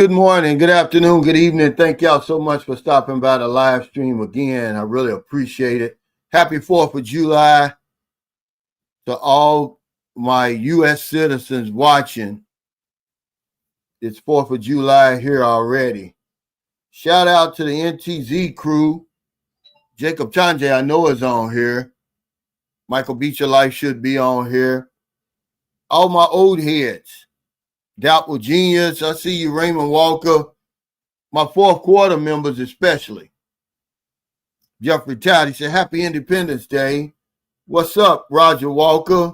Good morning, good afternoon, good evening. Thank y'all so much for stopping by the live stream again. I really appreciate it. Happy 4th of July to all my U.S. citizens watching. It's 4th of July here already. Shout out to the NTZ crew. Jacob Chanje, I know, is on here. Michael Beecher Life should be on here. All my old heads. Doubtful Genius, I see you, Raymond Walker. My fourth quarter members especially. Jeffrey Todd, he said, Happy Independence Day. What's up, Roger Walker?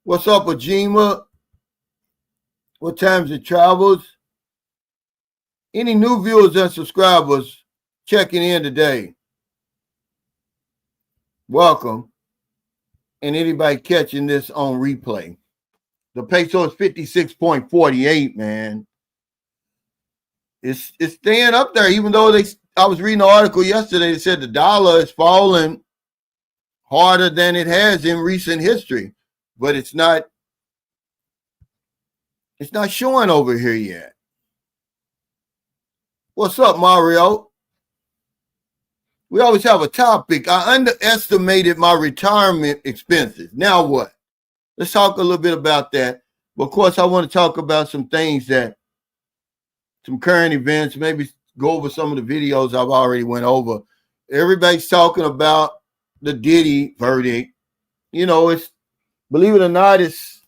What's up, Ajima? What times it travels? Any new viewers and subscribers checking in today? Welcome. And anybody catching this on replay. The peso is 56.48, man. It's staying up there, even though I was reading an article yesterday that said the dollar is falling harder than it has in recent history, but it's not showing over here yet. What's up, Mario? We always have a topic. I underestimated my retirement expenses. Now what? Let's talk a little bit about that. But of course, I want to talk about some things some current events, maybe go over some of the videos I've already went over. Everybody's talking about the Diddy verdict. You know, it's, believe it or not, it's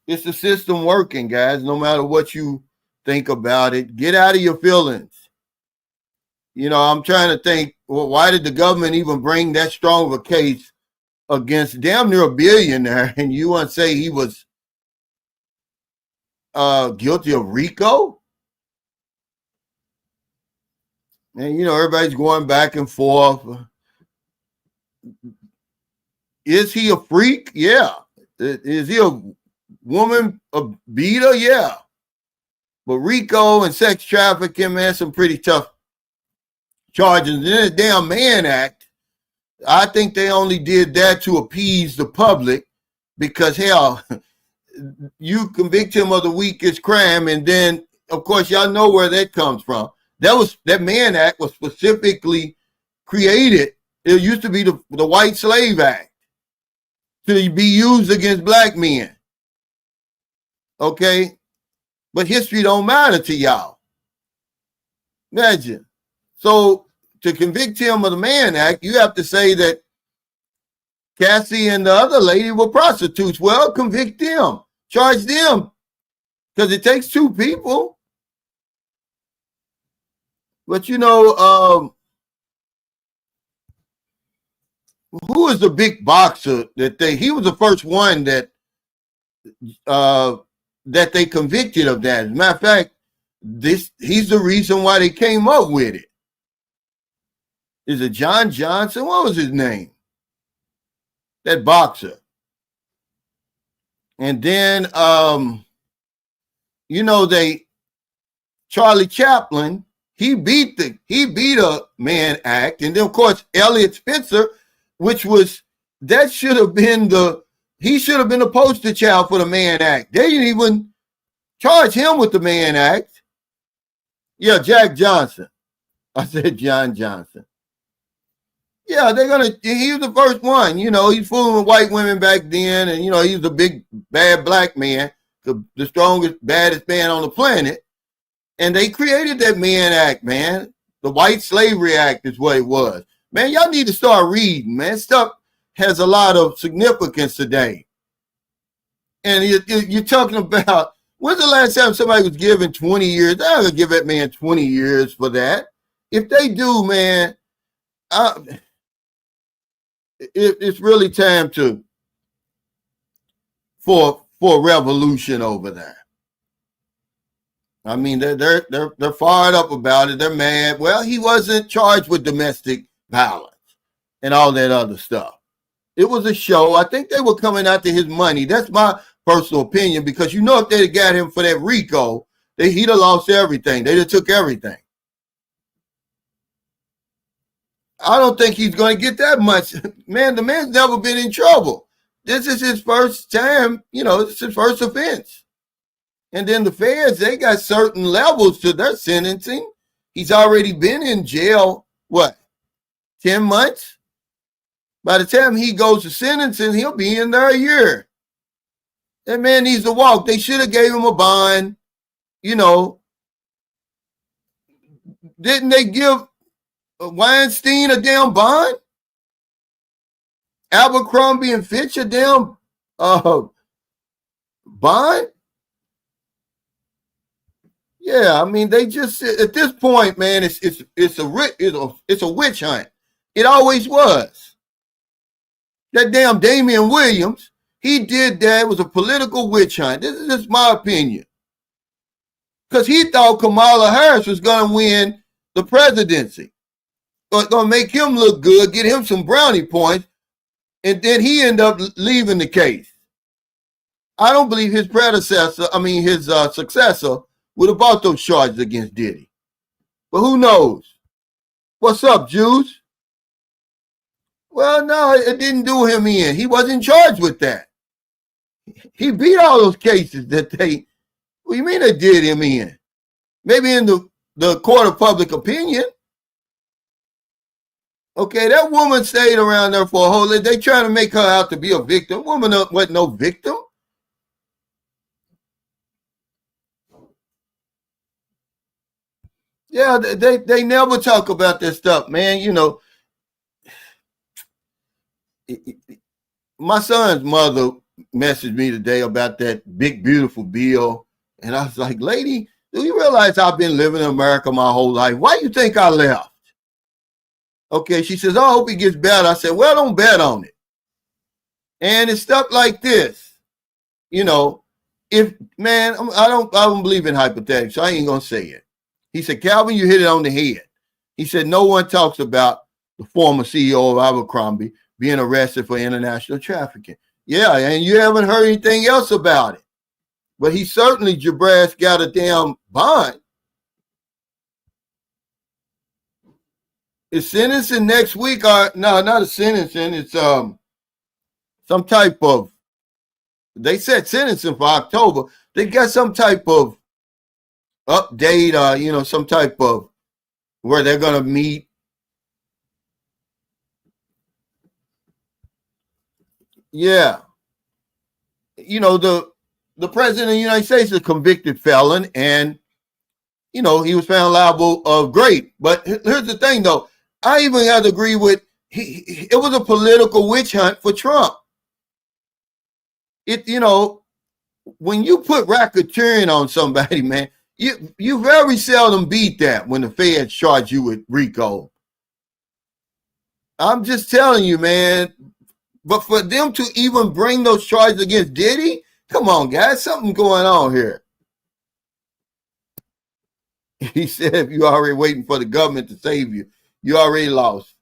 the system working, guys, no matter what you think about it. Get out of your feelings. You know, I'm trying to think, well, why did the government even bring that strong of a case against damn near a billionaire, and you want to say he was guilty of RICO? And, you know, everybody's going back and forth. Is he a freak? Yeah. Is he a woman, a beater? Yeah. But RICO and sex trafficking, man, some pretty tough charges. And then the damn Mann Act, I think they only did that to appease the public because, hell, you convict him of the weakest crime, and then, of course, y'all know where that comes from. That Mann Act was specifically created. It used to be the White Slave Act to be used against black men. Okay? But history don't matter to y'all. Imagine. So to convict him of the Mann Act, you have to say that Cassie and the other lady were prostitutes. Well, convict them. Charge them. Because it takes two people. But, you know, who is the big boxer he was the first one that they convicted of that. As a matter of fact, he's the reason why they came up with it. Is it John Johnson? What was his name? That boxer. And then, you know, Charlie Chaplin, he beat a Mann Act. And then, of course, Elliot Spencer, he should have been the poster child for the Mann Act. They didn't even charge him with the Mann Act. Yeah, Jack Johnson. I said John Johnson. Yeah, he was the first one. You know, he's fooling with white women back then. And, you know, he was a big, bad black man, the strongest, baddest man on the planet. And they created that Mann Act, man. The White Slavery Act is what it was. Man, y'all need to start reading, man. Stuff has a lot of significance today. And you're talking about, when's the last time somebody was given 20 years? They're not going to give that man 20 years for that. If they do, man, it's really time for a revolution over there. I mean, they're fired up about it. They're mad. Well, he wasn't charged with domestic violence and all that other stuff. It was a show. I think they were coming after his money. That's my personal opinion, because you know if they'd have got him for that RICO, he'd have lost everything. They'd have took everything. I don't think he's going to get that much. Man, the man's never been in trouble. This is his first time, you know, it's his first offense. And then the feds, they got certain levels to their sentencing. He's already been in jail, what, 10 months? By the time he goes to sentencing, he'll be in there a year. That man needs to walk. They should have gave him a bond. You know, didn't they give Weinstein a damn bond? Abercrombie and Fitch a damn bond? Yeah, I mean, they just at this point, man, it's a witch hunt. It always was. That damn Damian Williams, he did that. It was a political witch hunt. This is just my opinion. Because he thought Kamala Harris was going to win the presidency. Going to make him look good, get him some brownie points, and then he ended up leaving the case. I don't believe his successor would have brought those charges against Diddy. But who knows? What's up, Juice? Well, no, it didn't do him in. He wasn't charged with that. He beat all those cases that what do you mean they did him in? Maybe in the court of public opinion. Okay, that woman stayed around there for a whole day. They trying to make her out to be a victim. Woman wasn't no victim. Yeah, they never talk about this stuff, man. You know, my son's mother messaged me today about that big, beautiful bill. And I was like, lady, do you realize I've been living in America my whole life? Why do you think I left? Okay, she says, oh, I hope it gets better. I said, well, don't bet on it. And it's stuff like this. You know, I don't believe in hypothetics, so I ain't going to say it. He said, Calvin, you hit it on the head. He said, no one talks about the former CEO of Abercrombie being arrested for international trafficking. Yeah, and you haven't heard anything else about it. But he certainly, Jabraz, got a damn bond. Is sentencing next week? No, not a sentencing. It's some type of, they said sentencing for October. They got some type of update, some type of where they're going to meet. Yeah. You know, the president of the United States is a convicted felon, and, you know, he was found liable of rape. But here's the thing, though. I even had to agree with, it was a political witch hunt for Trump. When you put racketeering on somebody, man, you very seldom beat that when the feds charge you with RICO. I'm just telling you, man. But for them to even bring those charges against Diddy, come on, guys, something going on here. He said, if you're already waiting for the government to save you, you already lost.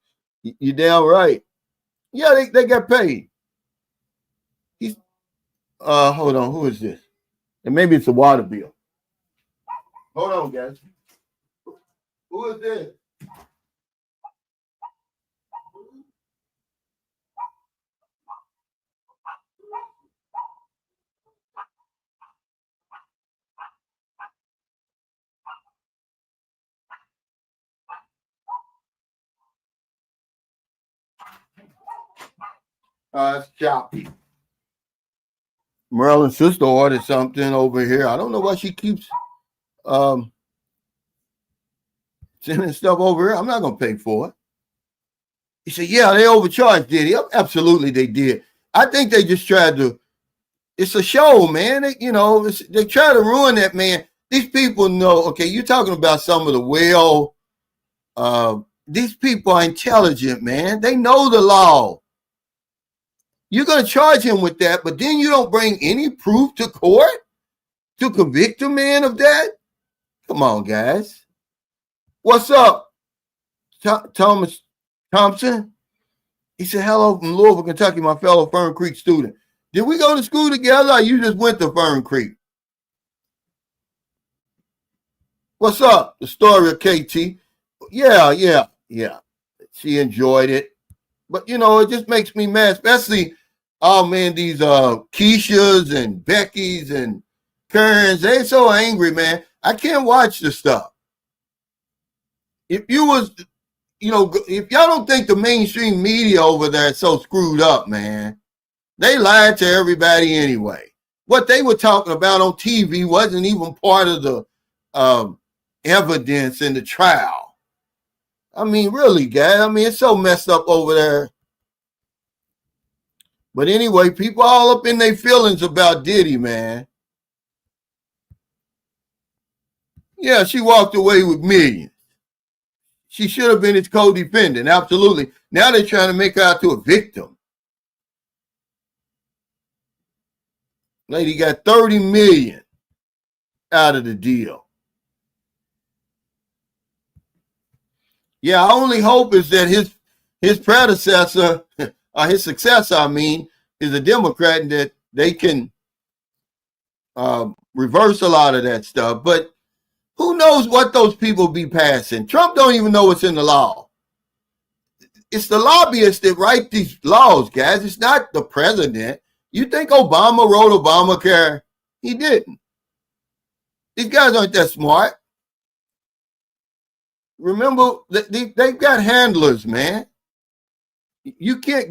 You damn right. Yeah, they got paid. Hold on, who is this? And maybe it's a water bill. Hold on, guys. Who is this? It's choppy. Merlin's sister ordered something over here. I don't know why she keeps sending stuff over here. I'm not going to pay for it. He said, yeah, they overcharged Diddy. Absolutely, they did. I think they just tried to, it's a show, man. They try to ruin that, man. These people know, okay, you're talking about some of the these people are intelligent, man. They know the law. You're going to charge him with that, but then you don't bring any proof to court to convict a man of that? Come on, guys. What's up, Thomas Thompson? He said, hello from Louisville, Kentucky, my fellow Fern Creek student. Did we go to school together or you just went to Fern Creek? What's up? The story of KT. Yeah. She enjoyed it. But, it just makes me mad, especially, oh, man, these Keishas and Beckys and Karens, they so angry, man. I can't watch the stuff. If you was, if y'all don't think the mainstream media over there is so screwed up, man, they lied to everybody anyway. What they were talking about on TV wasn't even part of the evidence in the trial. I mean, really, guys. I mean, it's so messed up over there. But anyway, people all up in their feelings about Diddy, man. Yeah, she walked away with millions. She should have been his co-defendant, absolutely. Now they're trying to make her out to a victim. Lady got 30 million out of the deal. Yeah, our only hope is that his predecessor, or his successor, I mean, is a Democrat, and that they can reverse a lot of that stuff. But who knows what those people be passing? Trump don't even know what's in the law. It's the lobbyists that write these laws, guys. It's not the president. You think Obama wrote Obamacare? He didn't. These guys aren't that smart. Remember, they've got handlers, man. You can't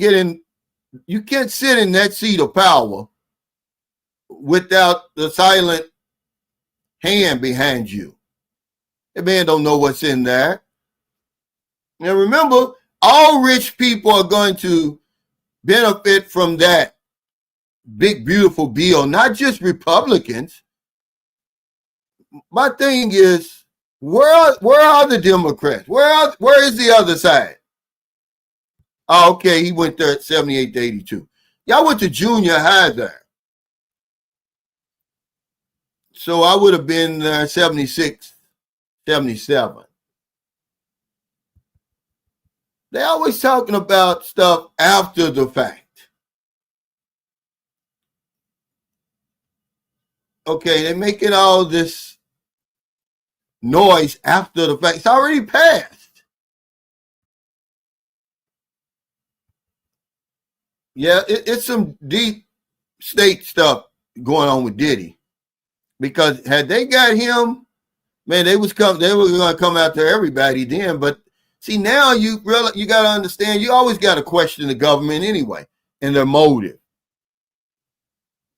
sit in that seat of power without the silent hand behind you. That man don't know what's in there. Now remember, all rich people are going to benefit from that big, beautiful bill, not just Republicans. My thing is, where are the Democrats? Where is the other side? Oh, okay, he went there at 78 to 82. Y'all went to junior high there. So I would have been 76, 77. They're always talking about stuff after the fact. Okay, they're making all this noise after the fact. It's already passed. Yeah, it's some deep state stuff going on with Diddy. Because had they got him, man, they were going to come after everybody then. But see, now you got to understand, you always got to question the government anyway and their motive.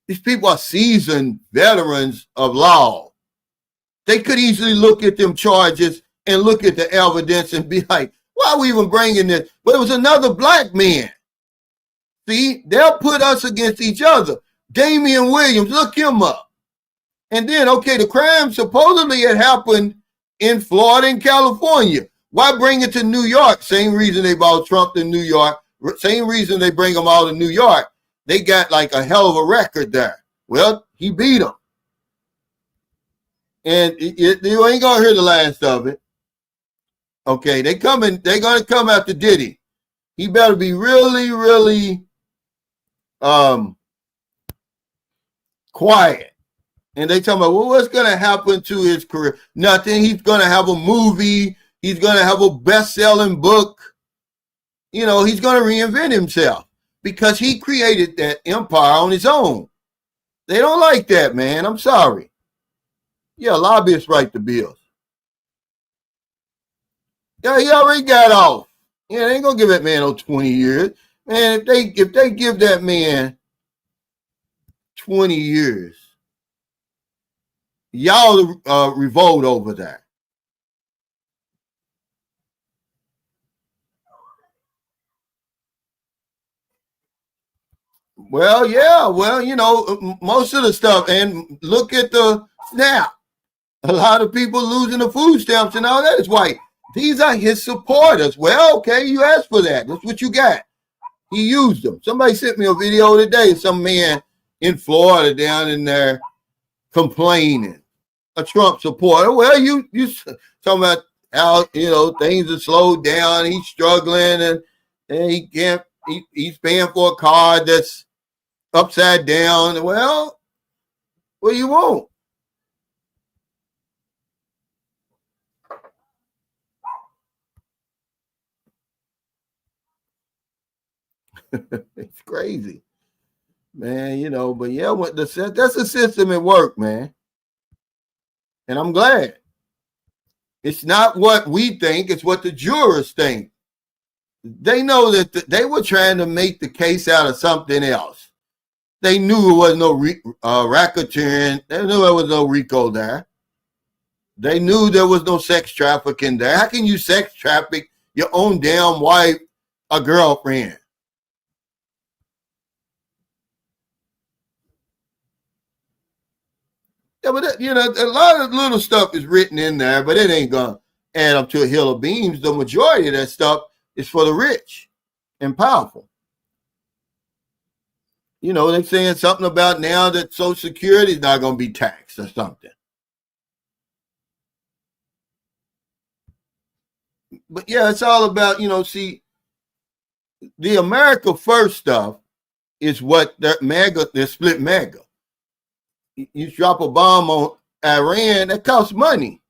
These people are seasoned veterans of law. They could easily look at them charges and look at the evidence and be like, why are we even bringing this? But it was another black man. See, they'll put us against each other. Damian Williams, look him up. And then, okay, the crime supposedly had happened in Florida and California. Why bring it to New York? Same reason they brought Trump to New York. Same reason they bring them all to New York. They got like a hell of a record there. Well, he beat them. And you ain't going to hear the last of it. Okay, they're going to come after Diddy. He better be really, really quiet. And they talking about, well, what's going to happen to his career? Nothing. He's going to have a movie. He's going to have a best-selling book. You know, he's going to reinvent himself because he created that empire on his own. They don't like that, man. I'm sorry. Yeah, lobbyists write the bills. Yeah, he already got off. Yeah, they ain't going to give that man no 20 years. Man, if they give that man 20 years, y'all revolt over that. Well, yeah. Well, you know, most of the stuff. And look at the SNAP. A lot of people losing the food stamps and all that is white. These are his supporters. Well, okay, you asked for that. That's what you got. He used them. Somebody sent me a video today. Some man in Florida down in there complaining. A Trump supporter. Well, you talking about how, you know, things are slowed down. He's struggling and he can't. He's paying for a car that's upside down. Well, what do you want? It's crazy. Man, but yeah, that's the system at work, man. And I'm glad. It's not what we think, it's what the jurors think. They know that they were trying to make the case out of something else. They knew there was no racketeering. They knew there was no RICO there. They knew there was no sex trafficking there. How can you sex traffic your own damn wife, a girlfriend? Yeah, but a lot of little stuff is written in there, but it ain't gonna add up to a hill of beans. The majority of that stuff is for the rich and powerful. They're saying something about now that Social Security is not gonna be taxed or something. But yeah, it's all about, see, the America First stuff is what they're split MAGA. You drop a bomb on Iran, that costs money.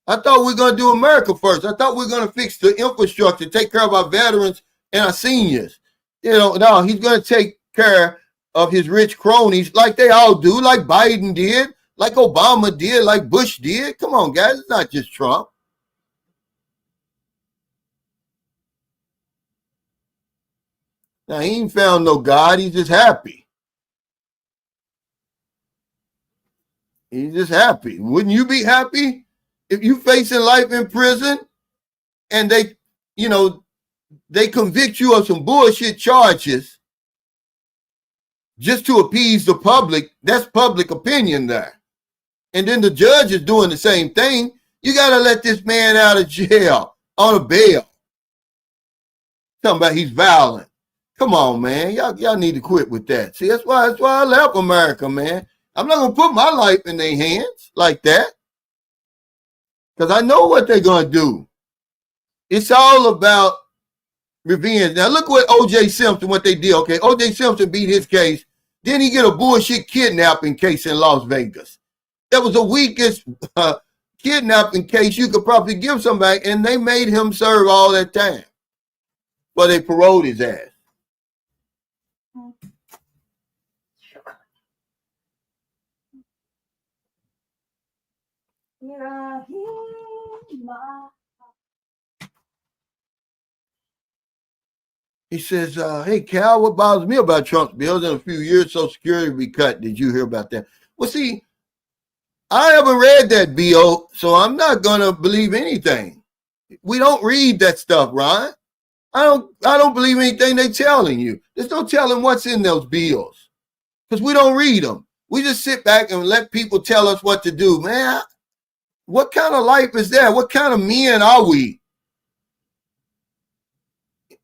I thought we were going to do America first. I thought we were going to fix the infrastructure, take care of our veterans and our seniors. No, he's going to take care of his rich cronies like they all do, like Biden did, like Obama did, like Bush did. Come on, guys. It's not just Trump. Now, he ain't found no God. He's just happy. He's just happy. Wouldn't you be happy if you facing life in prison and they convict you of some bullshit charges just to appease the public? That's public opinion there. And then the judge is doing the same thing. You got to let this man out of jail on a bail. Talking about he's violent. Come on, man. Y'all need to quit with that. See, that's why I left America, man. I'm not going to put my life in their hands like that. Because I know what they're going to do. It's all about revenge. Now, look what O.J. Simpson, what they did. Okay, O.J. Simpson beat his case. Then he get a bullshit kidnapping case in Las Vegas. That was the weakest kidnapping case you could probably give somebody, and they made him serve all that time. But they paroled his ass. He says, hey, Cal, what bothers me about Trump's bills in a few years, Social Security will be cut. Did you hear about that? Well, see, I haven't read that bill, so I'm not going to believe anything. We don't read that stuff, Ron. I don't believe anything they're telling you. There's no telling what's in those bills because we don't read them. We just sit back and let people tell us what to do. Man, what kind of life is that? What kind of men are we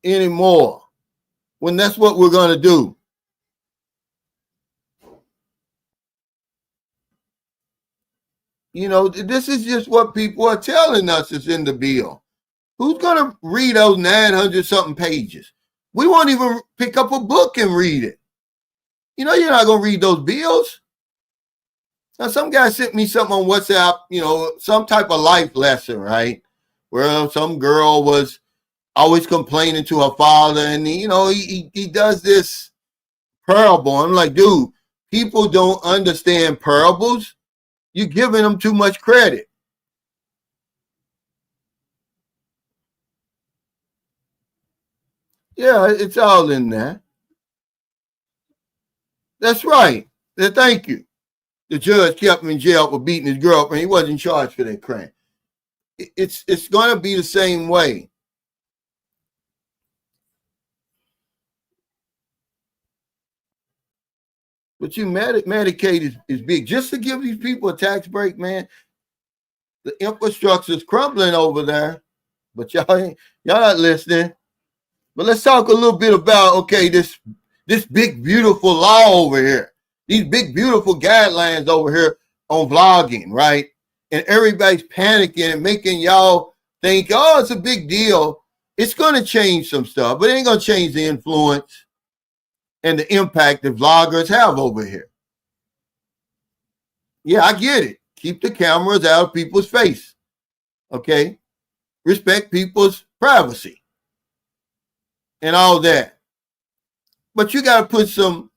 anymore when that's what we're going to do? This is just what people are telling us is in the bill. Who's going to read those 900-something pages? We won't even pick up a book and read it. You're not going to read those bills. Now, some guy sent me something on WhatsApp, some type of life lesson, right? Where some girl was always complaining to her father, and, he does this parable. I'm like, dude, people don't understand parables. You're giving them too much credit. Yeah, it's all in there. That's right. Thank you. The judge kept him in jail for beating his girlfriend. He wasn't charged for that crime. It's going to be the same way. But Medicaid is big. Just to give these people a tax break, man, the infrastructure is crumbling over there. But y'all not listening. But let's talk a little bit about, okay, this big, beautiful law over here. These big, beautiful guidelines over here on vlogging, right? And everybody's panicking and making y'all think, oh, it's a big deal. It's going to change some stuff, but it ain't going to change the influence and the impact that vloggers have over here. Yeah, I get it. Keep the cameras out of people's face. Okay? Respect people's privacy and all that. But you got to put some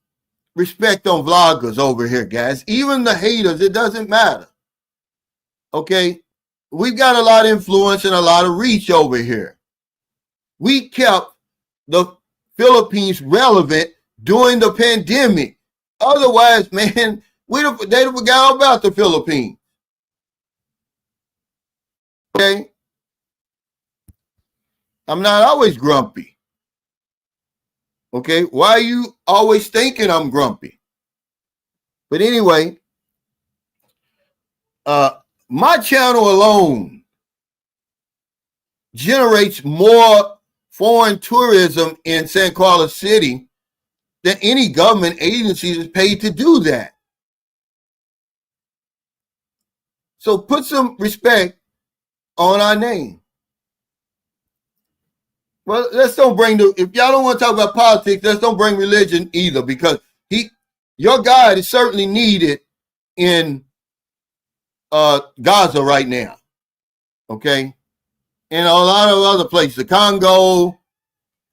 respect on vloggers over here, guys. Even the haters, it doesn't matter. Okay? We've got a lot of influence and a lot of reach over here. We kept the Philippines relevant during the pandemic. Otherwise, man, they forgot all about the Philippines. Okay? I'm not always grumpy. Okay? Why are you always thinking I'm grumpy? But anyway, my channel alone generates more foreign tourism in San Carlos City than any government agency is paid to do that. So put some respect on our name. Well, let's don't bring if y'all don't want to talk about politics, let's don't bring religion either, because your God is certainly needed in Gaza right now. Okay? And a lot of other places, the Congo,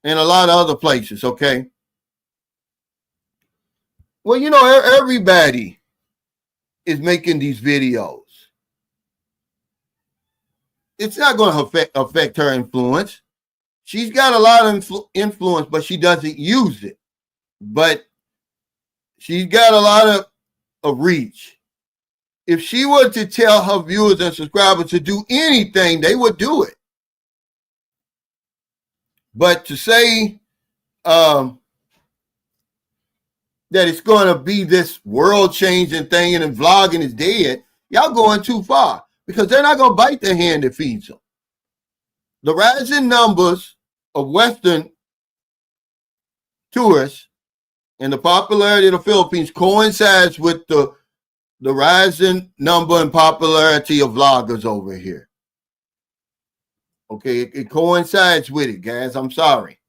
and a lot of other places, okay? Well, you know, everybody is making these videos. It's not going to affect her influence. She's got a lot of influence, but she doesn't use it. But she's got a lot of reach. If she were to tell her viewers and subscribers to do anything, they would do it. But to say that it's going to be this world-changing thing and vlogging is dead, y'all going too far, because they're not going to bite the hand that feeds them. The rising numbers of Western tourists and the popularity of the Philippines coincides with the rising number and popularity of vloggers over here. Okay, it coincides with it, guys. I'm sorry.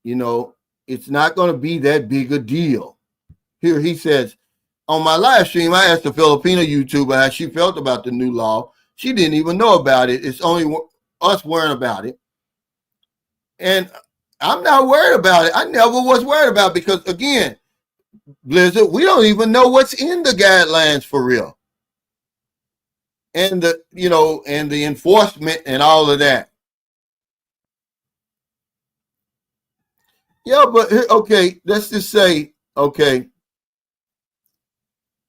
You know, it's not going to be that big a deal. Here he says, on my live stream, I asked a Filipino YouTuber how she felt about the new law. She didn't even know about it. It's only us worrying about it. And I'm not worried about it. I never was worried about it because, again, Blizzard, we don't even know what's in the guidelines for real. And the enforcement and all of that. Yeah, but okay, let's just say, okay.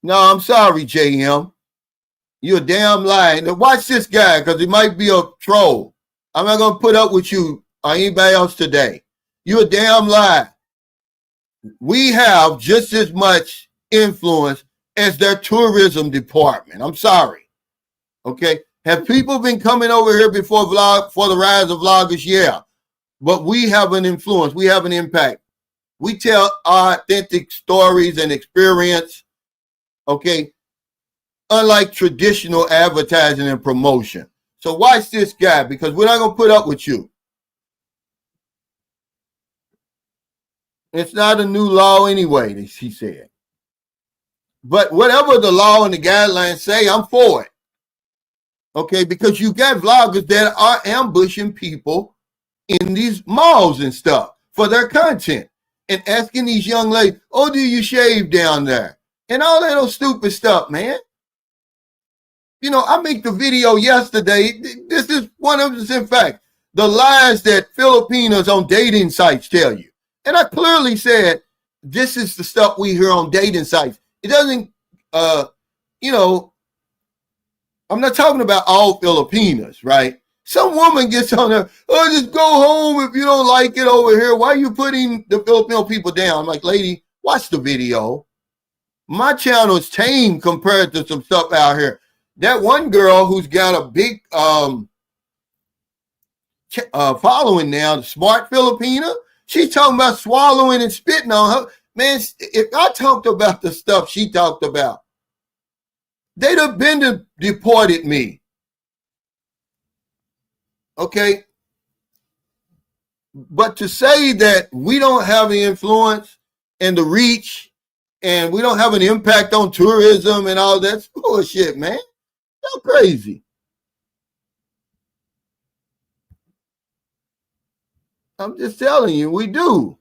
No, I'm sorry, JM. You're a damn lie. Now watch this guy, because he might be a troll. I'm not going to put up with you or anybody else today. You're a damn lie. We have just as much influence as their tourism department. I'm sorry. Okay. Have people been coming over here before for the rise of vloggers? Yeah. But we have an influence. We have an impact. We tell authentic stories and experience. Okay. Unlike traditional advertising and promotion. So watch this guy, because we're not going to put up with you. It's not a new law anyway, he said. But whatever the law and the guidelines say, I'm for it. Okay, because you got vloggers that are ambushing people in these malls and stuff for their content and asking these young ladies, oh, do you shave down there? And all that old stupid stuff, man. You know, I make the video yesterday. This is one of them, in fact, the lies that Filipinos on dating sites tell you. And I clearly said, this is the stuff we hear on dating sites. It doesn't, I'm not talking about all Filipinas, right? Some woman gets on there, oh, just go home if you don't like it over here. Why are you putting the Filipino people down? I'm like, lady, watch the video. My channel is tame compared to some stuff out here. That one girl who's got a big following now, the smart Filipina, she's talking about swallowing and spitting on her. Man, if I talked about the stuff she talked about, they'd have been deported me. Okay? But to say that we don't have the influence and the reach and we don't have an impact on tourism and all that's bullshit, man. Y'all crazy. I'm just telling you, we do.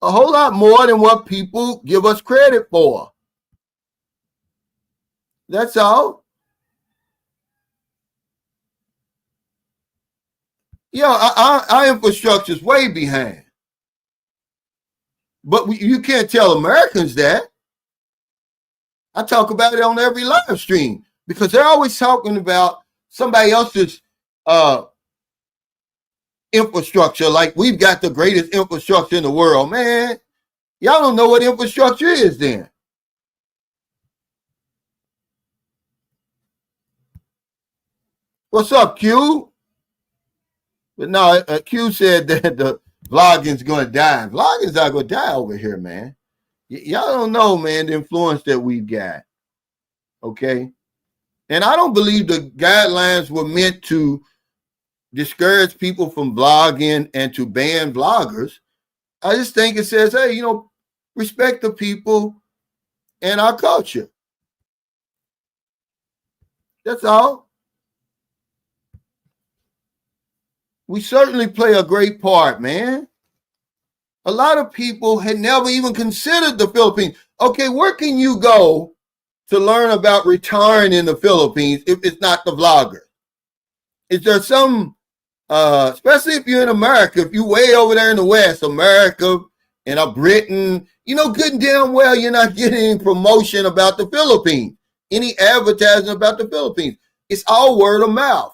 A whole lot more than what people give us credit for. That's all. Yeah, our infrastructure is way behind. But you can't tell Americans that. I talk about it on every live stream because they're always talking about somebody else's infrastructure, like we've got the greatest infrastructure in the world. Man, y'all don't know what infrastructure is then. What's up, Q? But no, Q said that the vlogging's going to die. Vlogging's not going to die over here, man. Y'all don't know, man, the influence that we've got. Okay? And I don't believe the guidelines were meant to discourage people from vlogging and to ban vloggers. I just think it says, hey, you know, respect the people and our culture. That's all. We certainly play a great part, man. A lot of people had never even considered the Philippines. Okay, where can you go to learn about retiring in the Philippines if it's not the vlogger? Is there some, especially if you're in America, if you're way over there in the West, America and Britain, you know good and damn well you're not getting any promotion about the Philippines, any advertising about the Philippines. It's all word of mouth.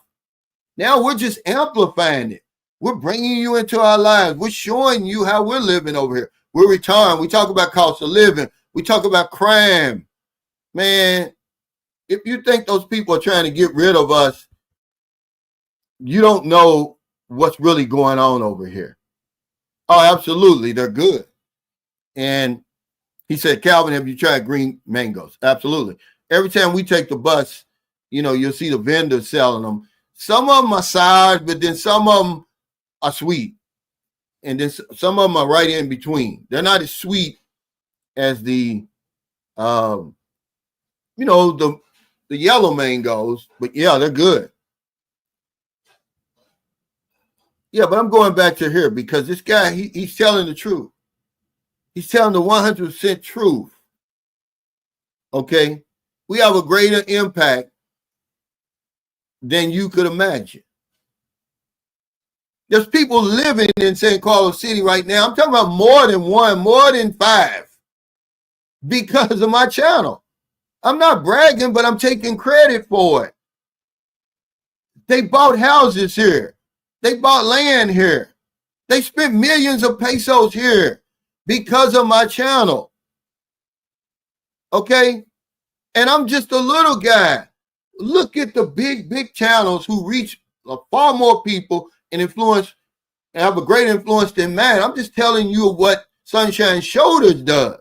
Now we're just amplifying it. We're bringing you into our lives. We're showing you how we're living over here. We're retiring. We talk about cost of living. We talk about crime. Man, if you think those people are trying to get rid of us, you don't know what's really going on over here. Oh, absolutely. They're good. And he said, Calvin, have you tried green mangoes? Absolutely. Every time we take the bus, you know, you'll see the vendors selling them. Some of them are sour, but then some of them are sweet. And then some of them are right in between. They're not as sweet as the, you know, the yellow mangoes, but yeah, they're good. Yeah, but I'm going back to here because this guy, he's telling the truth. He's telling the 100% truth. Okay? We have a greater impact than you could imagine. There's people living in San Carlos City right now. I'm talking about more than one, more than 5 because of my channel. I'm not bragging, but I'm taking credit for it. They bought houses here. They bought land here. They spent millions of pesos here because of my channel. Okay? And I'm just a little guy. Look at the big channels who reach far more people and influence and have a great influence than mine. I'm just telling you what Sunshine Shoulders does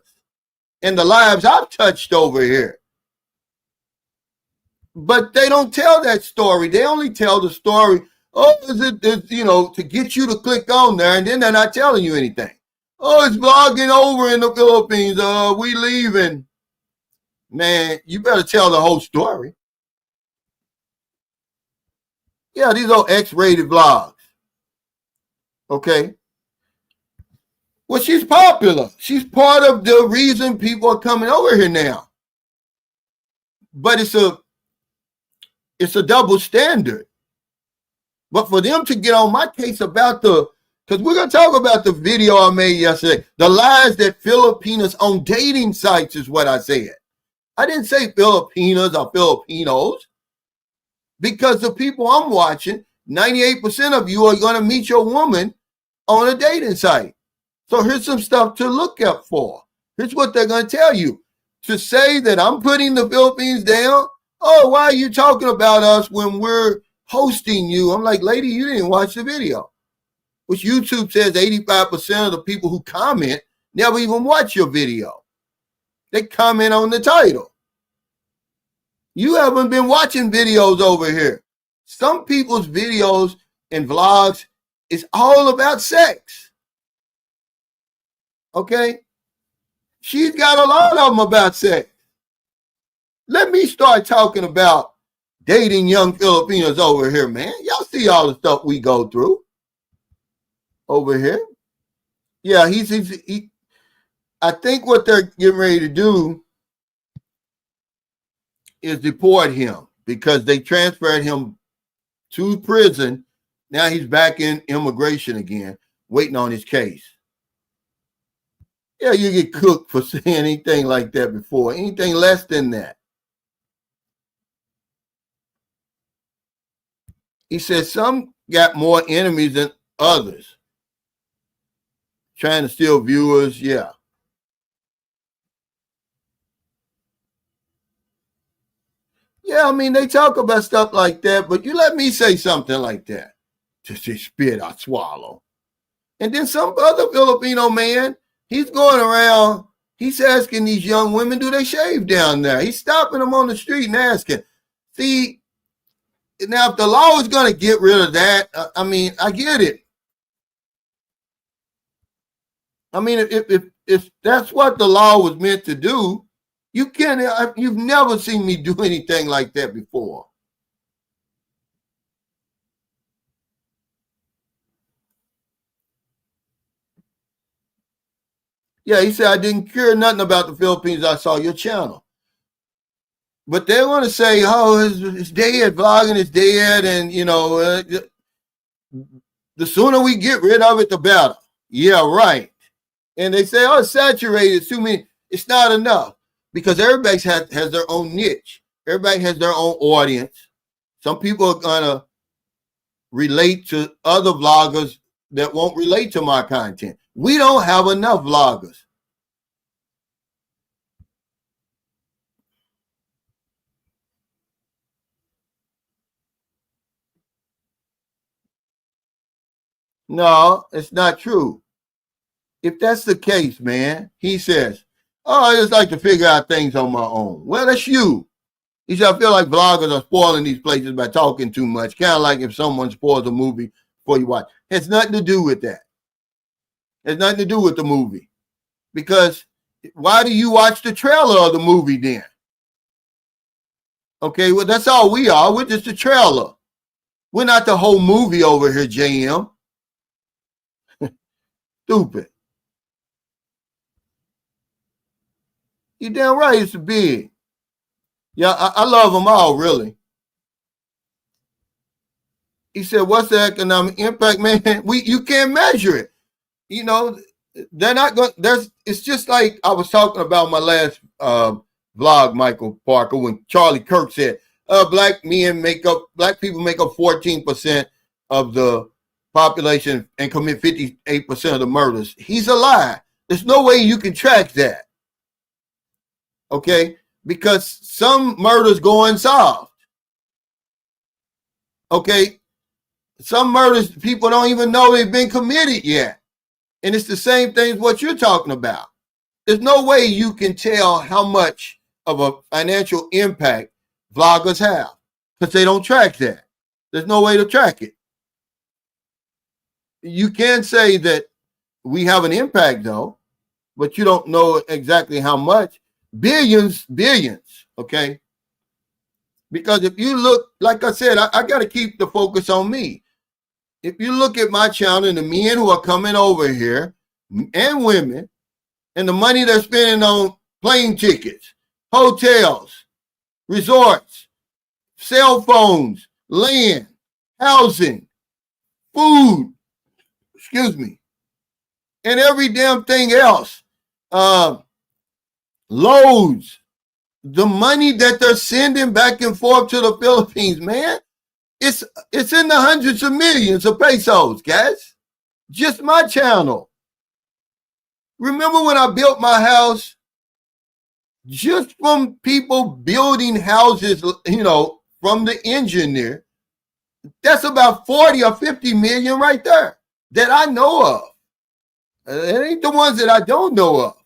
and the lives I've touched over here. But they don't tell that story. They only tell the story, oh, you know, to get you to click on there, and then they're not telling you anything. Oh, it's vlogging over in the Philippines. We leaving. Man, you better tell the whole story. Yeah, these are X-rated vlogs. Okay. Well, she's popular. She's part of the reason people are coming over here now. But it's a double standard. But for them to get on my case about because we're going to talk about the video I made yesterday, the lies that Filipinos on dating sites is what I said. I didn't say Filipinas or Filipinos because the people I'm watching, 98% of you are going to meet your woman on a dating site. So here's some stuff to look up for. Here's what they're going to tell you. To say that I'm putting the Philippines down, oh, why are you talking about us when we're hosting you? I'm like, lady, you didn't watch the video. Which YouTube says 85% of the people who comment never even watch your video. They comment on the title. You haven't been watching videos over here. Some people's videos and vlogs is all about sex. Okay? She's got a lot of them about sex. Let me start talking about dating young Filipinos over here, man. Y'all see all the stuff we go through over here. Yeah, I think what they're getting ready to do is deport him because they transferred him to prison. Now he's back in immigration again, waiting on his case. Yeah, you get cooked for saying anything like that before. Anything less than that. He said some got more enemies than others. Trying to steal viewers, yeah. Yeah, I mean, they talk about stuff like that, but you let me say something like that. Just spit, I swallow. And then some other Filipino man, he's going around, he's asking these young women, do they shave down there? He's stopping them on the street and asking. See, now if the law is going to get rid of that, I mean, I get it. I mean, if that's what the law was meant to do, you've never seen me do anything like that before. Yeah, he said, I didn't care nothing about the Philippines. I saw your channel. But they want to say, oh, it's dead, vlogging is dead. And, you know, the sooner we get rid of it, the better. Yeah, right. And they say, oh, it's saturated. Too many. It's not enough because everybody has their own niche. Everybody has their own audience. Some people are going to relate to other vloggers that won't relate to my content. We don't have enough vloggers. No, it's not true. If that's the case, man, he says, oh, I just like to figure out things on my own. Well, that's you. He said, I feel like vloggers are spoiling these places by talking too much. Kind of like if someone spoils a movie before you watch. It has nothing to do with that. It has nothing to do with the movie. Because why do you watch the trailer of the movie then? Okay, well, that's all we are. We're just the trailer. We're not the whole movie over here, JM. Stupid. You damn right it's big. Yeah, I love them all, really. He said, what's the economic impact, man? You can't measure it. You know, they're not going, it's just like I was talking about my last vlog, Michael Parker, when Charlie Kirk said, black people make up 14% of the population and commit 58% of the murders. He's a lie. There's no way you can track that. Okay? Because some murders go unsolved. Okay? Some murders, people don't even know they've been committed yet. And it's the same thing as what you're talking about. There's no way you can tell how much of a financial impact vloggers have because they don't track that. There's no way to track it. You can say that we have an impact, though, but you don't know exactly how much. Billions, okay? Because if you look, like I said, I got to keep the focus on me. If you look at my channel and the men who are coming over here and women and the money they're spending on plane tickets, hotels, resorts, cell phones, land, housing, food, and every damn thing else, loads, the money that they're sending back and forth to the Philippines, man, it's in the hundreds of millions of pesos, guys. Just my channel. Remember when I built my house? Just from people building houses, you know, from the engineer, that's about 40 or 50 million right there that I know of. It ain't the ones that I don't know of.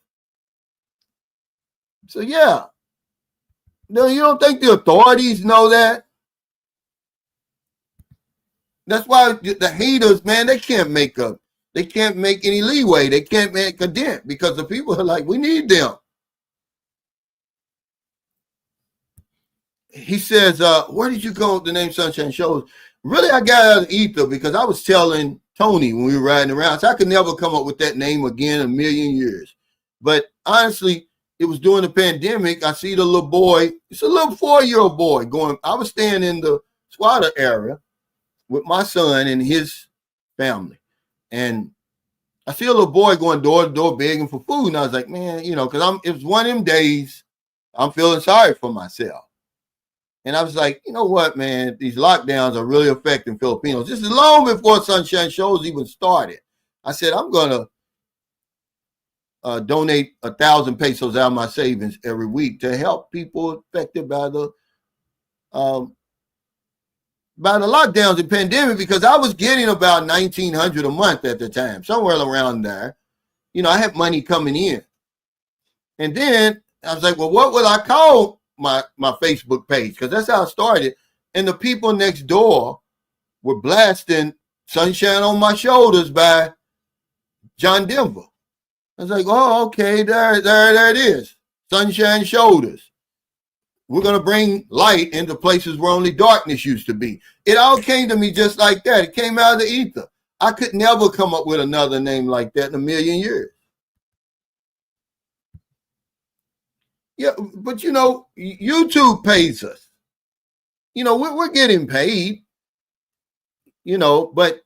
So, yeah. No, you don't think the authorities know that? That's why the haters, man, they can't make any leeway. They can't make a dent because the people are like, we need them. He says, where did you go with the name Sunshine Shows? Really, I got out of ether because I was telling Tony when we were riding around, so I could never come up with that name again in a million years. But honestly, it was during the pandemic. I see the little boy. It's a little 4-year-old boy going. I was staying in the squatter area with my son and his family, and I see a little boy going door to door begging for food, and I was like, man, because it was one of them days I'm feeling sorry for myself. And I was like, you know what, man, these lockdowns are really affecting Filipinos. This is long before Sunshine Shows even started. I said, I'm going to donate 1,000 pesos out of my savings every week to help people affected by the lockdowns and pandemic, because I was getting about $1,900 a month at the time, somewhere around there. I had money coming in. And then I was like, well, what will I call my Facebook page? Because that's how I started. And the people next door were blasting Sunshine on My Shoulders by John Denver. I was like, oh, okay, there it is. Sunshine Shoulders. We're going to bring light into places where only darkness used to be. It all came to me just like that. It came out of the ether. I could never come up with another name like that in a million years. Yeah, but YouTube pays us. We're getting paid, but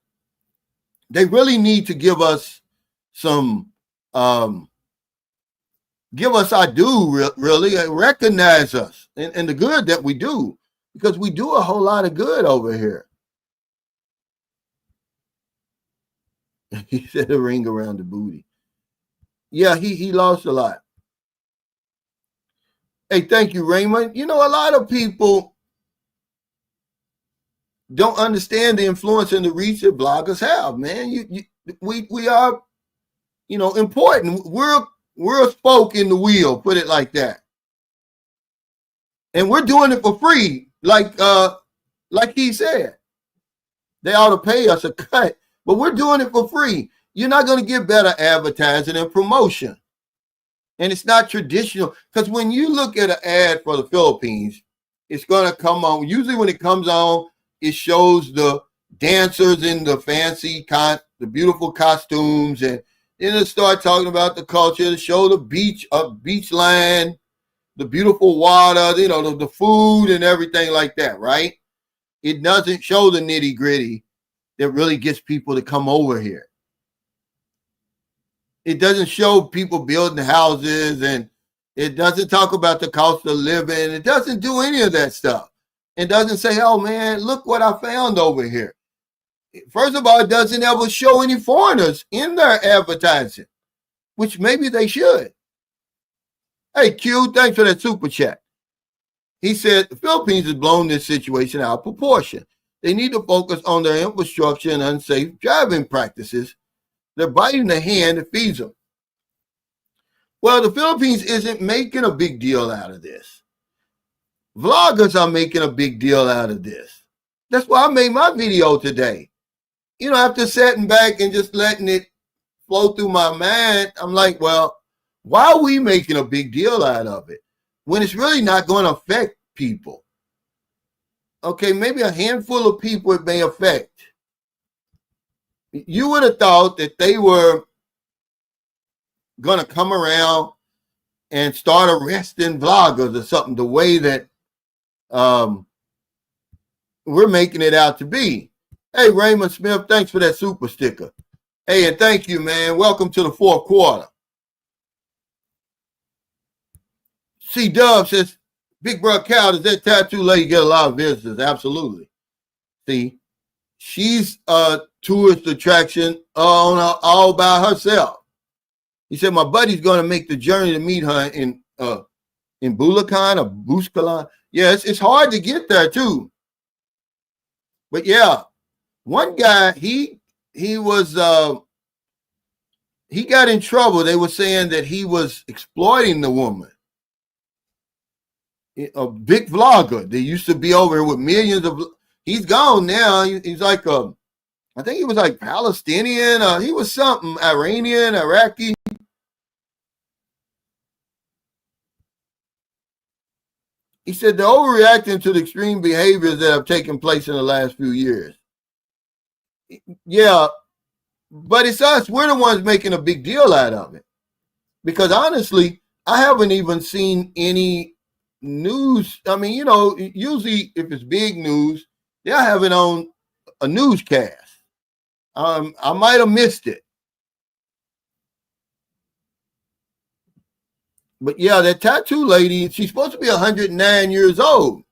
they really need to give us some, give us our due, really, recognize us and the good that we do, because we do a whole lot of good over here. He said a ring around the booty. Yeah, he lost a lot. Hey, thank you, Raymond. A lot of people don't understand the influence and the reach that bloggers have, man. We are, important. We're a spoke in the wheel, put it like that. And we're doing it for free, like he said. They ought to pay us a cut, but we're doing it for free. You're not going to get better advertising and promotion. And it's not traditional, because when you look at an ad for the Philippines, it's going to come on. Usually when it comes on, it shows the dancers in the fancy, the beautiful costumes, and then it start talking about the culture, to show the beach line, the beautiful water, the food and everything like that, right? It doesn't show the nitty gritty that really gets people to come over here. It doesn't show people building houses, and it doesn't talk about the cost of living. It doesn't do any of that stuff. It doesn't say, oh man, look what I found over here. First of all, it doesn't ever show any foreigners in their advertising, which maybe they should. Hey, Q, thanks for that super chat. He said the Philippines has blown this situation out of proportion. They need to focus on their infrastructure and unsafe driving practices. They're biting the hand that feeds them. Well, the Philippines isn't making a big deal out of this. Vloggers are making a big deal out of this. That's why I made my video today. After sitting back and just letting it flow through my mind, I'm like, well, why are we making a big deal out of it when it's really not going to affect people? Okay, maybe a handful of people it may affect. You would have thought that they were going to come around and start arresting vloggers or something, the way that we're making it out to be. Hey, Raymond Smith, thanks for that super sticker. Hey, and thank you, man. Welcome to the fourth quarter. C Dub says, Big Brother Cal, does that tattoo lady get a lot of visitors? Absolutely. See, she's a tourist attraction all by herself. He said, my buddy's going to make the journey to meet her in Bulacan or Buscalan. Yeah, it's hard to get there too. But yeah, one guy, he got in trouble. They were saying that he was exploiting the woman. A big vlogger. They used to be over here with millions of. He's gone now. He's like I think he was like Palestinian. He was something Iranian, Iraqi. He said they're overreacting to the extreme behaviors that have taken place in the last few years. Yeah, but it's us. We're the ones making a big deal out of it. Because honestly, I haven't even seen any news. I mean, usually if it's big news, they'll have it on a newscast. I might have missed it. But yeah, that tattoo lady, she's supposed to be 109 years old.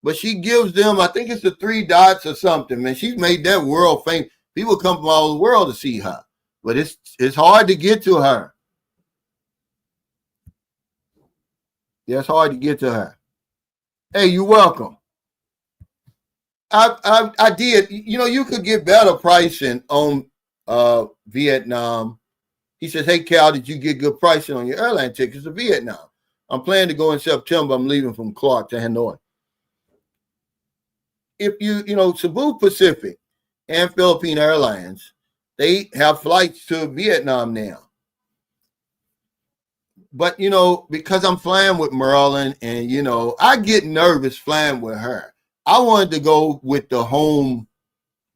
But she gives them, I think it's the 3 dots or something, man. She's made that world famous. People come from all the world to see her. But it's hard to get to her. Yeah, it's hard to get to her. Hey, you're welcome. I did. You could get better pricing on Vietnam. He says, "Hey Cal, did you get good pricing on your airline tickets to Vietnam? I'm planning to go in September. I'm leaving from Clark to Hanoi. If Cebu Pacific and Philippine Airlines, they have flights to Vietnam now. But because I'm flying with Marilyn, and I get nervous flying with her. I wanted to go with the home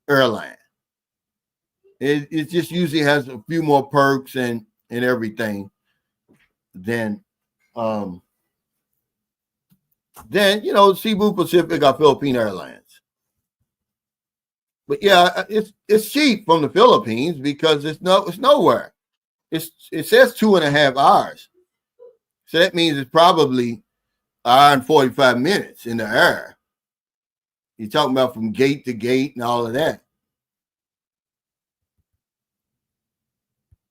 airline. It just usually has a few more perks and everything than Cebu Pacific or Philippine Airlines. But yeah, it's cheap from the Philippines because it's nowhere. It says 2.5 hours, so that means it's probably an hour and 45 minutes in the air. You're talking about from gate to gate and all of that.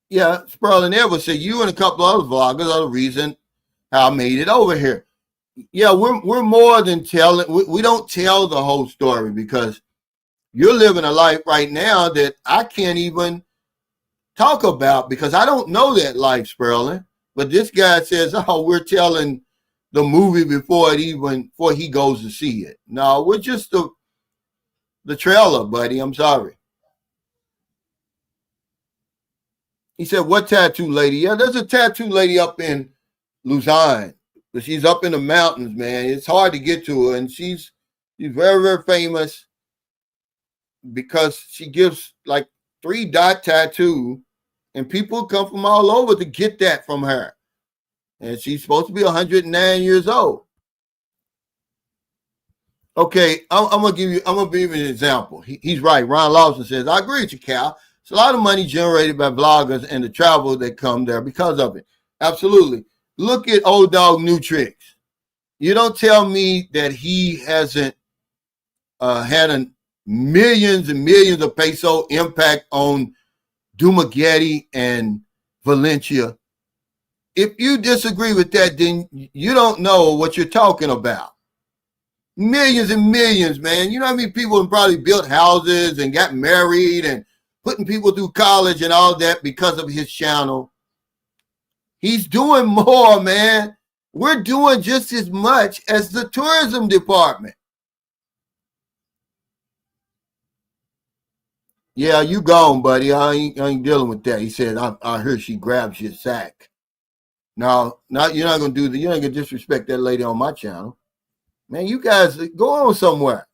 Yeah, Sperling Ever said you and a couple other vloggers are the reason how I made it over here. Yeah, we're more than telling. We don't tell the whole story because you're living a life right now that I can't even talk about because I don't know that life, Sperling. But this guy says, "Oh, we're telling the movie before he goes to see it." No, we're just the trailer, buddy. I'm sorry. He said, "What tattoo lady?" Yeah, there's a tattoo lady up in Luzon, but she's up in the mountains, man. It's hard to get to her, and she's very, very famous because she gives like 3 dot tattoo, and people come from all over to get that from her. And she's supposed to be 109 years old. Okay, I'm gonna give you an example. He's right. Ron Lawson says, "I agree with you, Cal. It's a lot of money generated by vloggers and the travel that come there because of it." Absolutely. Look at Old Dog New Tricks. You don't tell me that he hasn't had millions and millions of peso impact on Dumaguete and Valencia. If you disagree with that, then you don't know what you're talking about. Millions and millions, man. You know how many people have probably built houses and got married and putting people through college and all that because of his channel. He's doing more, man. We're doing just as much as the tourism department. Yeah, you gone, buddy. I ain't dealing with that. He said, I heard she grabs your sack. No, you're not gonna do that. You're not gonna disrespect that lady on my channel. Man, you guys go on somewhere.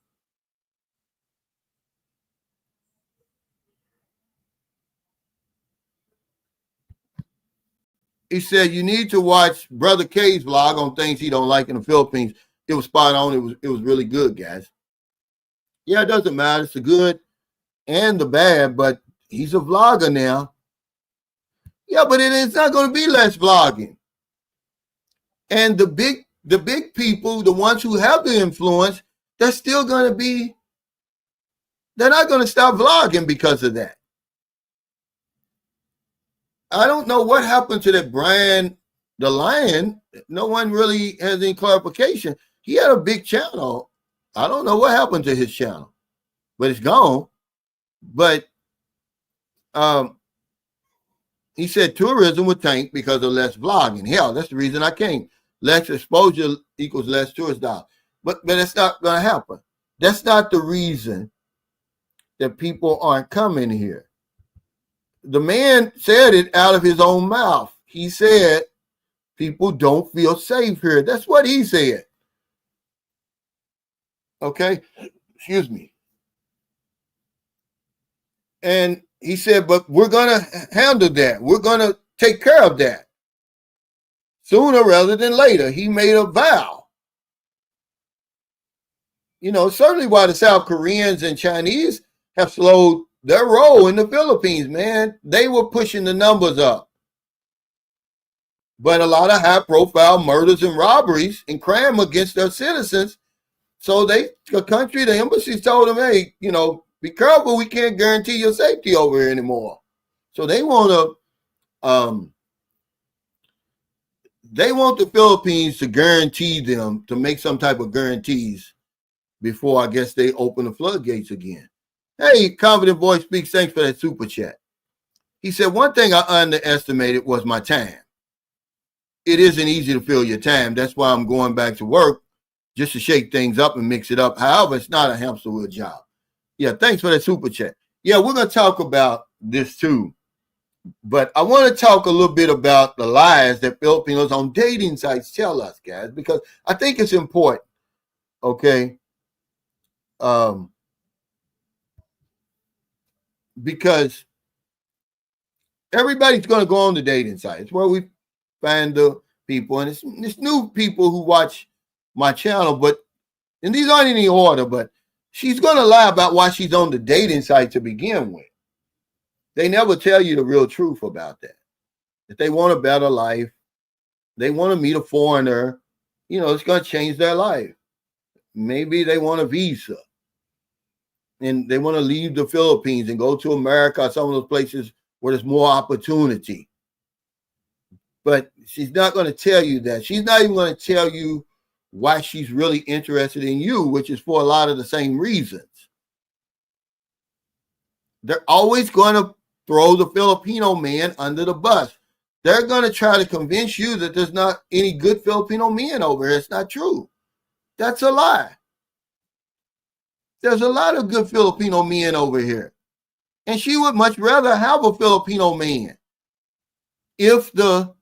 He said you need to watch Brother K's vlog on things he don't like in the Philippines. It was spot on. It was really good, guys. Yeah, it doesn't matter. It's the good and the bad, but he's a vlogger now. Yeah, but it's not going to be less vlogging. And the big people, the ones who have the influence, they're still going to be. They're not going to stop vlogging because of that. I don't know what happened to that Brian the Lion. No one really has any clarification. He had a big channel. I don't know what happened to his channel, but it's gone. But he said tourism would tank because of less vlogging. Hell, that's the reason I came. Less exposure equals less tourist dollars. But that's not going to happen. That's not the reason that people aren't coming here. The man said it out of his own mouth. He said people don't feel safe here. That's what he said. Okay? Excuse me. And he said, but we're going to handle that. We're going to take care of that sooner rather than later. He made a vow. You know, certainly why the South Koreans and Chinese have slowed their role in the Philippines, man. They were pushing the numbers up. But a lot of high-profile murders and robberies and crime against their citizens. So the embassies told them, hey, you know, be careful. We can't guarantee your safety over here anymore. So they want the Philippines to guarantee them, to make some type of guarantees before I guess they open the floodgates again. Hey, Confident Voice Speaks, thanks for that super chat. He said, one thing I underestimated was my time. It isn't easy to fill your time. That's why I'm going back to work, just to shake things up and mix it up. However, it's not a hamster wheel job. Yeah, thanks for that super chat. Yeah, we're going to talk about this too. But I want to talk a little bit about the lies that Filipinos on dating sites tell us, guys, because I think it's important. Okay. Because everybody's going to go on the dating sites where we find the people, and it's new people who watch my channel, and these aren't in any order, but she's going to lie about why she's on the dating site to begin with. They never tell you the real truth about that. If they want a better life, they want to meet a foreigner, you know, it's going to change their life. Maybe they want a visa and they want to leave the Philippines and go to America or some of those places where there's more opportunity. But she's not going to tell you that. She's not even going to tell you why she's really interested in you, which is for a lot of the same reasons. They're always going to throw the Filipino man under the bus. They're going to try to convince you that there's not any good Filipino men over here. It's not true. That's a lie. There's a lot of good Filipino men over here. And she would much rather have a Filipino man if the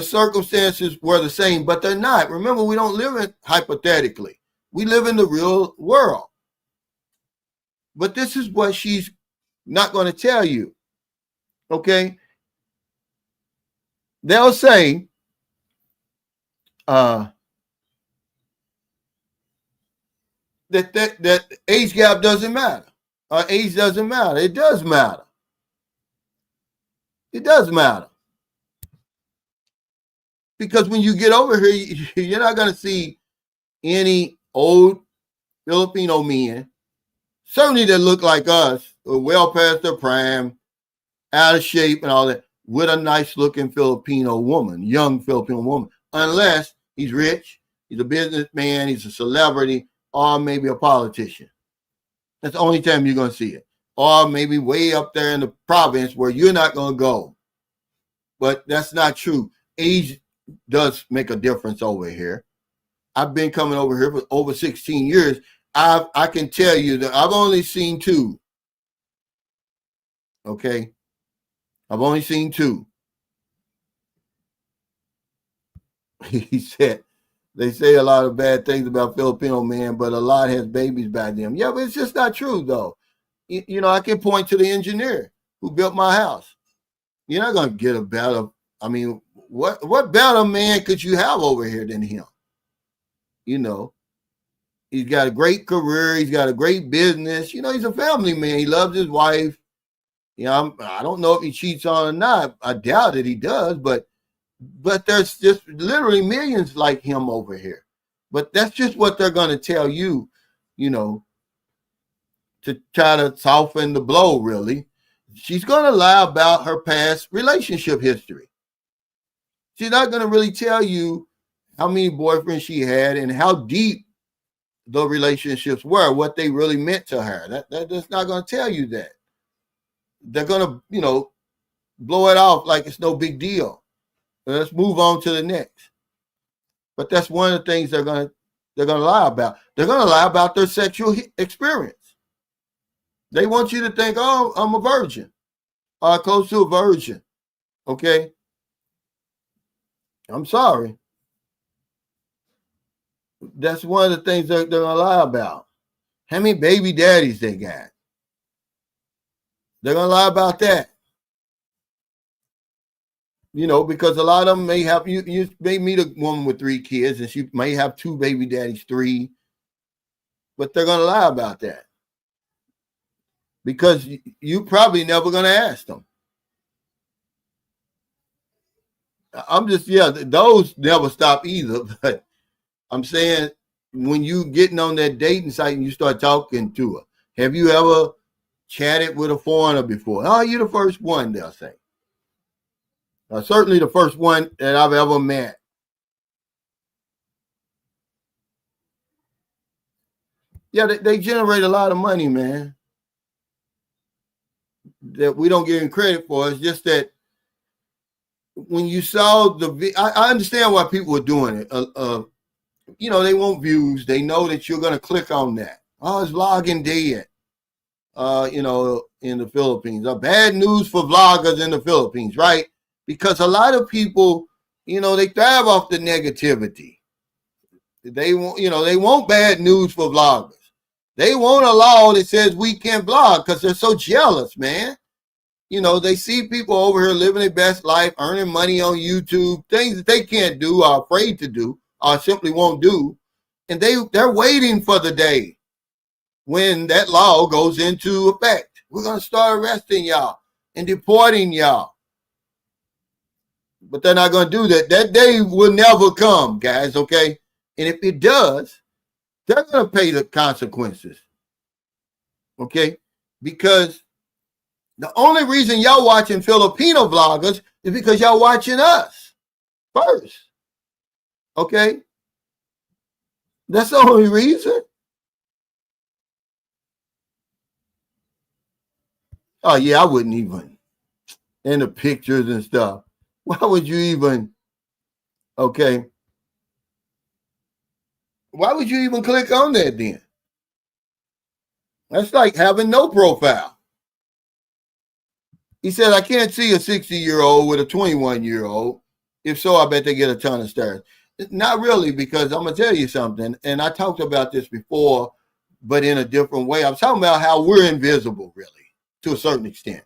circumstances were the same, but they're not. Remember, we don't live in hypothetically. We live in the real world. But this is what she's not going to tell you. Okay? They'll say, that age gap doesn't matter. Age doesn't matter. It does matter. It does matter. Because when you get over here, you're not going to see any old Filipino men, certainly that look like us, well past their prime, out of shape and all that, with a nice looking Filipino woman, young Filipino woman, unless he's rich, he's a businessman, he's a celebrity, or maybe a politician. That's the only time you're going to see it. Or maybe way up there in the province where you're not going to go. But that's not true. Age does make a difference over here. I've been coming over here for over 16 years. I can tell you that I've only seen two. Okay? I've only seen two. He said, they say a lot of bad things about Filipino men, but a lot has babies by them. Yeah, but it's just not true, though. You know, I can point to the engineer who built my house. You're not going to get a better, I mean, what better man could you have over here than him? You know, he's got a great career. He's got a great business. You know, he's a family man. He loves his wife. You know, I don't know if he cheats on her or not. I doubt it he does, but there's just literally millions like him over here. But that's just what they're going to tell you, you know, to try to soften the blow, really. She's going to lie about her past relationship history. She's not going to really tell you how many boyfriends she had and how deep the relationships were, what they really meant to her. That's not going to tell you that. They're going to, you know, blow it off like it's no big deal. Let's move on to the next. But that's one of the things they're going to lie about. They're going to lie about their sexual experience. They want you to think, oh, I'm a virgin, or close to a virgin. Okay? I'm sorry. That's one of the things they're going to lie about. How many baby daddies they got? They're going to lie about that. You know, because a lot of them may have, you may meet a woman with 3 kids and she may have 2 baby daddies, 3, but they're going to lie about that because you probably never going to ask them. I'm just, yeah, those never stop either. But I'm saying when you getting on that dating site and you start talking to her, have you ever chatted with a foreigner before? Oh, you're the first one, they'll say. Certainly the first one that I've ever met. Yeah, they generate a lot of money, man, that we don't give them credit for. It's just that when you saw I understand why people are doing it. You know, they want views. They know that you're going to click on that. Oh, it's vlogging dead. You know, in the Philippines. Bad news for vloggers in the Philippines, right? Because a lot of people, you know, they thrive off the negativity. They want, you know, they want bad news for vloggers. They want a law that says we can't vlog because they're so jealous, man. You know, they see people over here living their best life, earning money on YouTube, things that they can't do, are afraid to do, or simply won't do. And they're waiting for the day when that law goes into effect. We're going to start arresting y'all and deporting y'all. But they're not going to do that. That day will never come, guys, okay? And if it does, they're going to pay the consequences, okay? Because the only reason y'all watching Filipino vloggers is because y'all watching us first, okay? That's the only reason. Oh, yeah, I wouldn't even. In the pictures and stuff. Why would you even, okay? Why would you even click on that then? That's like having no profile. He said, I can't see a 60-year-old with a 21-year-old. If so, I bet they get a ton of stars. Not really, because I'm going to tell you something, and I talked about this before, but in a different way. I'm talking about how we're invisible, really, to a certain extent.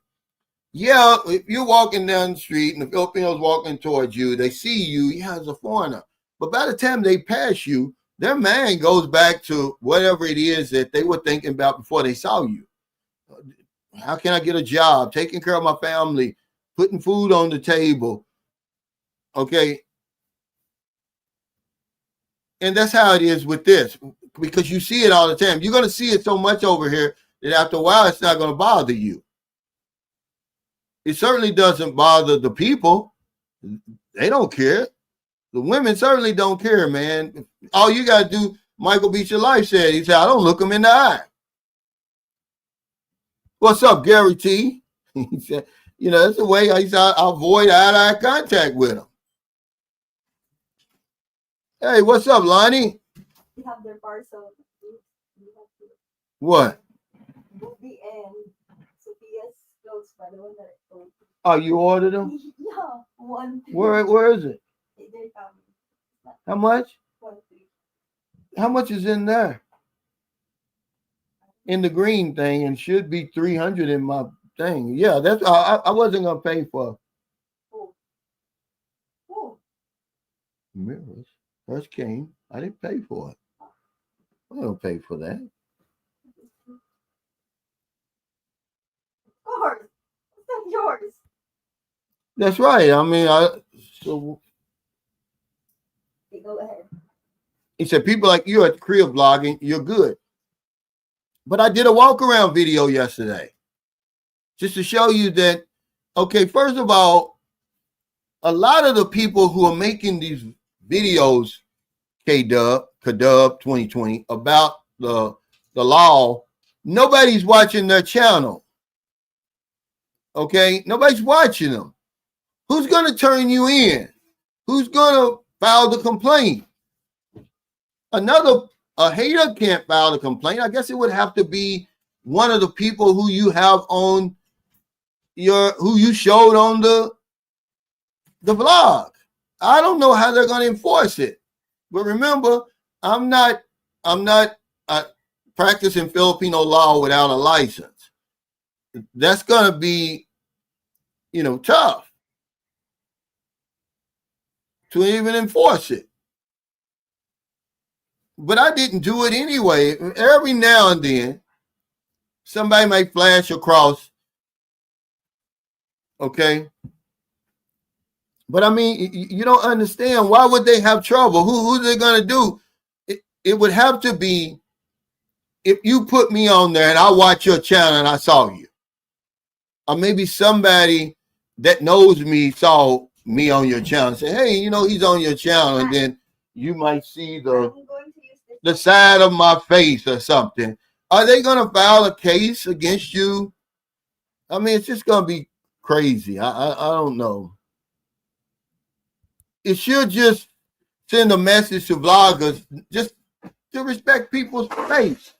Yeah, if you're walking down the street and the Filipinos walking towards you, they see you, yeah, as a foreigner. But by the time they pass you, their mind goes back to whatever it is that they were thinking about before they saw you. How can I get a job? Taking care of my family, putting food on the table. Okay. And that's how it is with this, because you see it all the time. You're going to see it so much over here that after a while, it's not going to bother you. It certainly doesn't bother the people. They don't care. The women certainly don't care, man. All you got to do, Michael Beach Your Life said, he said, I don't look them in the eye. What's up, Gary T? He said, you know, that's the way I avoid eye-to-eye contact with them. Hey, what's up, Lonnie? We have their parcel. What? Ruby and Sophia's clothes, by the one that I told. Oh, you ordered them? Yeah, 1. Where is it? They're coming. How much? 1. How much is in there? In the green thing, and should be 300 in my thing. Yeah, that's I wasn't gonna pay for. Oh. Mirrors. First came. I didn't pay for it. I don't pay for that. Of course. It's not yours. That's right. I mean, so. Okay, go ahead. He said, people like you at crib vlogging, you're good. But I did a walk around video yesterday just to show you that, okay, first of all, a lot of the people who are making these videos, K-Dub 2020, about the law, nobody's watching their channel. Okay? Nobody's watching them. Who's going to turn you in? Who's going to file the complaint? A hater can't file a complaint. I guess it would have to be one of the people who you have on who you showed on the vlog. I don't know how they're going to enforce it. But remember, I'm not practicing Filipino law without a license. That's going to be, tough. to even enforce it. But I didn't do it anyway. Every now and then, somebody might flash across, okay? But I mean, you don't understand. Why would they have trouble? Who's they going to do? It would have to be if you put me on there and I watch your channel and I saw you. Or maybe somebody that knows me saw me on your channel and say, hey, you know, he's on your channel. And then you might see the side of my face or something. Are they going to file a case against you? I mean, it's just going to be crazy. I don't know. It should just send a message to vloggers just to respect people's space.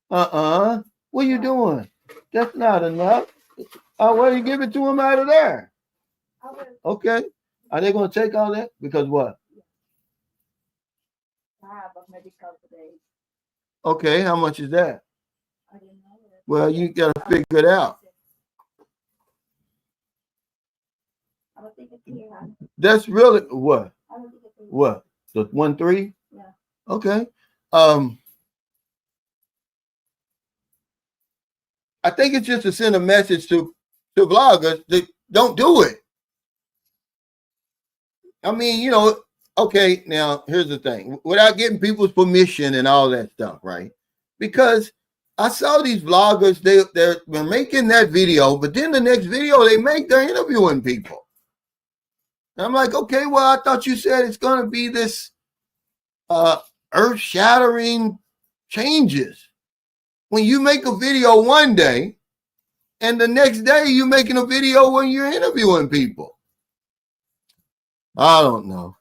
What are you doing? That's not enough. Well, you give it to them out of there. Okay. Are they going to take all that? Because what? I have a medical today. Okay, how much is that? I didn't know that. Well, you got to figure it out. I don't think it's here. That's really what? I don't think it's here. What? The 1-3? Yeah. Okay. I think it's just to send a message to vloggers that don't do it. I mean, you know, okay, now here's the thing. Without getting people's permission and all that stuff, right? Because I saw these vloggers, they're making that video, but then the next video they make, they're interviewing people. And I'm like, okay, well, I thought you said it's going to be this earth-shattering changes. When you make a video one day, and the next day you're making a video when you're interviewing people. I don't know.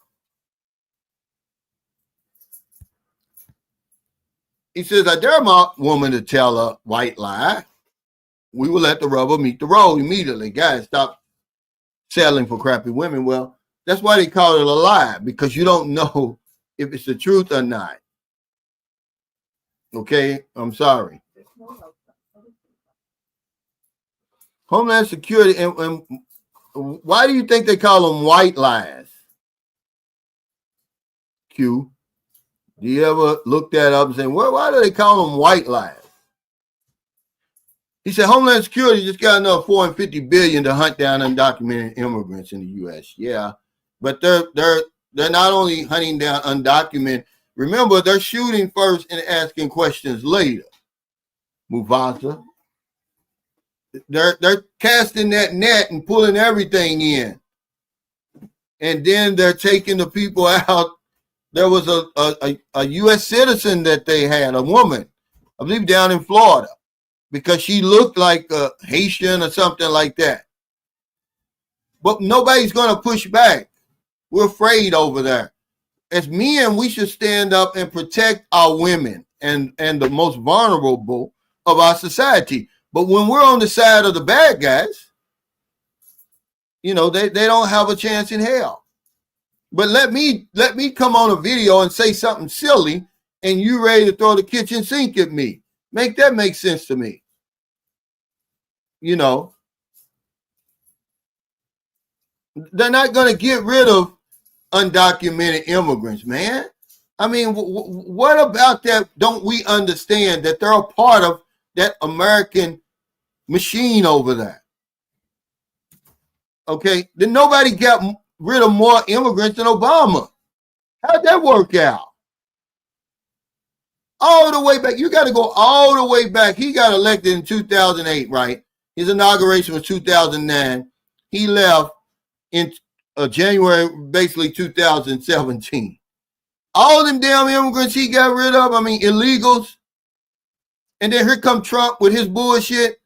He says, I dare my woman to tell a white lie. We will let the rubber meet the road immediately. Guys, stop selling for crappy women. Well, that's why they call it a lie, because you don't know if it's the truth or not. Okay, I'm sorry. Homeland Security, and why do you think they call them white lies? Q, do you ever look that up and say, well, why do they call them white lies? He said Homeland Security just got another $450 billion to hunt down undocumented immigrants in the U.S. Yeah, but they're not only hunting down undocumented. Remember, they're shooting first and asking questions later. Mufasa. They're casting that net and pulling everything in. And then they're taking the people out. There was a U.S. citizen that they had, a woman, I believe down in Florida, because she looked like a Haitian or something like that. But nobody's going to push back. We're afraid over there. As men, we should stand up and protect our women and the most vulnerable of our society. But when we're on the side of the bad guys, you know, they don't have a chance in hell. But let me come on a video and say something silly and you ready to throw the kitchen sink at me. Make that make sense to me. You know, they're not going to get rid of undocumented immigrants, man. I mean, what about that? Don't we understand that they're a part of that American machine over there? Okay, then nobody got rid of more immigrants than Obama. How'd that work out? All the way back. You got to go all the way back. He got elected in 2008, right? His inauguration was 2009. He left in January, basically 2017. All them damn immigrants he got rid of, I mean, illegals. And then here come Trump with his bullshit.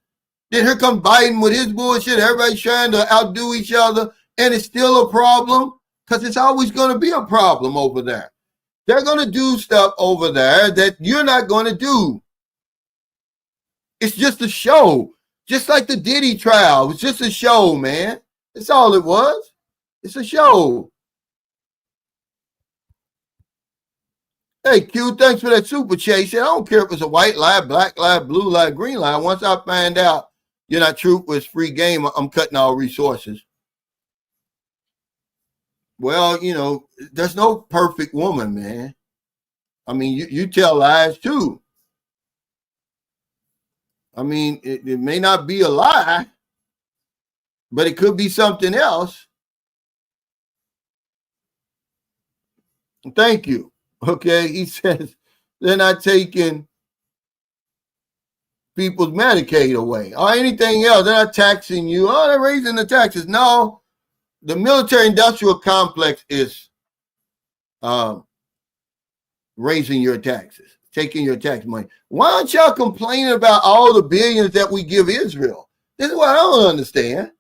Then here come Biden with his bullshit. Everybody's trying to outdo each other. And it's still a problem because it's always going to be a problem over there. They're going to do stuff over there that you're not going to do. It's just a show. Just like the Diddy trial. It's just a show, man. That's all it was. It's a show. Hey, Q, thanks for that super chat. He said, I don't care if it's a white lie, black lie, blue lie, green lie. Once I find out you're not true, it's free game, I'm cutting all resources. Well, there's no perfect woman, man. I mean, you tell lies too. I mean, it may not be a lie, but it could be something else. Thank you. Okay, he says they're not taking people's Medicaid away or anything else. They're not taxing you. Oh, they're raising the taxes. No, the military-industrial complex is raising your taxes, taking your tax money. Why aren't y'all complaining about all the billions that we give Israel? This is what I don't understand.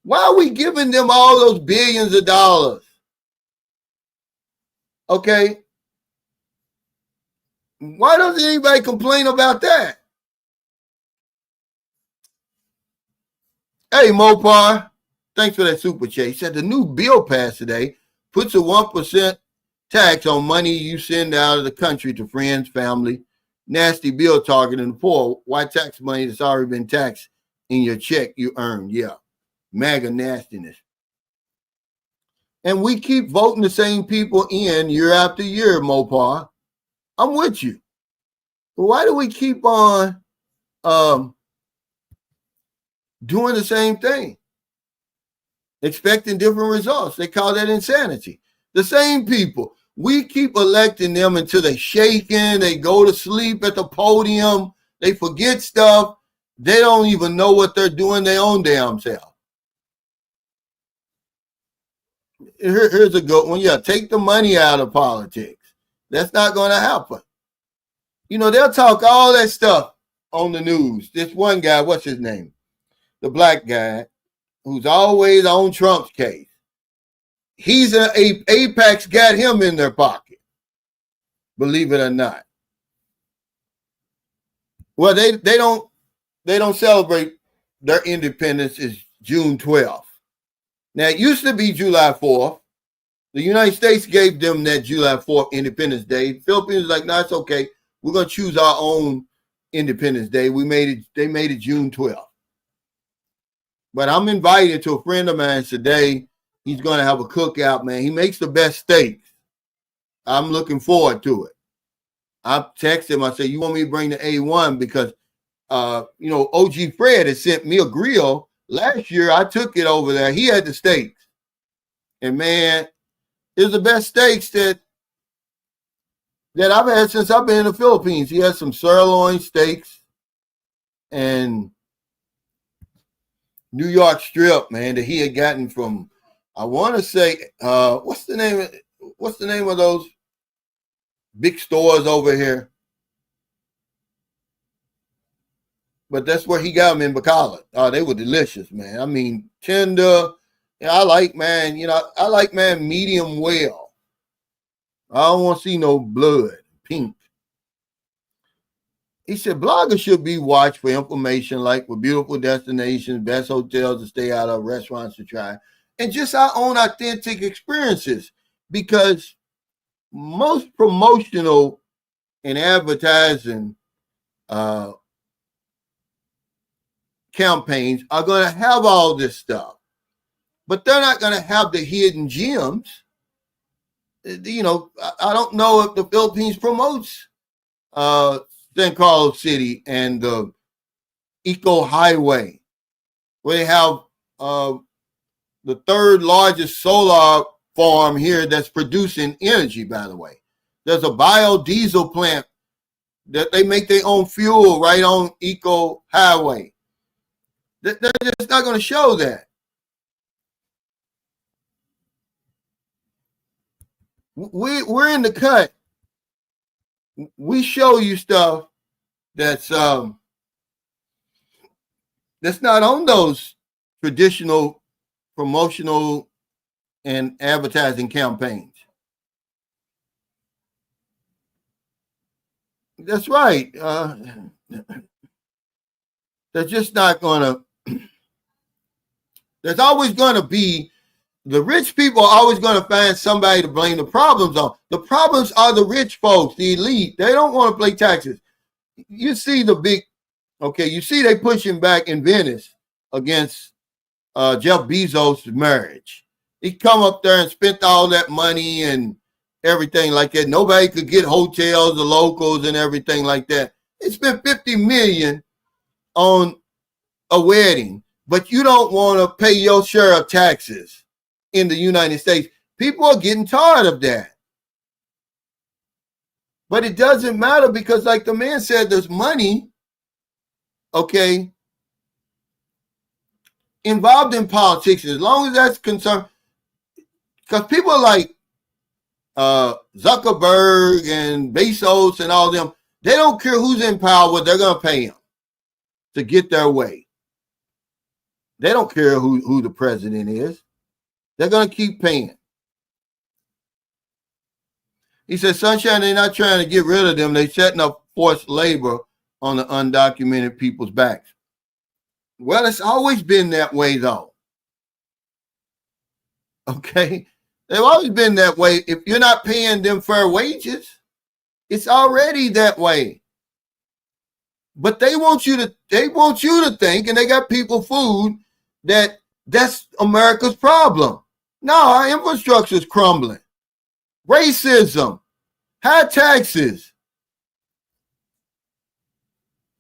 Why are we giving them all those billions of dollars? Okay. Why doesn't anybody complain about that? Hey, Mopar, thanks for that super chat. He said the new bill passed today puts a 1% tax on money you send out of the country to friends, family. Nasty bill targeting the poor. Why tax money that's already been taxed in your check you earned? Yeah. MAGA nastiness. And we keep voting the same people in year after year, Mopar. I'm with you. But why do we keep on doing the same thing? Expecting different results. They call that insanity. The same people. We keep electing them until they shaking, they go to sleep at the podium, they forget stuff. They don't even know what they're doing their own damn self. Here's a good one. Yeah, take the money out of politics. That's not going to happen. They'll talk all that stuff on the news. This one guy, what's his name? The black guy who's always on Trump's case. He's Apex got him in their pocket, believe it or not. Well, they don't celebrate their independence is June 12th. Now it used to be July 4th. The United States gave them that July 4th Independence Day. The Philippines was like, no, it's okay. We're gonna choose our own Independence Day. They made it June 12th. But I'm invited to a friend of mine today. He's going to have a cookout, man. He makes the best steaks. I'm looking forward to it. I text him. I say, you want me to bring the A1? Because, OG Fred has sent me a grill. Last year, I took it over there. He had the steaks. And, man, it's the best steaks that I've had since I've been in the Philippines. He has some sirloin steaks and New York strip, man, that he had gotten from, I want to say, what's the name of those big stores over here? But that's where he got them in Bacala. Oh, they were delicious, man. I mean, tender. I like, man, medium well. I don't want to see no blood, pink. He said, bloggers should be watched for information like with beautiful destinations, best hotels to stay out of, restaurants to try, and just our own authentic experiences. Because most promotional and advertising campaigns are going to have all this stuff, but they're not going to have the hidden gems. I don't know if the Philippines promotes San Carlos City and the Eco Highway, where they have the third largest solar farm here that's producing energy, by the way. There's a biodiesel plant that they make their own fuel right on Eco Highway. They're just not going to show that. We're in the cut. We show you stuff that's not on those traditional promotional and advertising campaigns. That's right. They're just not going to. There's always going to be, the rich people are always going to find somebody to blame the problems on. The problems are the rich folks, the elite. They don't want to pay taxes. You see you see they pushing back in Venice against Jeff Bezos' marriage. He come up there and spent all that money and everything like that. Nobody could get hotels, the locals, and everything like that. He spent $50 million on a wedding, but you don't want to pay your share of taxes in the United States. People are getting tired of that. But it doesn't matter because, like the man said, there's money, okay, involved in politics as long as that's concerned. Because people like Zuckerberg and Bezos and all them, they don't care who's in power, they're going to pay them to get their way. They don't care who the president is. They're going to keep paying. He said, Sunshine, they're not trying to get rid of them. They're setting up forced labor on the undocumented people's backs. Well, it's always been that way, though. Okay? They've always been that way. If you're not paying them fair wages, it's already that way. But they want you to think, and they got people fooled that that's America's problem. No, our infrastructure is crumbling. Racism, high taxes,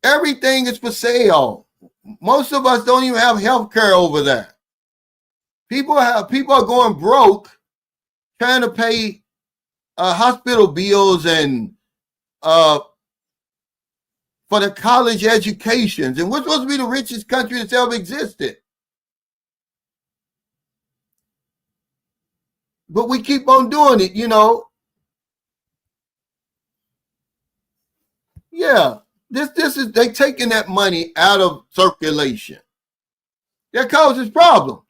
everything is for sale. Most of us don't even have health care over there. People are going broke trying to pay hospital bills and for their college educations. And we're supposed to be the richest country that's ever existed. But we keep on doing it, you know. Yeah, this is they taking that money out of circulation. That causes problems.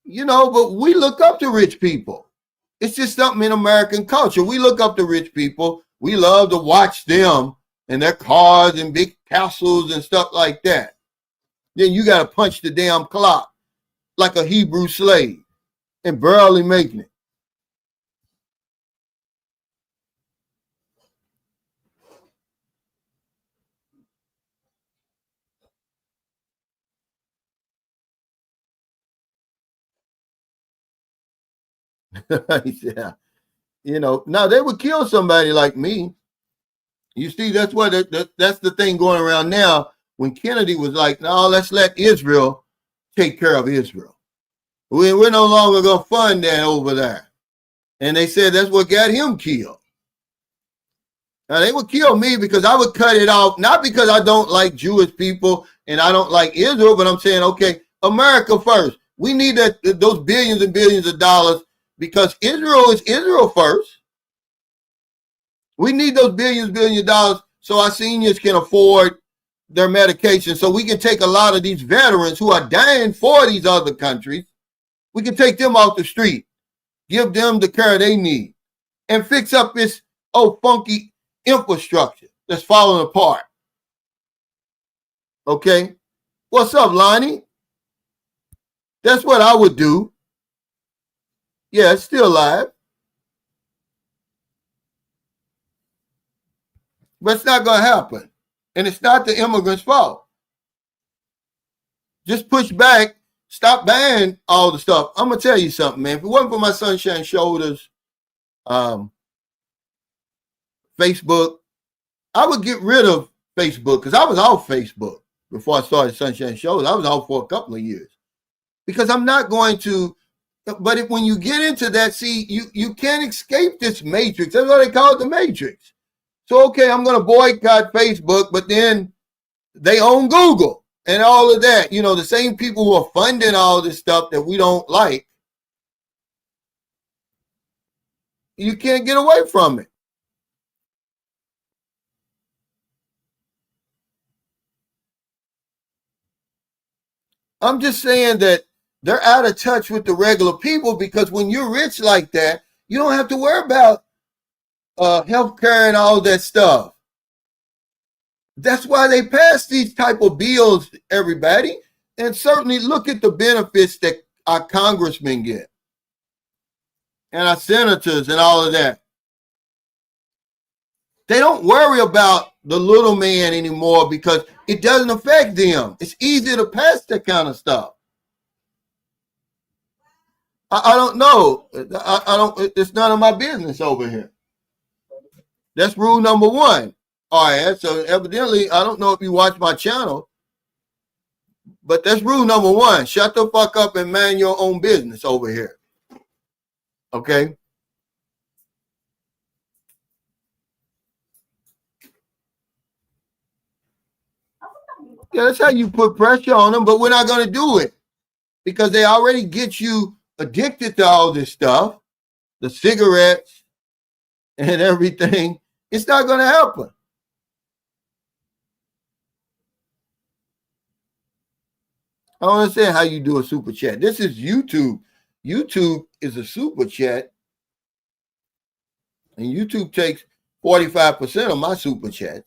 You know, but we look up to rich people. It's just something in American culture. We look up to rich people. We love to watch them and their cars and big castles and stuff like that. Then you got to punch the damn clock like a Hebrew slave and barely making it. Yeah. You know, now they would kill somebody like me. You see, that's what that's the thing going around now. When Kennedy was like, no, let's let Israel take care of Israel. We're no longer going to fund that over there. And they said that's what got him killed. Now, they would kill me because I would cut it off, not because I don't like Jewish people and I don't like Israel, but I'm saying, okay, America first. We need those billions and billions of dollars because Israel is Israel first. We need those billions of dollars so our seniors can afford their medication, so we can take a lot of these veterans who are dying for these other countries. We can take them off the street, give them the care they need, and fix up this funky infrastructure that's falling apart. Okay? What's up, Lonnie? That's what I would do. Yeah, it's still alive. But it's not going to happen. And it's not the immigrants' fault. Just push back. Stop buying all the stuff. I'm going to tell you something, man. If it wasn't for my Sunshine Shoulders Facebook, I would get rid of Facebook because I was off Facebook before I started Sunshine Shoulders. I was off for a couple of years because I'm not going to. But when you get into that, see, you can't escape this matrix. That's what they call it, the matrix. So, okay, I'm going to boycott Facebook, but then they own Google and all of that. You know, the same people who are funding all this stuff that we don't like, you can't get away from it. I'm just saying that they're out of touch with the regular people because when you're rich like that, you don't have to worry about healthcare and all that stuff. That's why they pass these type of bills, everybody. And certainly look at the benefits that our congressmen get and our senators and all of that. They don't worry about the little man anymore because it doesn't affect them. It's easy to pass that kind of stuff. I don't know. I don't. It's none of my business over here. That's rule number one. All right. So evidently, I don't know if you watch my channel, but that's rule number one. Shut the fuck up and mind your own business over here. Okay. Yeah, that's how you put pressure on them, but we're not going to do it because they already get you addicted to all this stuff, the cigarettes and everything. It's not going to happen. I don't understand how you do a super chat. This is YouTube. YouTube is a super chat, and YouTube takes 45% of my super chats.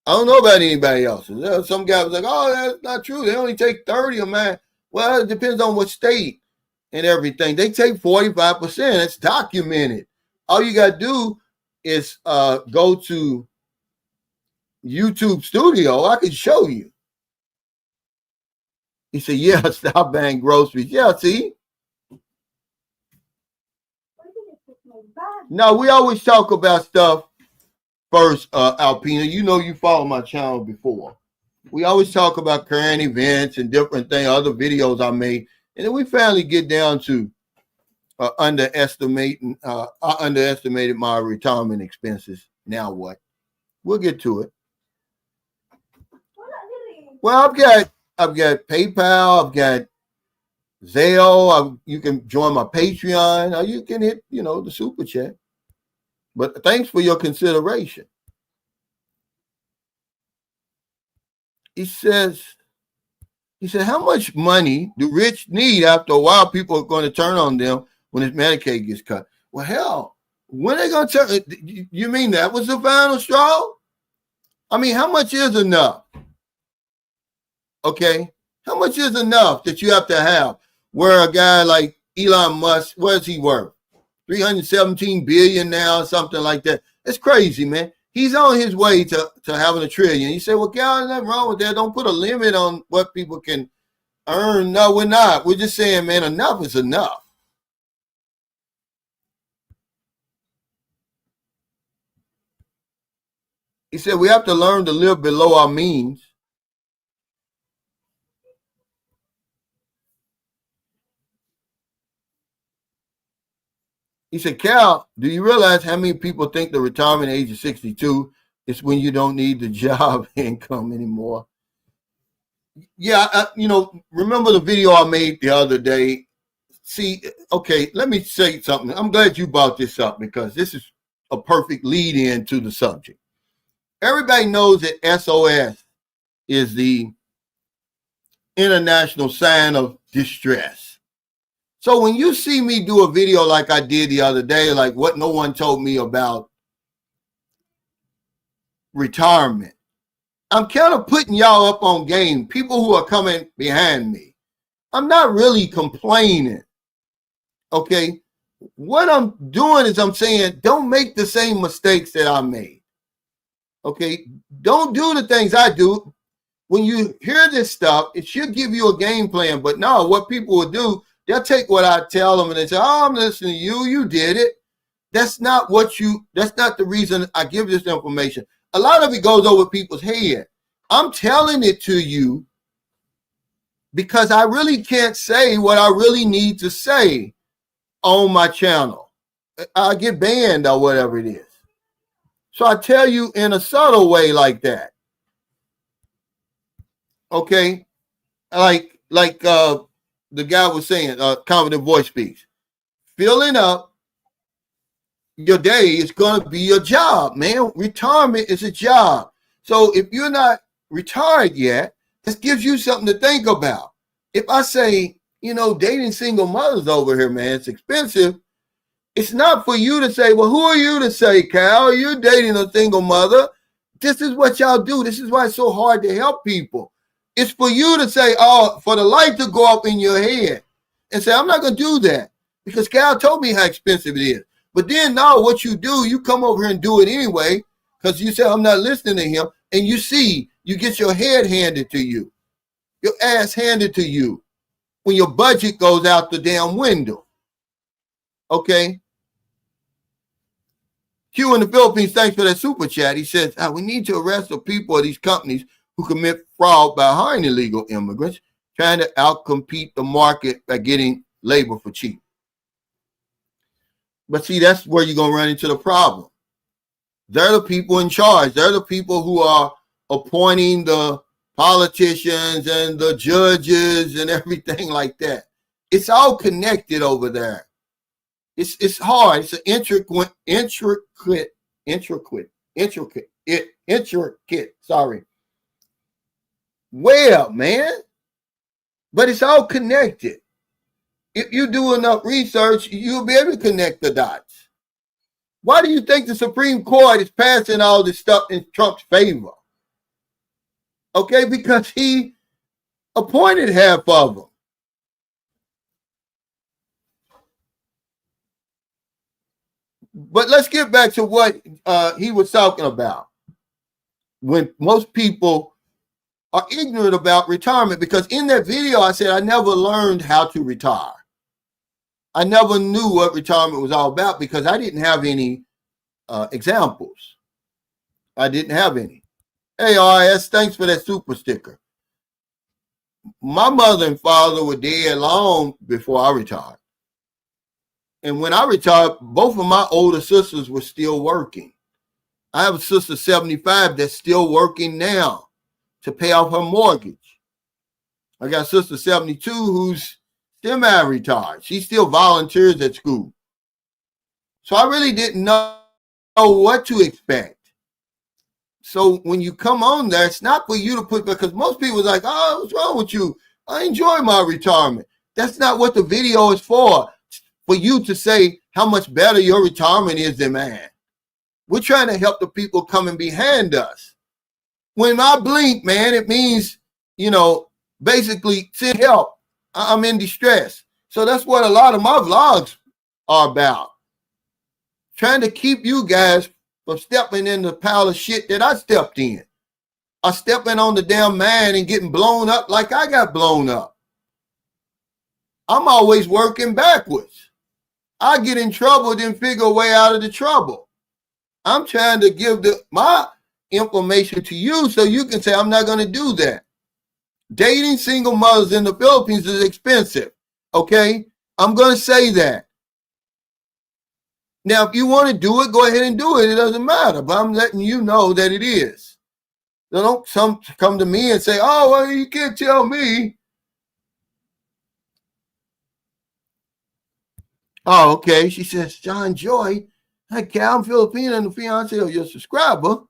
I don't know about anybody else's. Some guy was like, oh, that's not true. They only take 30 of mine. Well, it depends on what state and everything. They take 45%. It's documented. All you got to do is go to YouTube Studio. I can show you. He said, yeah, stop buying groceries. Yeah, see? No, we always talk about stuff first, Alpina. You know you follow my channel before. We always talk about current events and different things, other videos I made. And then we finally get down to I underestimated my retirement expenses. Now what? We'll get to it. Well, I've got PayPal, I've got Zelle. You can join my Patreon, or you can hit, the super chat. But thanks for your consideration. He said, how much money do rich need? After a while, people are going to turn on them when his Medicaid gets cut. Well, hell, when are they going to turn? You mean that was the final straw? I mean, how much is enough? Okay. How much is enough that you have to have? Where a guy like Elon Musk, what is he worth? 317 billion now, something like that. It's crazy, man. He's on his way to having $1 trillion. You say, well, Cal, there's nothing wrong with that. Don't put a limit on what people can earn. No, we're not. We're just saying, man, enough is enough. He said, we have to learn to live below our means. He said, Cal, do you realize how many people think the retirement age of 62 is when you don't need the job income anymore? Yeah, remember the video I made the other day? See, okay, let me say something. I'm glad you brought this up because this is a perfect lead in to the subject. Everybody knows that SOS is the international sign of distress. So when you see me do a video like I did the other day, like what no one told me about retirement, I'm kind of putting y'all up on game, people who are coming behind me. I'm not really complaining, okay? What I'm doing is I'm saying, don't make the same mistakes that I made, okay? Don't do the things I do. When you hear this stuff, it should give you a game plan, but no, what people will do, they'll take what I tell them and they say, oh, I'm listening to you. You did it. That's not the reason I give this information. A lot of it goes over people's head. I'm telling it to you because I really can't say what I really need to say on my channel. I get banned or whatever it is. So I tell you in a subtle way like that. Okay? Like the guy was saying, Confident Voice Speaks. Filling up your day is going to be your job, man. Retirement is a job. So if you're not retired yet, this gives you something to think about. If I say, dating single mothers over here, man, it's expensive. It's not for you to say, well, who are you to say, Cal? You're dating a single mother. This is what y'all do. This is why it's so hard to help people. It's for you to say, oh, for the light to go up in your head and say, I'm not going to do that because Cal told me how expensive it is. But then now what you do, you come over here and do it anyway because you say, I'm not listening to him. And you get your head handed to you, your ass handed to you when your budget goes out the damn window. Okay. Q in the Philippines, thanks for that super chat. He says, we need to arrest the people of these companies who commit fraud by hiring illegal immigrants, trying to outcompete the market by getting labor for cheap. But see, that's where you're going to run into the problem. They're the people in charge. They're the people who are appointing the politicians and the judges and everything like that. It's all connected over there. It's hard. It's an intricate. Sorry. Well, man, but it's all connected. If you do enough research, you'll be able to connect the dots. Why do you think the Supreme Court is passing all this stuff in Trump's favor? Okay, because he appointed half of them. But let's get back to what he was talking about. When most people are ignorant about retirement, because in that video I said I never learned how to retire. I never knew what retirement was all about because I didn't have any examples. I didn't have any. Hey, RS, thanks for that super sticker. My mother and father were dead long before I retired. And when I retired, both of my older sisters were still working. I have a sister 75 that's still working now to pay off her mortgage. I got a sister 72 who's semi-retired. She still volunteers at school. So I really didn't know what to expect. So when you come on there, it's not for you to put, because most people are like, oh, what's wrong with you? I enjoy my retirement. That's not what the video is for you to say how much better your retirement is than mine. We're trying to help the people coming behind us. When I blink, man, it means, basically send help. I'm in distress. So that's what a lot of my vlogs are about. Trying to keep you guys from stepping in the pile of shit that I stepped in. Or stepping on the damn mine and getting blown up like I got blown up. I'm always working backwards. I get in trouble, then figure a way out of the trouble. I'm trying to give my information to you so you can say, I'm not going to do that. Dating single mothers in the Philippines is expensive. Okay? I'm going to say that. Now, if you want to do it, go ahead and do it. It doesn't matter. But I'm letting you know that it is. So don't come to me and say, oh, well, you can't tell me. Oh, okay. She says, John Joy, hi, Cal, I'm Filipino and the fiance of your subscriber.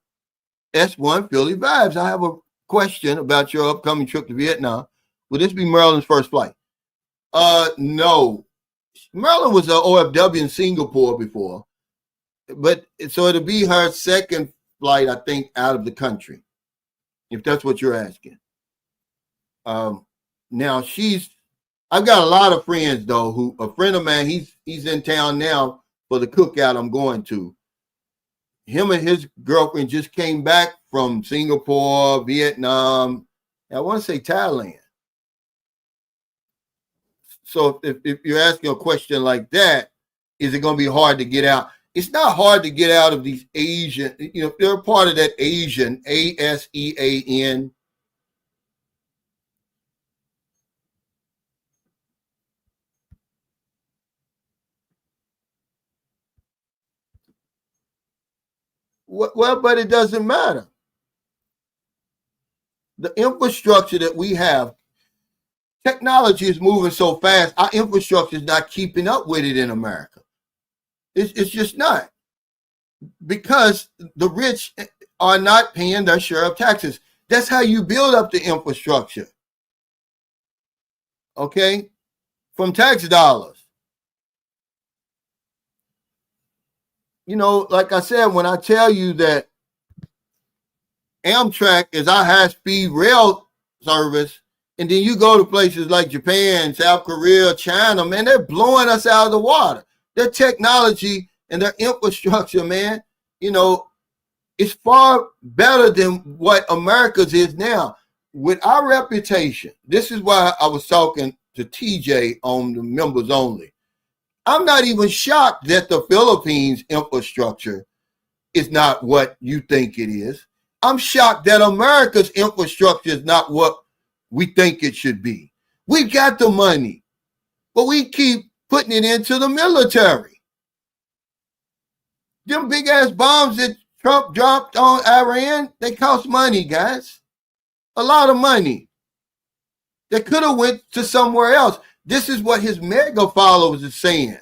S1 Philly Vibes. I have a question about your upcoming trip to Vietnam. Will this be Marilyn's first flight? No. Marilyn was an OFW in Singapore before. But so it'll be her second flight, I think, out of the country. If that's what you're asking. Now I've got a lot of friends though, a friend of mine, he's in town now for the cookout I'm going to. Him and his girlfriend just came back from Singapore, Vietnam, I want to say Thailand. So if you're asking a question like that, is it going to be hard to get out? It's not hard to get out of these Asian, they're part of that Asian, ASEAN. Well, but it doesn't matter. The infrastructure that we have, technology is moving so fast, our infrastructure is not keeping up with it in America. It's just not. Because the rich are not paying their share of taxes. That's how you build up the infrastructure. Okay? From tax dollars. Like I said, when I tell you that Amtrak is our high-speed rail service, and then you go to places like Japan, South Korea, China, man, they're blowing us out of the water. Their technology and their infrastructure, man, it's far better than what America's is now. With our reputation, this is why I was talking to TJ on the members only. I'm not even shocked that the Philippines infrastructure is not what you think it is. I'm shocked that America's infrastructure is not what we think it should be. We got the money, but we keep putting it into the military. Them big ass bombs that Trump dropped on Iran, they cost money, guys. A lot of money. They could have went to somewhere else. This is what his mega followers are saying.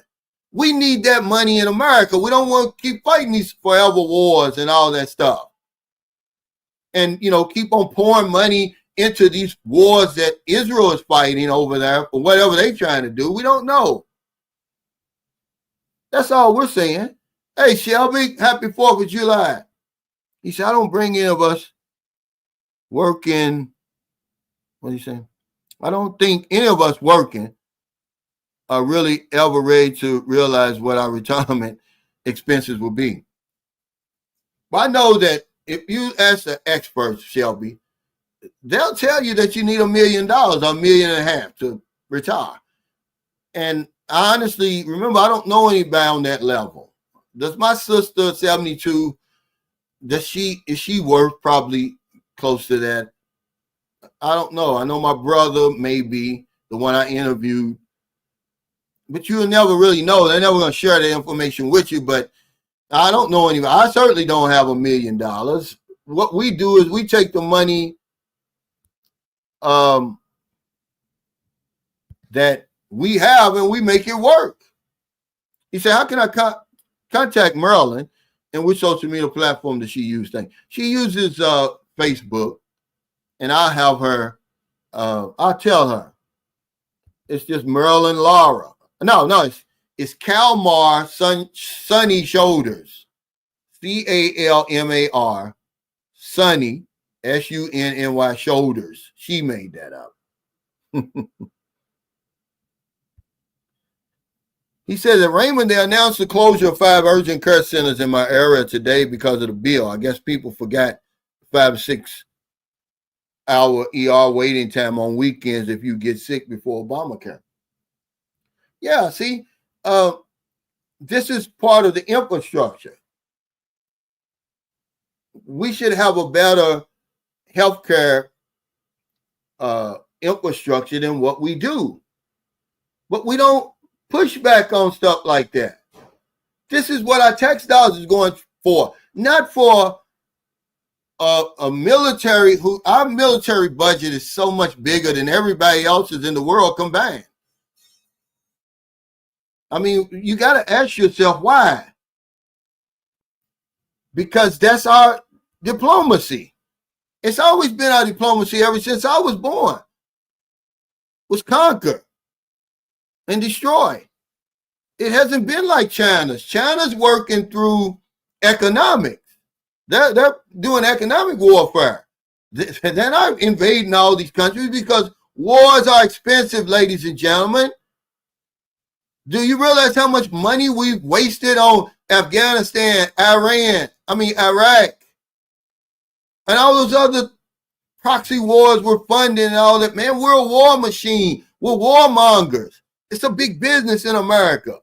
We need that money in America. We don't want to keep fighting these forever wars and all that stuff. And, keep on pouring money into these wars that Israel is fighting over there for whatever they're trying to do. We don't know. That's all we're saying. Hey, Shelby, happy 4th of July. He said, I don't bring any of us working. What are you saying? I don't think any of us working are really ever ready to realize what our retirement expenses will be. But I know that if you ask the experts, Shelby, they'll tell you that you need $1 million or $1.5 million to retire. And I honestly, remember, I don't know anybody on that level. Does my sister, 72, is she worth probably close to that? I don't know. I know my brother, maybe, the one I interviewed. But you'll never really know. They're never going to share that information with you. But I don't know anybody. I certainly don't have $1 million. What we do is we take the money that we have and we make it work. He said, how can I contact Marilyn? And which social media platform does she use? She uses Facebook. And I'll have her, I'll tell her. It's just Marilyn Laura. No, it's Calmar Sunny Shoulders. CALMAR Sunny, SUNNY Shoulders. She made that up. He said that Raymond, they announced the closure of 5 urgent care centers in my area today because of the bill. I guess people forgot 5 or 6 hour ER waiting time on weekends if you get sick before Obamacare. Yeah, see, this is part of the infrastructure. We should have a better healthcare infrastructure than what we do. But we don't push back on stuff like that. This is what our tax dollars is going for, not for a military our military budget is so much bigger than everybody else's in the world combined. I mean, you got to ask yourself why. Because that's our diplomacy. It's always been our diplomacy ever since I was born. Was conquer and destroy. It hasn't been like China's. China's working through economics. They're doing economic warfare. They're not invading all these countries because wars are expensive, ladies and gentlemen. Do you realize how much money we've wasted on Afghanistan, Iraq, and all those other proxy wars we're funding and all that? Man, we're a war machine. We're warmongers. It's a big business in America.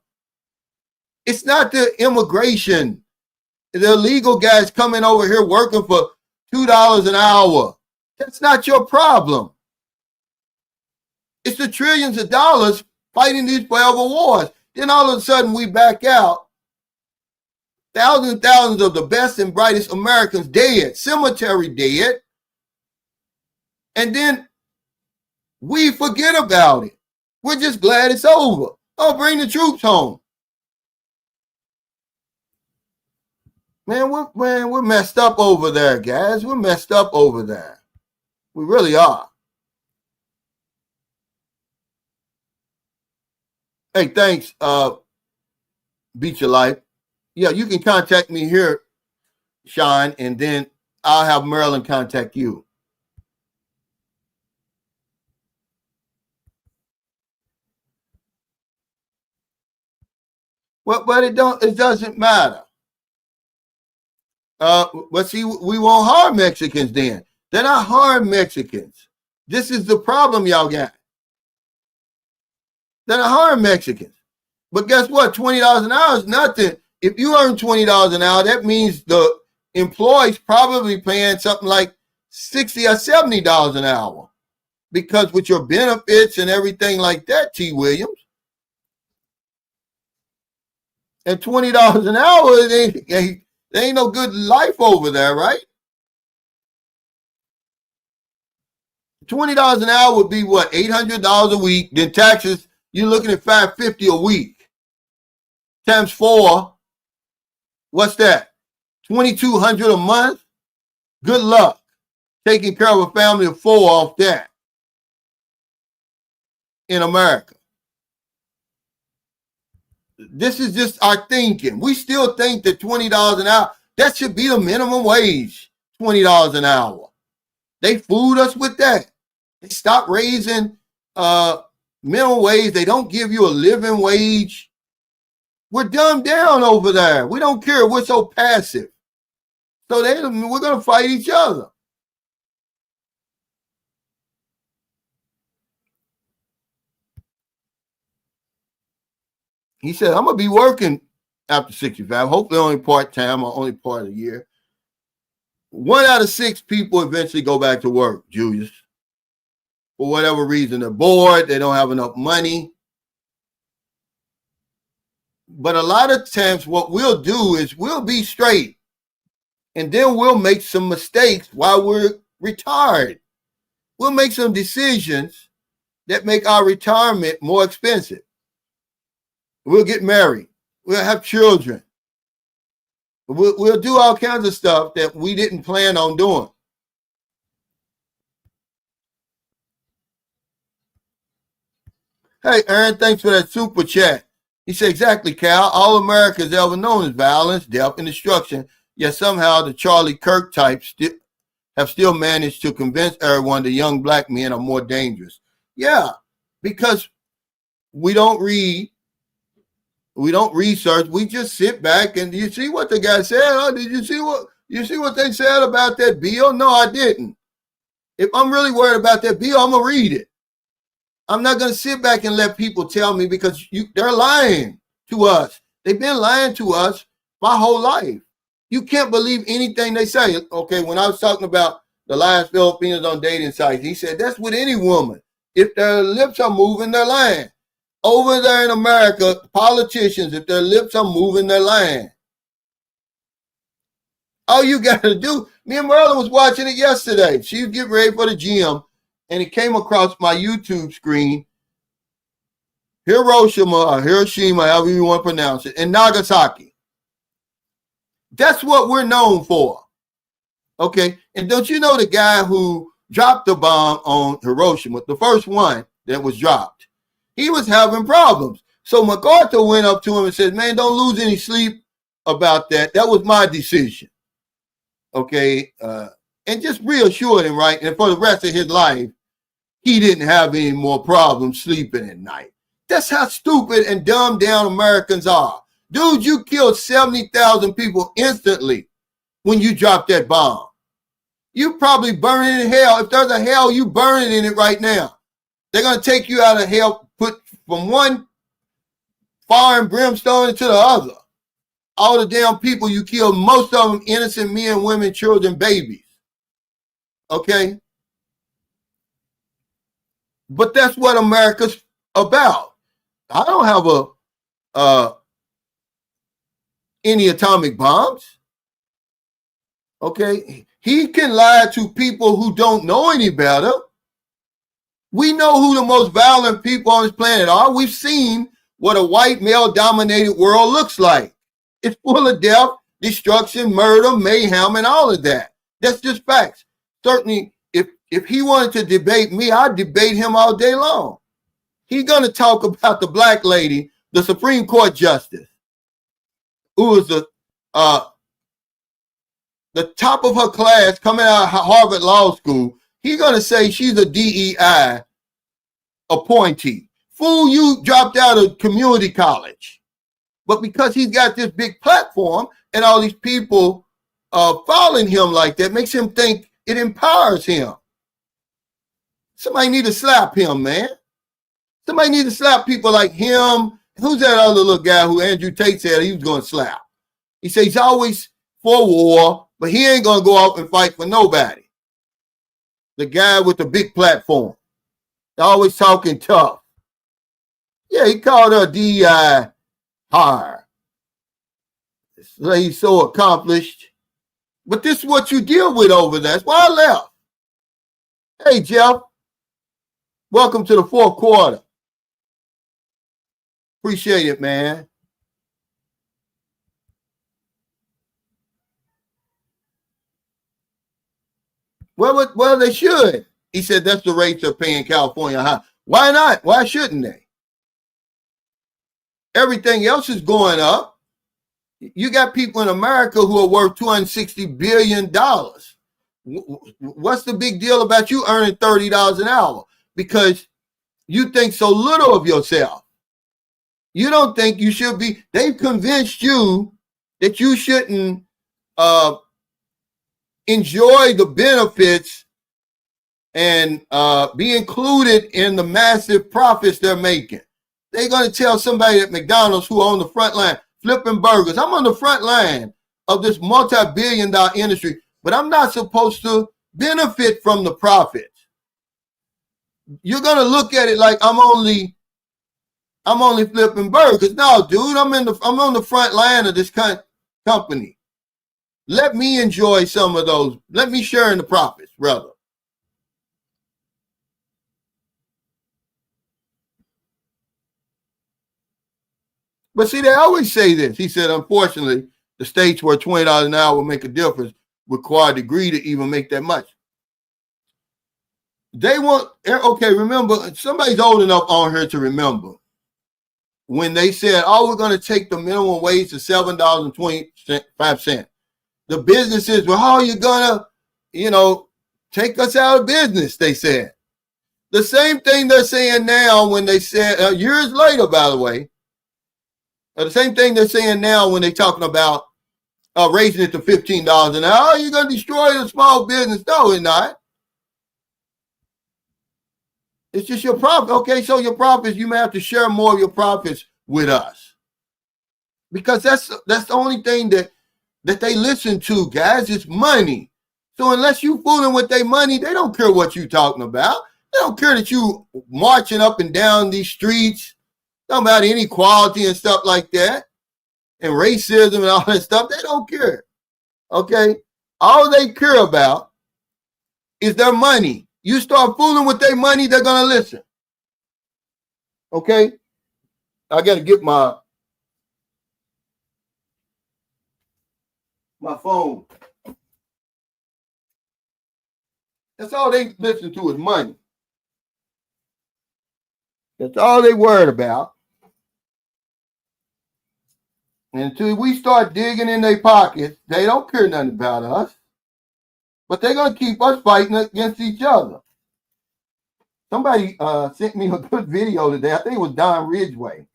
It's not the immigration. The illegal guys coming over here working for $2 an hour. That's not your problem. It's the trillions of dollars fighting these forever wars. Then all of a sudden we back out. Thousands and thousands of the best and brightest Americans dead, cemetery dead. And then we forget about it. We're just glad it's over. Oh, bring the troops home. Man, we're messed up over there, guys. We're messed up over there. We really are. Hey, thanks, Beat Your Life. Yeah, you can contact me here, Sean, and then I'll have Marilyn contact you. Well, but it doesn't matter. But see, we won't harm Mexicans then. They're not harm Mexicans. This is the problem y'all got. They're not harm Mexicans. But guess what? $20 an hour is nothing. If you earn $20 an hour, that means the employee's probably paying something like $60 or $70 an hour. Because with your benefits and everything like that, T. Williams, and $20 an hour, there ain't no good life over there, right? $20 an hour would be what, $800 a week. Then taxes, you're looking at $550 a week. Times 4, what's that? $2,200 a month? Good luck taking care of a family of 4 off that in America. This is just our thinking. We still think that $20 an hour, that should be the minimum wage, $20 an hour. They fooled us with that. They stopped raising minimum wage. They don't give you a living wage. We're dumbed down over there. We don't care. We're so passive. So we're going to fight each other. He said, I'm going to be working after 65, hopefully only part-time or only part of the year. 1 out of 6 people eventually go back to work, Julius. For whatever reason, they're bored, they don't have enough money. But a lot of times what we'll do is we'll be straight, and then we'll make some mistakes while we're retired. We'll make some decisions that make our retirement more expensive. We'll get married. We'll have children. We'll do all kinds of stuff that we didn't plan on doing. Hey, Aaron, thanks for that super chat. He said, exactly, Cal. All America has ever known is violence, death, and destruction. Yet somehow the Charlie Kirk types have still managed to convince everyone the young black men are more dangerous. Yeah, because we don't read. We don't research. We just sit back and you see what the guy said. Oh, did you see what they said about that bill? No, I didn't. If I'm really worried about that bill, I'm gonna read it. I'm not gonna sit back and let people tell me because they're lying to us. They've been lying to us my whole life. You can't believe anything they say. Okay, when I was talking about the last Filipinos on dating sites, he said that's with any woman. If their lips are moving, they're lying. Over there in America, politicians, if their lips are moving, they're lying. All you got to do, me and Merlin was watching it yesterday. She was getting ready for the gym, and it came across my YouTube screen. Hiroshima, or Hiroshima, however you want to pronounce it, and Nagasaki. That's what we're known for. Okay, and don't you know the guy who dropped the bomb on Hiroshima, the first one that was dropped? He was having problems. So MacArthur went up to him and said, man, don't lose any sleep about that. That was my decision. Okay. And just reassured him, right? And for the rest of his life, he didn't have any more problems sleeping at night. That's how stupid and dumbed down Americans are. Dude, you killed 70,000 people instantly when you dropped that bomb. You probably burning in hell. If there's a hell, you burning in it right now. They're going to take you out of hell, put from one fire and brimstone into the other. All the damn people you killed, most of them innocent men, women, children, babies. Okay? But that's what America's about. I don't have any atomic bombs. Okay? He can lie to people who don't know any better. We know who the most violent people on this planet are. We've seen what a white male-dominated world looks like. It's full of death, destruction, murder, mayhem, and all of that. That's just facts. Certainly, if he wanted to debate me, I'd debate him all day long. He's going to talk about the black lady, the Supreme Court justice, who was the top of her class coming out of Harvard Law School. He's going to say she's a DEI appointee. Fool, you dropped out of community college. But because he's got this big platform and all these people following him like that, makes him think it empowers him. Somebody need to slap him, man. Somebody need to slap people like him who's that other little guy who Andrew Tate said he was going to slap? He said he's always for war, but he ain't going to go out and fight for nobody. The guy with the big platform. Always talking tough. Yeah, he called her DI hard. So he's so accomplished. But this is what you deal with over there. That's why I left. Hey, Jeff. Welcome to the fourth quarter. Appreciate it, man. Well, they should. He said that's the rates they're paying California high. Why not? Why shouldn't they? Everything else is going up. You got people in America who are worth $260 billion. What's the big deal about you earning $30 an hour? Because you think so little of yourself. You don't think you should be. They've convinced you that you shouldn't enjoy the benefits and be included in the massive profits they're making. They're going to tell somebody at McDonald's who on the front line flipping burgers, I'm on the front line of this multi-billion-dollar industry, but I'm not supposed to benefit from the profits. You're going to look at it like I'm only flipping burgers. No, dude, I'm on the front line of this company. Let me enjoy some of those. Let me share in the profits, brother. But see, they always say this. He said, unfortunately, the states where $20 an hour will make a difference require a degree to even make that much. They want, okay, remember, somebody's old enough on here to remember when they said, oh, we're going to take the minimum wage to $7.25. The businesses, well, how are you going to, take us out of business, they said. The same thing they're saying now when they said, years later, by the way, the same thing they're saying now when they're talking about raising it to $15 an hour. Oh, you're going to destroy the small business. No, it's not. It's just your profit. Okay, so your profits, you may have to share more of your profits with us. Because that's the only thing that they listen to, guys. It's money. So unless you fooling with their money, they don't care what you talking about. They don't care that you marching up and down these streets, talking about inequality and stuff like that, and racism and all that stuff. They don't care. Okay? All they care about is their money. You start fooling with their money, they're going to listen. Okay? I got to get my phone. That's all they listen to is money. That's all they worried about. And until we start digging in their pockets, they don't care nothing about us. But they're going to keep us fighting against each other. Somebody sent me a good video today. I think it was Don Ridgway.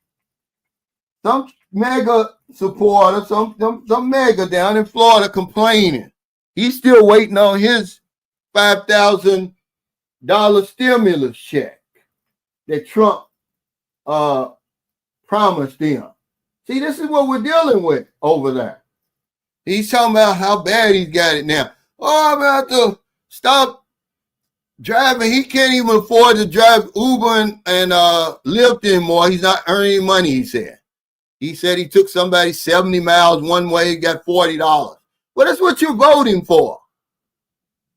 Some mega supporter, some mega down in Florida complaining. He's still waiting on his $5,000 stimulus check that Trump promised them. See, this is what we're dealing with over there. He's talking about how bad he's got it now. Oh, I'm about to stop driving. He can't even afford to drive Uber and Lyft anymore. He's not earning money, he said. He said he took somebody 70 miles one way, got $40. Well, that's what you're voting for.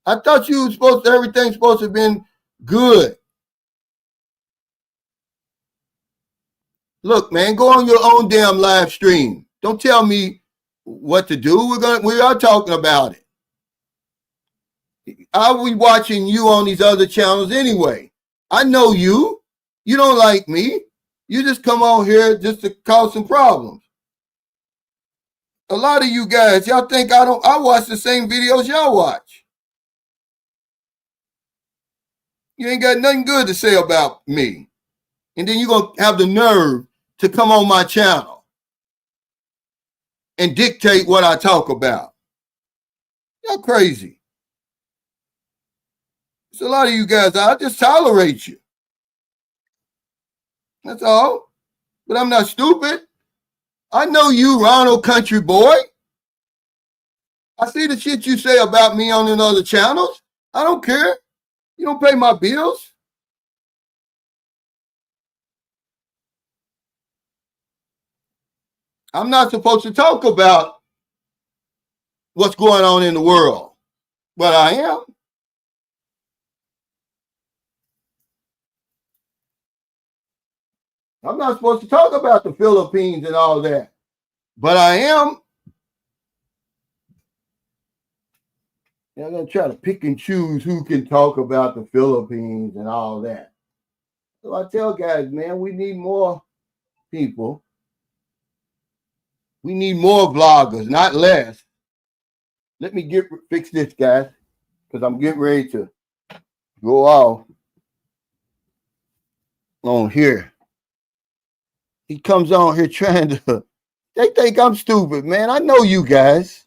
I thought you were everything's supposed to have been good. Look, man, go on your own damn live stream. Don't tell me what to do. We are talking about it. I'll be watching you on these other channels anyway. I know you. You don't like me. You just come on here just to cause some problems. A lot of you guys, y'all think I watch the same videos y'all watch. You ain't got nothing good to say about me. And then you're going to have the nerve to come on my channel and dictate what I talk about. Y'all crazy. It's a lot of you guys, I just tolerate you. That's all. But I'm not stupid. I know you, Ronald Country Boy. I see the shit you say about me on the other channels. I don't care. You don't pay my bills. I'm not supposed to talk about what's going on in the world, but I am. I'm not supposed to talk about the Philippines and all that, but I am. I'm going to try to pick and choose who can talk about the Philippines and all that. So I tell guys, man, we need more people. We need more vloggers, not less. Let me fix this, guys, because I'm getting ready to go off on here. He comes on here trying to, they think I'm stupid, man. I know you guys.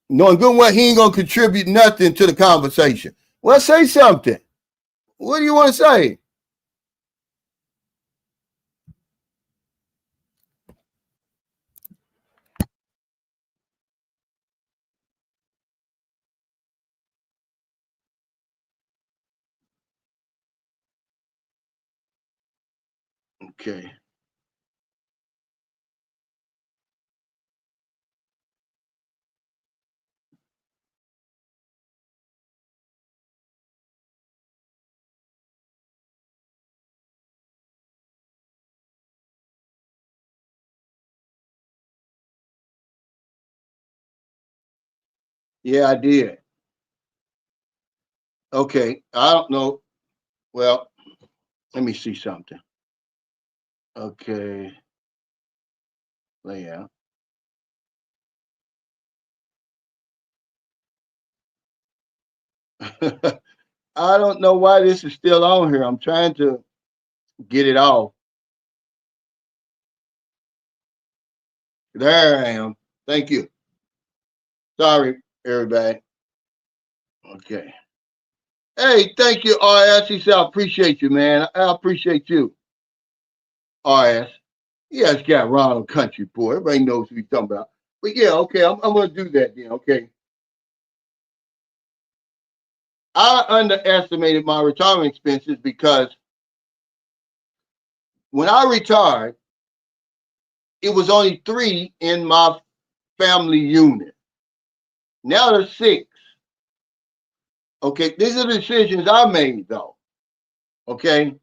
Knowing good well he ain't going to contribute nothing to the conversation. Well, say something. What do you want to say? Okay. Yeah, I did. Okay. I don't know. Well, let me see something. Okay. Layout. I don't know why this is still on here. I'm trying to get it off. There I am. Thank you. Sorry, everybody. Okay. Hey, thank you, RS. He said, I appreciate you, man. I appreciate you, RS. Yeah, it's got Ronald Country Boy. Everybody knows who he's talking about. But yeah, okay, I'm going to do that then, okay? I underestimated my retirement expenses because when I retired, it was only 3 in my family unit. Now there's 6. Okay, these are the decisions I made, though. Okay.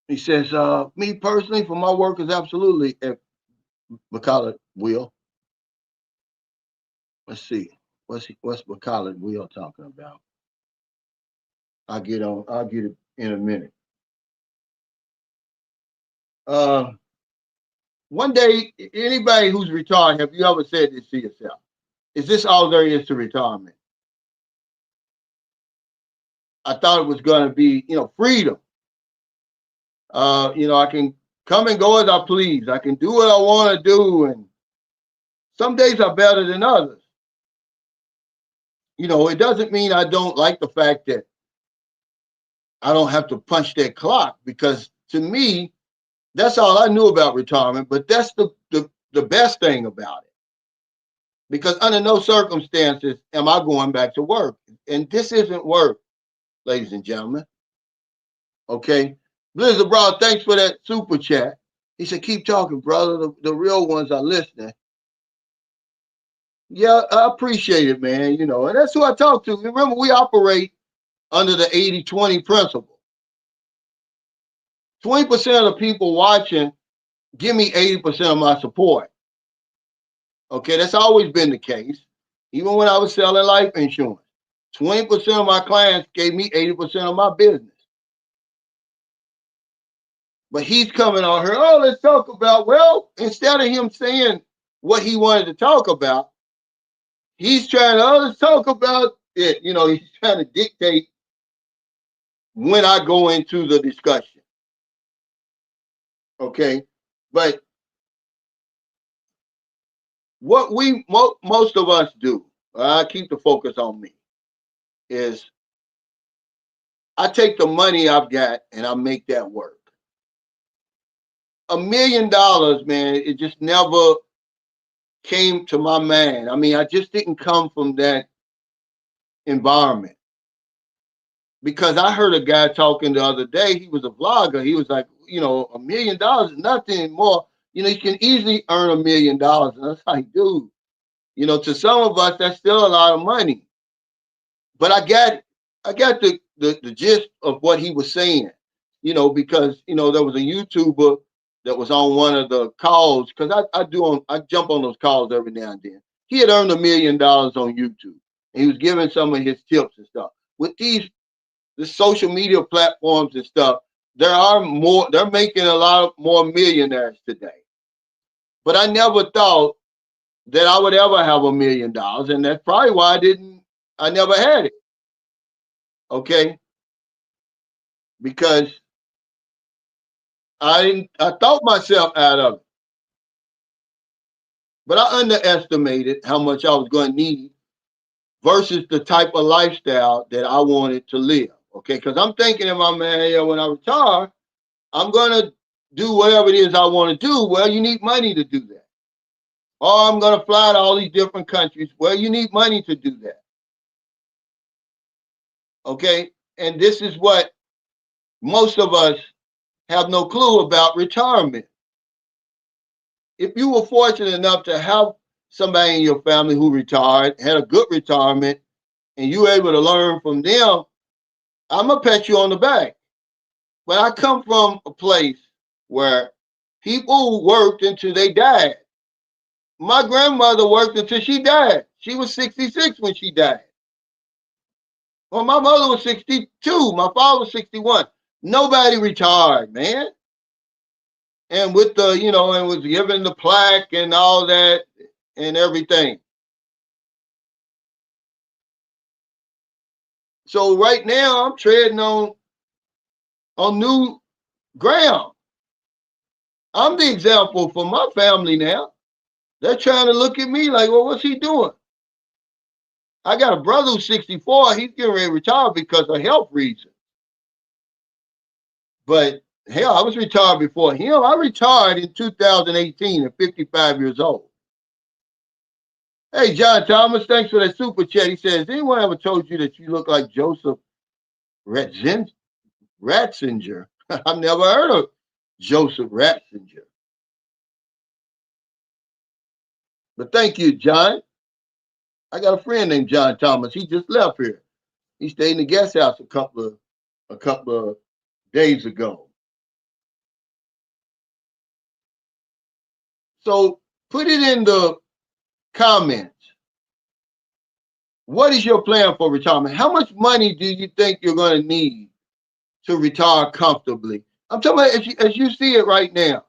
He says, me personally, for my work is absolutely, if McCullough will. Let's see. What's McCullough Will talking about? I'll get it in a minute. One day, anybody who's retired, have you ever said this to yourself? Is this all there is to retirement? I thought it was going to be, freedom. I can come and go as I please. I can do what I want to do. And some days are better than others. It doesn't mean I don't like the fact that I don't have to punch that clock, because to me, that's all I knew about retirement. But that's the best thing about it. Because under no circumstances am I going back to work. And this isn't work, ladies and gentlemen. Okay. Blizzard Bro, thanks for that super chat. He said, keep talking, brother. The real ones are listening. Yeah, I appreciate it, man. And that's who I talk to. Remember, we operate under the 80-20 principle. 20% of the people watching give me 80% of my support. Okay, that's always been the case. Even when I was selling life insurance, 20% of my clients gave me 80% of my business. But he's coming on here, let's talk about, well, instead of him saying what he wanted to talk about, he's trying to, let's talk about it. He's trying to dictate when I go into the discussion. Okay. But what most of us do, I keep the focus on me, is I take the money I've got and I make that work. $1 million, man, it just never came to my mind. I mean, I just didn't come from that environment. Because I heard a guy talking the other day, he was a vlogger. He was like, $1 million is nothing more. You can easily earn $1 million. And I was like, dude, to some of us, that's still a lot of money. But I got the gist of what he was saying, because there was a YouTuber that was on one of the calls, because I jump on those calls every now and then. He had earned $1 million on YouTube, and he was giving some of his tips and stuff. With the social media platforms and stuff, they're making a lot more millionaires today. But I never thought that I would ever have $1 million, and that's probably why I never had it. Okay, because I thought myself out of it, but I underestimated how much I was going to need versus the type of lifestyle that I wanted to live. Okay, because I'm thinking in my mind, yeah, when I retire, I'm going to do whatever it is I want to do. Well, you need money to do that. Or I'm going to fly to all these different countries. Well, you need money to do that. Okay, and this is what most of us have no clue about retirement. If you were fortunate enough to have somebody in your family who retired, had a good retirement, and you were able to learn from them, I'm going to pat you on the back. But I come from a place where people worked until they died. My grandmother worked until she died. She was 66 when she died. Well, my mother was 62. My father was 61. Nobody retired, man. And with and was given the plaque and all that and everything. So right now I'm treading on new ground. I'm the example for my family now. They're trying to look at me like, well, what's he doing? I got a brother who's 64. He's getting ready to retire because of health reasons. But hell, I was retired before him. I retired in 2018 at 55 years old. Hey, John Thomas, thanks for that super chat. He says, anyone ever told you that you look like Joseph Ratzinger? I've never heard of Joseph Ratzinger. But thank you, John. I got a friend named John Thomas. He just left here. He stayed in the guest house a couple of days ago. So put it in the comments. What is your plan for retirement? How much money do you think you're going to need to retire comfortably? I'm talking about as you see it right now.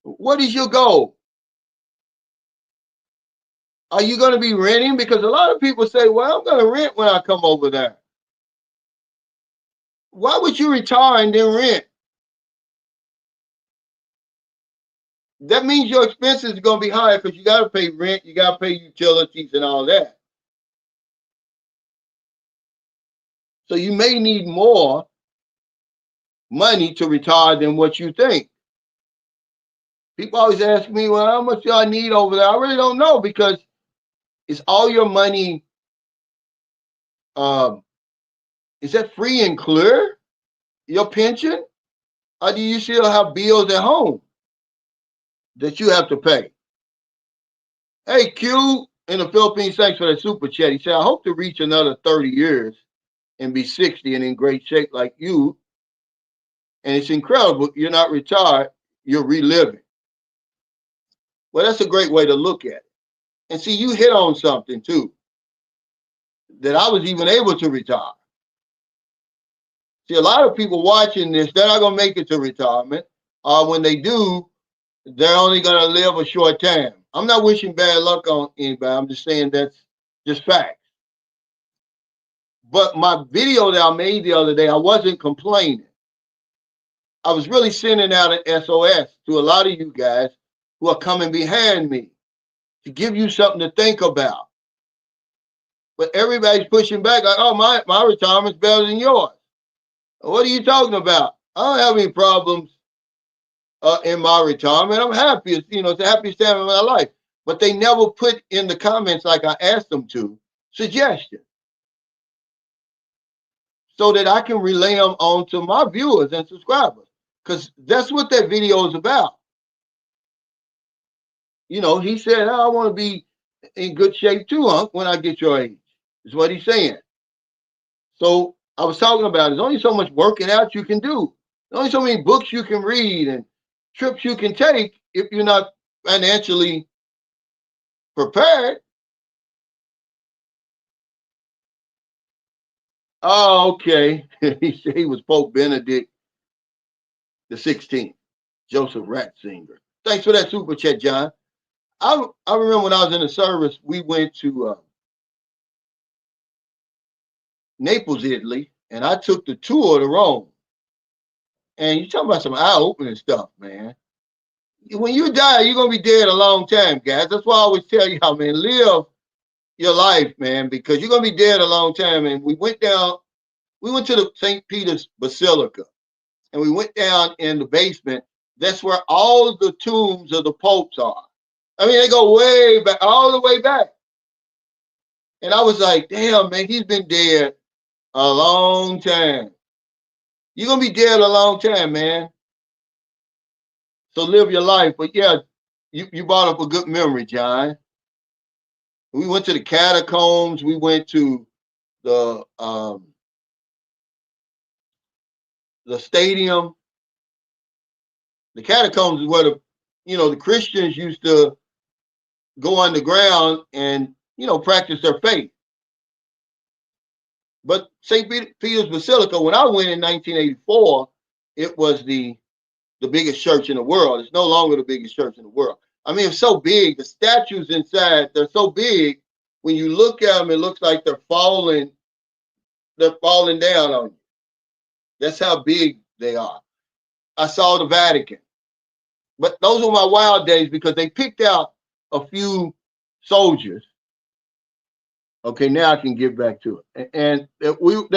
What is your goal? Are you going to be renting? Because a lot of people say, well, I'm going to rent when I come over there. Why would you retire and then rent? That means your expenses are going to be higher because you got to pay rent, you got to pay utilities and all that. So you may need more money to retire than what you think. People always ask me, well, how much do I need over there? I really don't know, because is all your money, is that free and clear, your pension? Or do you still have bills at home that you have to pay? Hey, Q in the Philippines, thanks for that super chat. He said, I hope to reach another 30 years and be 60 and in great shape like you. And it's incredible. You're not retired, you're reliving. Well, that's a great way to look at it. And see, you hit on something too, that I was even able to retire. See, a lot of people watching this, they're not going to make it to retirement. When they do, they're only going to live a short time. I'm not wishing bad luck on anybody. I'm just saying that's just facts. But my video that I made the other day, I wasn't complaining. I was really sending out an SOS to a lot of you guys who are coming behind me. to give you something to think about. But everybody's pushing back like, oh, my retirement's better than yours. What are you talking about? I don't have any problems in my retirement. I'm happy. It's the happiest time of my life. But they never put in the comments like I asked them to, suggestions, so that I can relay them on to my viewers and subscribers. Because that's what that video is about. He said, I want to be in good shape too, Unc, when I get your age. Is what he's saying. So I was talking about there's only so much working out you can do. There's only so many books you can read and trips you can take if you're not financially prepared. Oh, okay. He said he was Pope Benedict the 16th, Joseph Ratzinger. Thanks for that super chat, John. I remember when I was in the service, we went to Naples, Italy, and I took the tour to Rome. And you talking about some eye-opening stuff, man. When you die, you're going to be dead a long time, guys. That's why I always tell y'all, man, live your life, man, because you're going to be dead a long time. And we went to the St. Peter's Basilica, and we went down in the basement. That's where all of the tombs of the popes are. I mean, they go way back, all the way back. And I was like, damn, man, he's been dead a long time. You're going to be dead a long time, man. So live your life. But yeah, you brought up a good memory, John. We went to the catacombs. We went to the stadium. The catacombs is where the Christians used to go underground and, practice their faith. But St. Peter's Basilica, when I went in 1984, it was the biggest church in the world. It's no longer the biggest church in the world. I mean, it's so big. The statues inside, they're so big. When you look at them, it looks like they're falling down on you. That's how big they are. I saw the Vatican. But those were my wild days because they picked out a few soldiers. Okay, now I can get back to it. And they were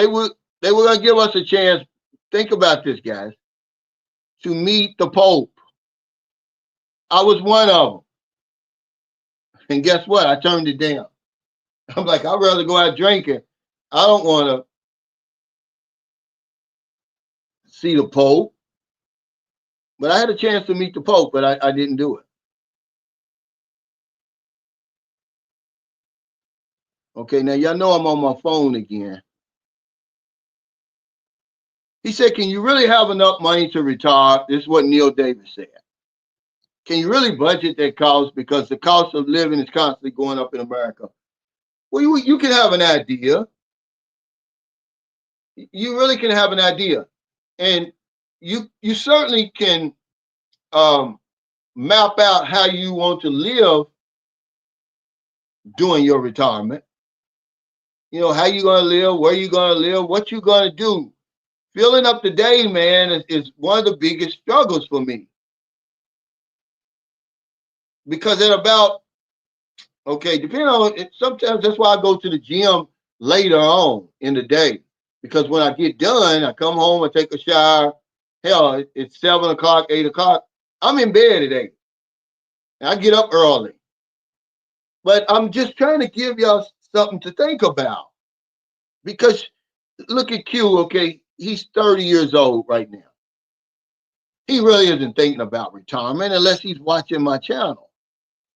going to give us a chance. Think about this, guys. To meet the Pope. I was one of them. And guess what? I turned it down. I'm like, I'd rather go out drinking. I don't want to see the Pope. But I had a chance to meet the Pope, but I didn't do it. Okay, now y'all know I'm on my phone again. He said, can you really have enough money to retire? This is what Neil Davis said. Can you really budget that cost? Because the cost of living is constantly going up in America. Well, you can have an idea. You really can have an idea. And you certainly can map out how you want to live during your retirement. How you going to live, where you going to live, what you going to do. Filling up the day, man, is one of the biggest struggles for me. Because at about, depending on it, sometimes that's why I go to the gym later on in the day. Because when I get done, I come home, I take a shower. Hell, it's 7 o'clock, 8 o'clock. I'm in bed at 8. And I get up early. But I'm just trying to give y'all something to think about. Because look at Q, okay? He's 30 years old right now. He really isn't thinking about retirement unless he's watching my channel.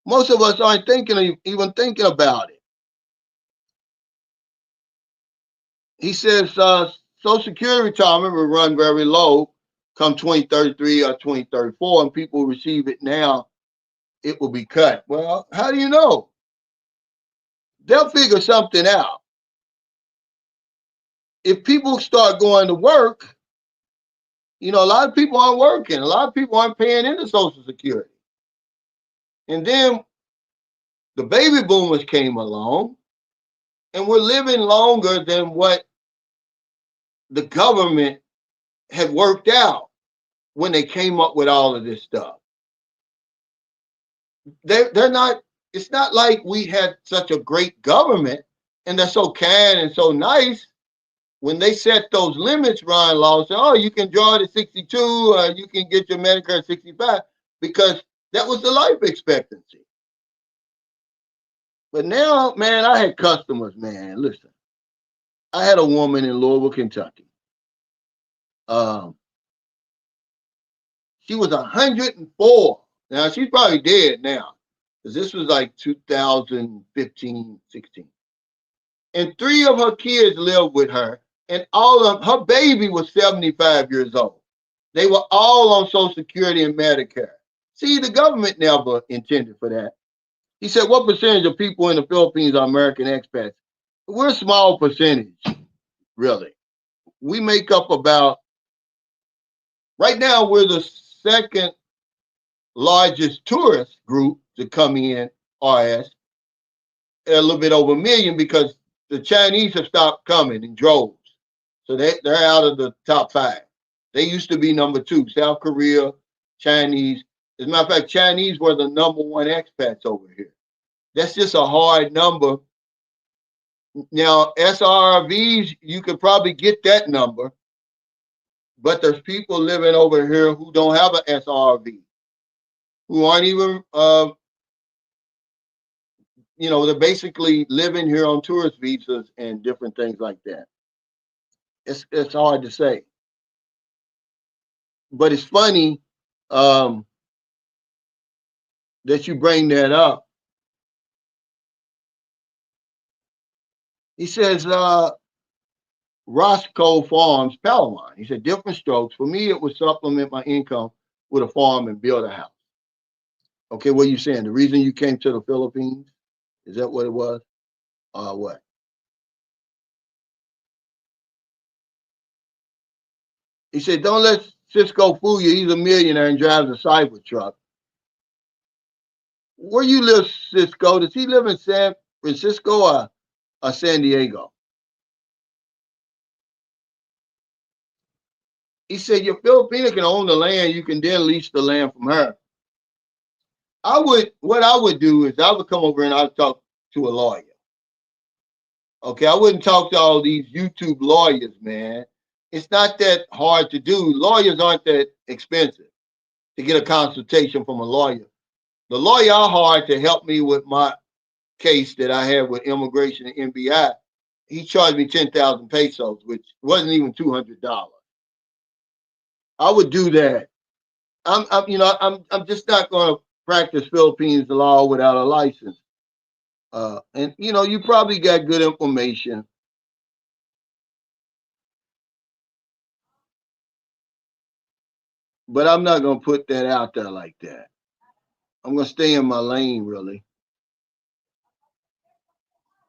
Most of us aren't even thinking about it. He says Social Security retirement will run very low come 2033 or 2034, and people who receive it now, it will be cut. Well, how do you know? They'll figure something out. If people start going to work, a lot of people aren't working. A lot of people aren't paying into Social Security. And then the baby boomers came along, and we're living longer than what the government had worked out when they came up with all of this stuff. They're not it's not like we had such a great government and they're so kind and so nice. When they set those limits, Ron Law said, oh, you can draw it at 62, you can get your Medicare at 65, because that was the life expectancy. But now, man, I had customers, man. Listen, I had a woman in Louisville, Kentucky. She was 104. Now, she's probably dead now, because this was like 2015, 16. And 3 of her kids lived with her, and all of her baby was 75 years old. They were all on Social Security and Medicare. See, the government never intended for that. He said, what percentage of people in the Philippines are American expats? We're a small percentage, really. We make up about, right now, we're the second largest tourist group to come in, RS, a little bit over 1 million, because the Chinese have stopped coming in droves. So they're out of the top 5. They used to be number 2, South Korea, Chinese. As a matter of fact, Chinese were the number 1 expats over here. That's just a hard number. Now, SRVs, you could probably get that number, but there's people living over here who don't have an SRV, who aren't even, they're basically living here on tourist visas and different things like that. It's hard to say. But it's funny that you bring that up. He says, Roscoe Farms, Palawan. He said, different strokes. For me, it would supplement my income with a farm and build a house. Okay, what are you saying? The reason you came to the Philippines? Is that what it was? What? He said, don't let Cisco fool you. He's a millionaire and drives a cyber truck. Where you live, Cisco? Does he live in San Francisco or San Diego? He said, your Filipina can own the land. You can then lease the land from her. What I would do is I would come over and I'd talk to a lawyer. Okay, I wouldn't talk to all these YouTube lawyers, man. It's not that hard to do. Lawyers aren't that expensive to get a consultation from a lawyer. The lawyer I hired to help me with my case that I had with immigration and NBI, he charged me 10,000 pesos, which wasn't even $200. I would do that. I'm just not going to practice Philippines law without a license. And you probably got good information. But I'm not going to put that out there like that. I'm going to stay in my lane, really.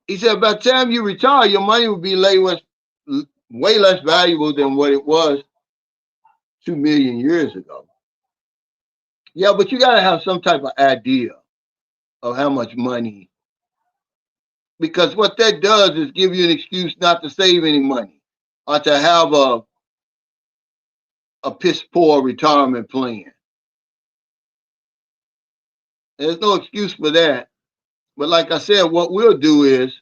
He said, by the time you retire, your money will be way less valuable than what it was 2 million years ago. Yeah, but you got to have some type of idea of how much money. Because what that does is give you an excuse not to save any money or to have a piss poor retirement plan. There's no excuse for that. But like I said, what we'll do is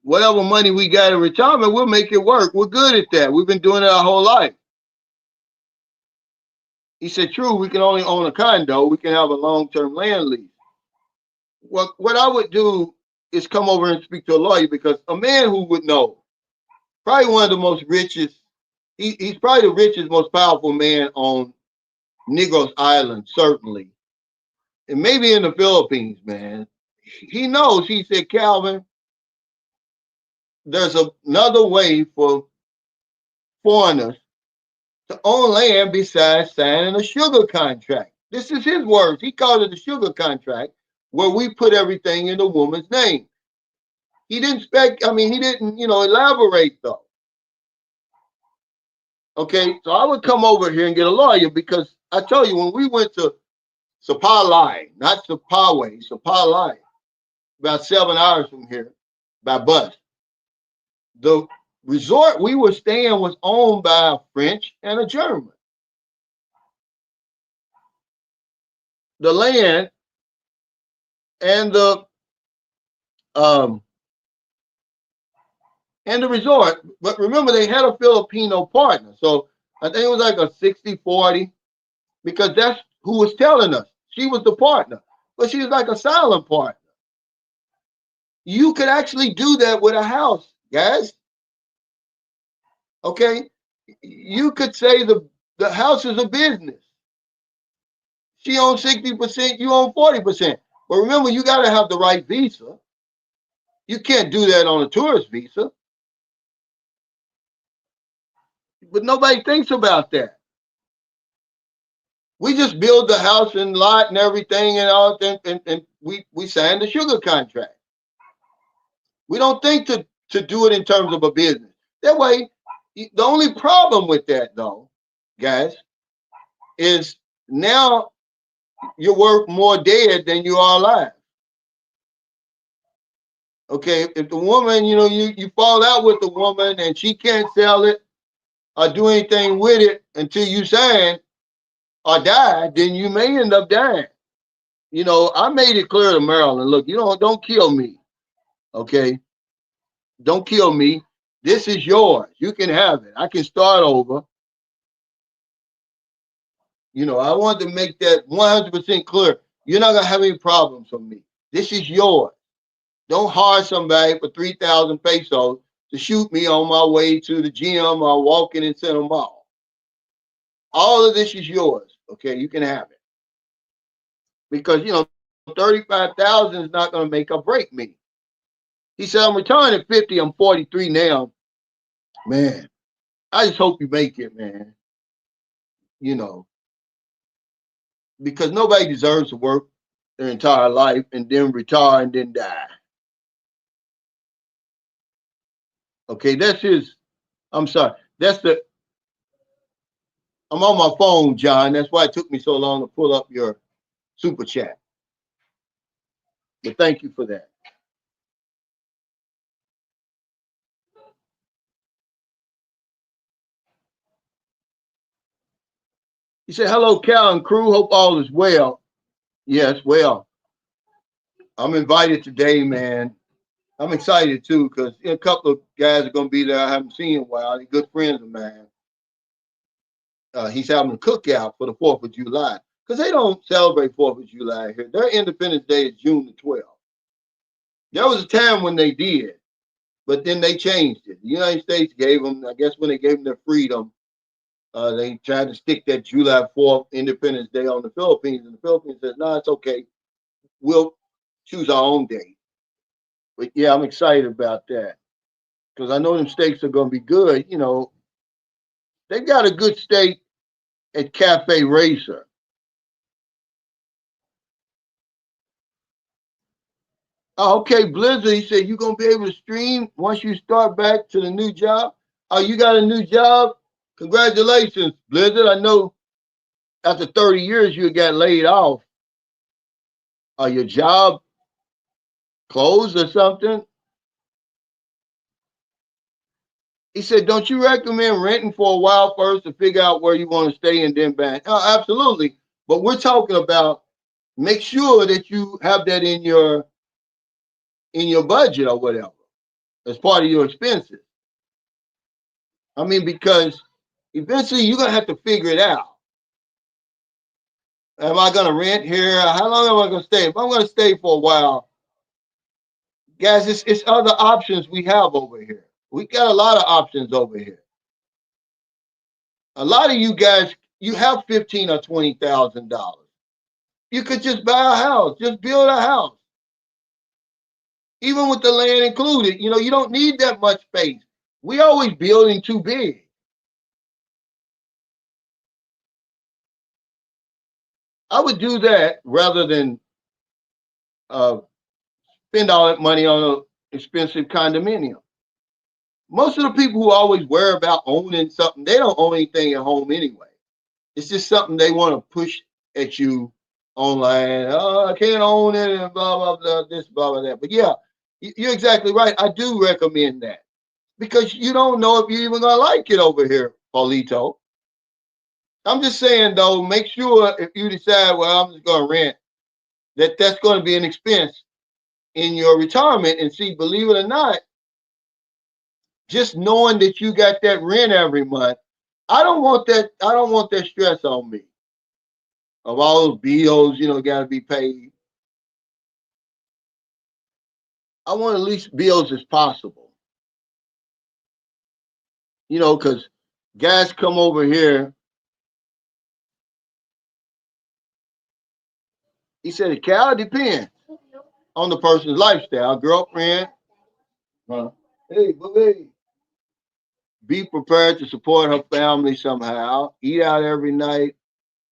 whatever money we got in retirement, we'll make it work. We're good at that. We've been doing it our whole life. He said, true, we can only own a condo. We can have a long-term land lease. What I would do is come over and speak to a lawyer, because a man who would know, probably one of the most richest, he's probably the richest, most powerful man on Negros Island, certainly. And maybe in the Philippines, man. He knows. He said, Calvin, there's another way for foreigners to own land besides signing a sugar contract. This is his words. He called it a sugar contract, where we put everything in the woman's name. He didn't elaborate though. Okay, so I would come over here and get a lawyer, because I tell you, when we went to Sapalay, not Sapaway, Sapalay, about 7 hours from here by bus, the resort we were staying was owned by a French and a German. the land and um the resort. But remember, they had a Filipino partner. So I think it was like a 60-40, because that's who was telling us. She was the partner, but she was like a silent partner. You could actually do that with a house, guys. Okay? You could say the house is a business. She owns 60%, you own 40%. But remember, you got to have the right visa. You can't do that on a tourist visa. But nobody thinks about that. We just build the house and lot and everything and all, and we sign the sugar contract. We don't think to do it in terms of a business. That way, the only problem with that, though, guys, is now you're worth more dead than you are alive. Okay, if the woman, you fall out with the woman and she can't sell it or do anything with it until you sign or die, then you may end up dying. I made it clear to Maryland, look, don't kill me. Okay, don't kill me. This is yours. You can have it. I can start over. I want to make that 100% clear. You're not gonna have any problems from me. This is yours. Don't hire somebody for 3,000 pesos to shoot me on my way to the gym or walking in Center Mall. All of this is yours. Okay, you can have it. Because 35,000 is not gonna make or break me. He said, I'm retiring at 50, I'm 43 now. Man, I just hope you make it, man. Because nobody deserves to work their entire life and then retire and then die. Okay, I'm sorry. I'm on my phone, John. That's why it took me so long to pull up your super chat. But thank you for that. He said, hello, Cal and crew. Hope all is well. Yes, well, I'm invited today, man. I'm excited too, because a couple of guys are going to be there I haven't seen in a while. They're good friends of mine. He's having a cookout for the 4th of July, because they don't celebrate 4th of July here. Their Independence Day is June the 12th. There was a time when they did, but then they changed it. The United States gave them, I guess when they gave them their freedom, they tried to stick that July 4th Independence Day on the Philippines, and the Philippines said, no, it's okay. We'll choose our own day. But yeah, I'm excited about that, because I know them steaks are going to be good. They got a good steak at Cafe Racer. Oh, okay, Blizzard, he said you're going to be able to stream once you start back to the new job. Oh, you got a new job? Congratulations, Blizzard. I know after 30 years you got laid off. Your job closed or something? He said, don't you recommend renting for a while first to figure out where you want to stay and then back? Oh, absolutely. But we're talking about make sure that you have that in your budget or whatever as part of your expenses. I mean, because eventually you're going to have to figure it out. Am I going to rent here? How long am I going to stay? If I'm going to stay for a while, guys, it's other options we have over here. We got a lot of options over here. A lot of you guys, you have $15,000 or $20,000. You could just buy a house, just build a house. Even with the land included, you don't need that much space. We always building too big. I would do that rather than spend all that money on an expensive condominium. Most of the people who always worry about owning something, they don't own anything at home anyway. It's just something they want to push at you online. Oh, I can't own it and blah, blah, blah, this, blah, blah, that. But yeah, you're exactly right. I do recommend that, because you don't know if you're even going to like it over here, Paulito. I'm just saying though, make sure if you decide, well, I'm just going to rent, that's going to be an expense in your retirement. And see, believe it or not, just knowing that you got that rent every month, I don't want that. I don't want that stress on me of all those bills, got to be paid. I want at least bills as possible, because guys come over here. He said it kind of depends on the person's lifestyle. Girlfriend, hey, believe. Be prepared to support her family somehow. Eat out every night.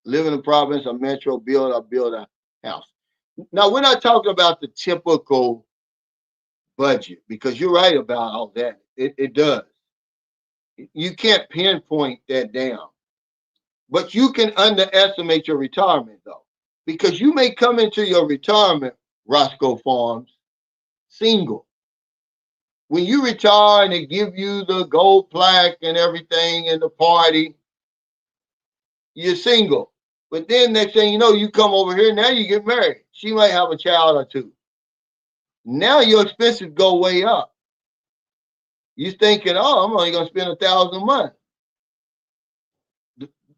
Live in the province or metro. Build a house. Now we're not talking about the typical budget because you're right about all that. It does. You can't pinpoint that down, but you can underestimate your retirement though, because you may come into your retirement, Roscoe Farms, single. When you retire and they give you the gold plaque and everything and the party, you're single. But then next thing you know, you come over here, now you get married. She might have a child or two. Now your expenses go way up. You're thinking, oh, I'm only going to spend $1,000 a month.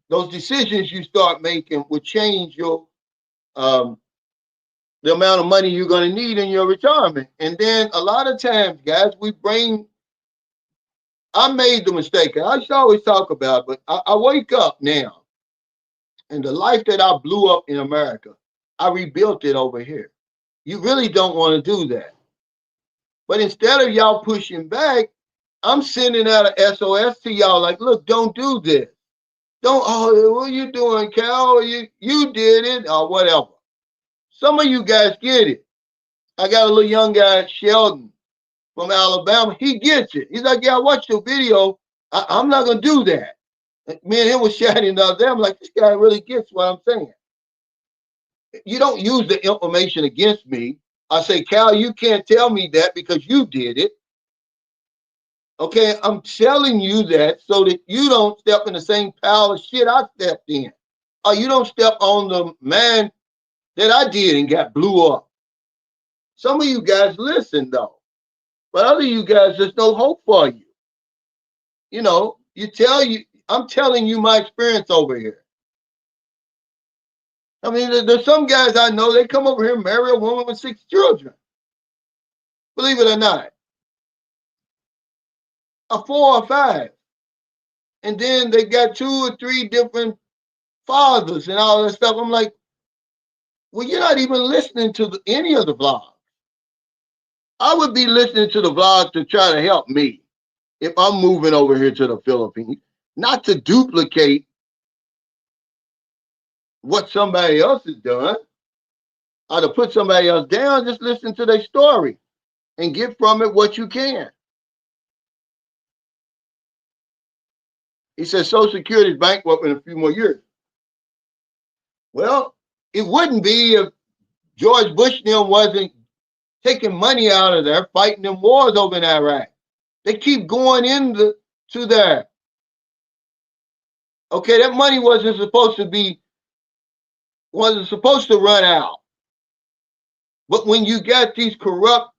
Those decisions you start making will change your the amount of money you're going to need in your retirement. And then a lot of times, guys, I made the mistake. I should always talk about it, but I wake up now, and the life that I blew up in America, I rebuilt it over here. You really don't want to do that. But instead of y'all pushing back, I'm sending out an SOS to y'all like, look, don't do this. Don't, oh, what are you doing, Cal? You did it, or whatever. Some of you guys get it. I got a little young guy, Sheldon, from Alabama. He gets it. He's like, yeah, I watched your video. I'm not going to do that. Me and him was chatting the other day. I'm like, this guy really gets what I'm saying. You don't use the information against me. I say, Cal, you can't tell me that because you did it. Okay, I'm telling you that so that you don't step in the same pile of shit I stepped in. Or you don't step on the man that I did and got blew up. Some of you guys listen though. But other you guys, there's no hope for you. I'm telling you my experience over here. I mean, there's some guys I know, they come over here and marry a woman with 6 children. Believe it or not. A 4 or 5. And then they got 2 or 3 different fathers and all that stuff. I'm like, well, you're not even listening to any of the vlogs. I would be listening to the vlogs to try to help me if I'm moving over here to the Philippines, not to duplicate what somebody else has done or to put somebody else down. Just listen to their story and get from it what you can. He says Social Security is bankrupt in a few more years. Well, it wouldn't be if George Bush wasn't taking money out of there, fighting them wars over in Iraq. They keep going into there. Okay, that money wasn't supposed to run out. But when you got these corrupt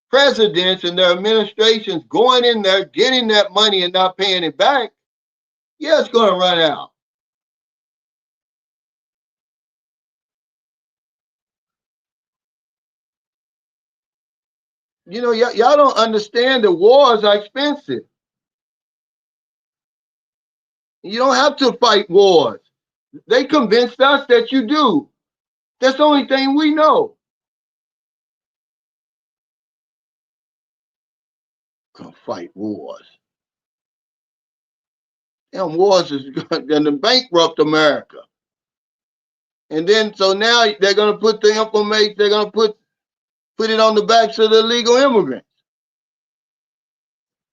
presidents and their administrations going in there, getting that money and not paying it back, yeah, it's going to run out. Y'all don't understand that wars are expensive. You don't have to fight wars. They convinced us that you do. That's the only thing we know. Gonna fight wars. Damn, wars is gonna bankrupt America. And then so now they're gonna put the information, they're gonna put it on the backs of the illegal immigrants.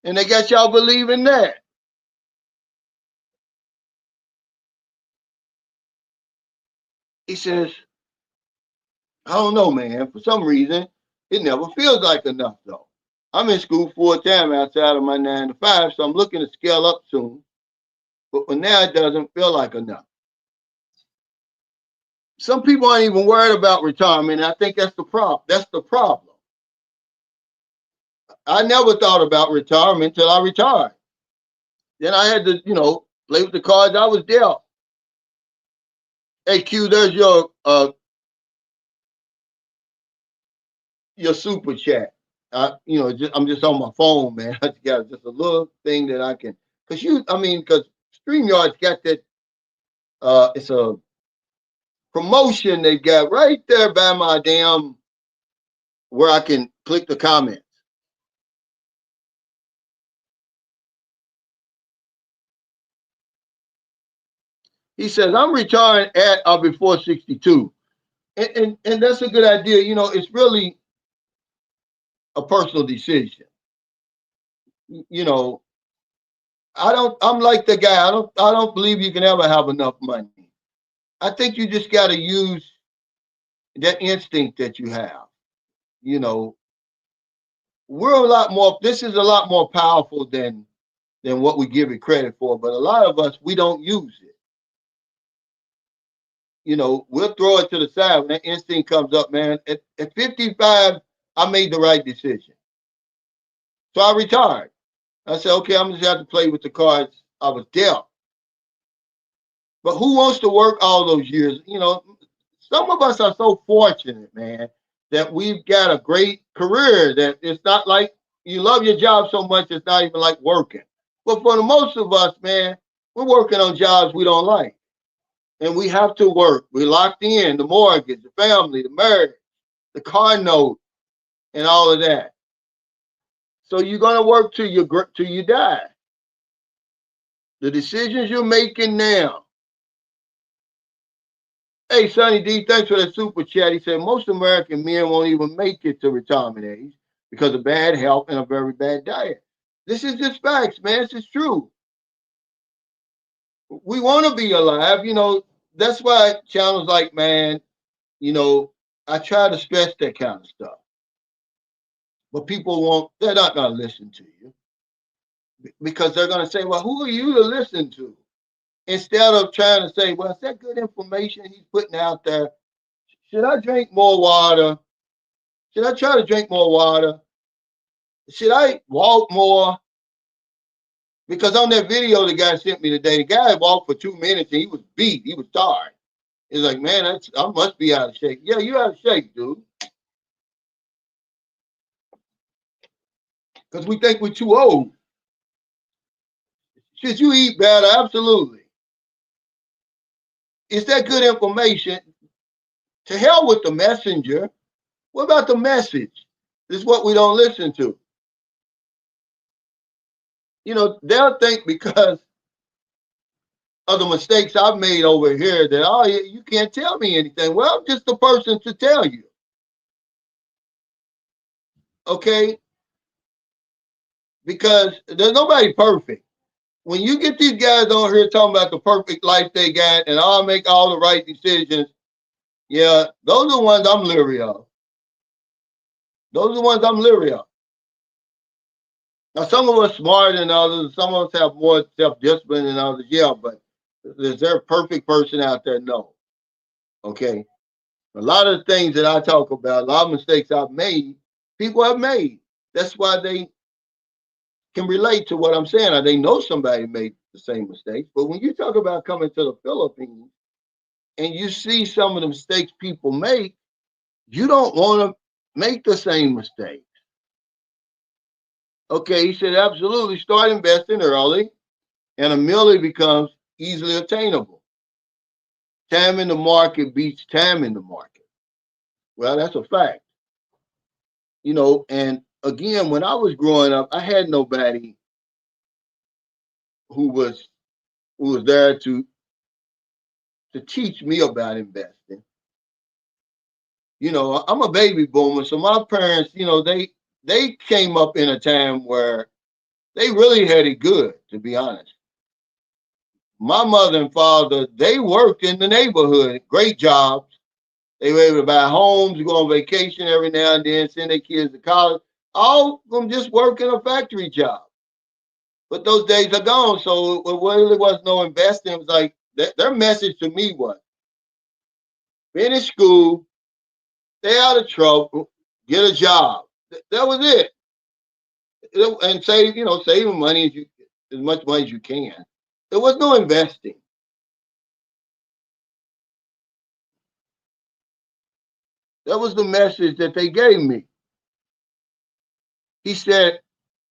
And they got y'all believing that. He says, I don't know, man. For some reason, it never feels like enough, though. I'm in school full time outside of my 9 to 5, so I'm looking to scale up soon. But for now, it doesn't feel like enough. Some people aren't even worried about retirement. And I think that's the problem. That's the problem. I never thought about retirement until I retired. Then I had to, play with the cards I was dealt. Hey Q, there's your super chat. I'm just on my phone, man. I got just a little thing that I can, because StreamYard's got that. It's a promotion they got right there by my damn where I can click the comments. He says, I'm retiring at or before 62. And that's a good idea. It's really a personal decision. I'm like the guy. I don't believe you can ever have enough money. I think you just got to use that instinct that you have. We're a lot more, this is a lot more powerful than what we give it credit for. But a lot of us, we don't use it. We'll throw it to the side when that instinct comes up, man. At 55, I made the right decision. So I retired. I said, okay, I'm just have to play with the cards I was dealt. But who wants to work all those years? Some of us are so fortunate, man, that we've got a great career that it's not like you love your job so much, it's not even like working. But for the most of us, man, we're working on jobs we don't like. And we have to work. We're locked in, the mortgage, the family, the marriage, the car note, and all of that. So you're going to work till you die. The decisions you're making now. Hey, Sonny D, thanks for that super chat. He said most American men won't even make it to retirement age because of bad health and a very bad diet. This is just facts, man. This is true. We want to be alive. That's why channels like, man, I try to stress that kind of stuff. But people they're not going to listen to you because they're going to say, well, who are you to listen to? Instead of trying to say, well, is that good information he's putting out there? Should I drink more water? Should I try to drink more water? Should I walk more? Because on that video the guy sent me today, the guy walked for 2 minutes and he was beat. He was tired. He's like, man, I must be out of shape. Yeah, you out of shape, dude. Because we think we're too old. Should you eat better? Absolutely. Is that good information? To hell with the messenger. What about the message? This is what we don't listen to. They'll think because of the mistakes I've made over here that, oh, you can't tell me anything. Well, I'm just the person to tell you. Okay? Because there's nobody perfect. When you get these guys on here talking about the perfect life they got and I'll make all the right decisions, yeah, those are the ones I'm leery of. Those are the ones I'm leery of. Now, some of us smarter than others. Some of us have more self-discipline than others. Yeah, but is there a perfect person out there? No. Okay. A lot of the things that I talk about, a lot of mistakes I've made, people have made. That's why they can relate to what I'm saying. Or they know somebody made the same mistakes. But when you talk about coming to the Philippines and you see some of the mistakes people make, you don't want to make the same mistakes. Okay, he said, absolutely, start investing early and a million becomes easily attainable. Time in the market beats time in the market. Well, that's a fact. And again, when I was growing up, I had nobody who was there to teach me about investing. I'm a baby boomer, so my parents, they came up in a time where they really had it good, to be honest. My mother and father, they worked in the neighborhood, great jobs. They were able to buy homes, go on vacation every now and then, send their kids to college, all from just working a factory job. But those days are gone. So it really was no investing. It was like their message to me was finish school, stay out of trouble, get a job. That was it. And save, save money as much money as you can. There was no investing. That was the message that they gave me. He said,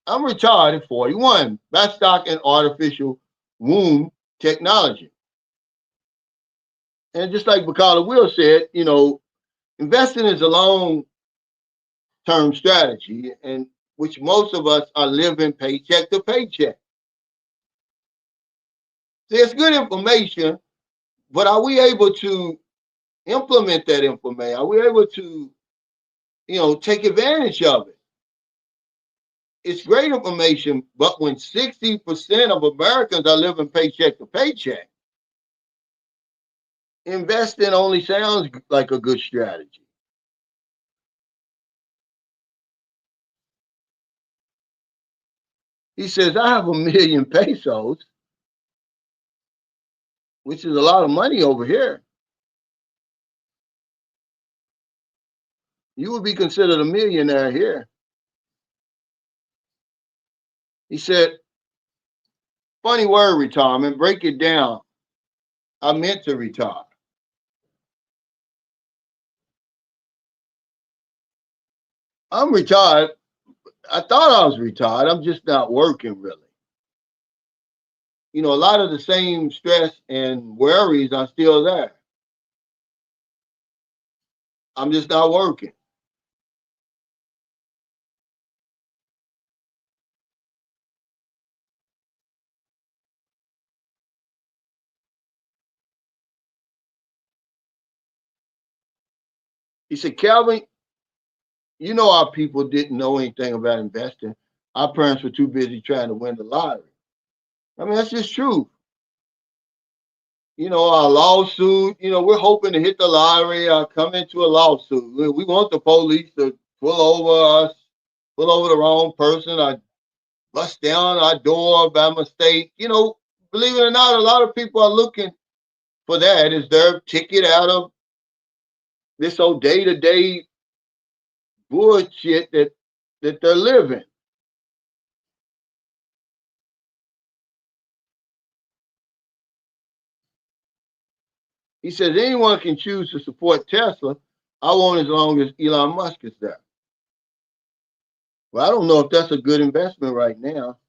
I'm retired at 41, back stock in artificial womb technology. And just like Bacala Will said, investing is a long term strategy, and which most of us are living paycheck to paycheck. So it's good information, but are we able to implement that information? Are we able to, take advantage of it? It's great information, but when 60% of Americans are living paycheck to paycheck, investing only sounds like a good strategy. He says, I have 1,000,000 pesos, which is a lot of money over here. You would be considered a millionaire here. He said, funny word, retirement, break it down. I meant to retire. I'm retired. I thought I was retired. I'm just not working really. A lot of the same stress and worries are still there. I'm just not working. He said, Calvin, our people didn't know anything about investing. Our parents were too busy trying to win the lottery. I mean, that's just true. Our lawsuit, we're hoping to hit the lottery or come into a lawsuit. We want the police to pull over us, pull over the wrong person, or bust down our door by mistake. Believe it or not, a lot of people are looking for that as their ticket out of this old day-to-day bullshit that they're living. He says anyone can choose to support Tesla. I won't as long as Elon Musk is there. Well, I don't know if that's a good investment right now.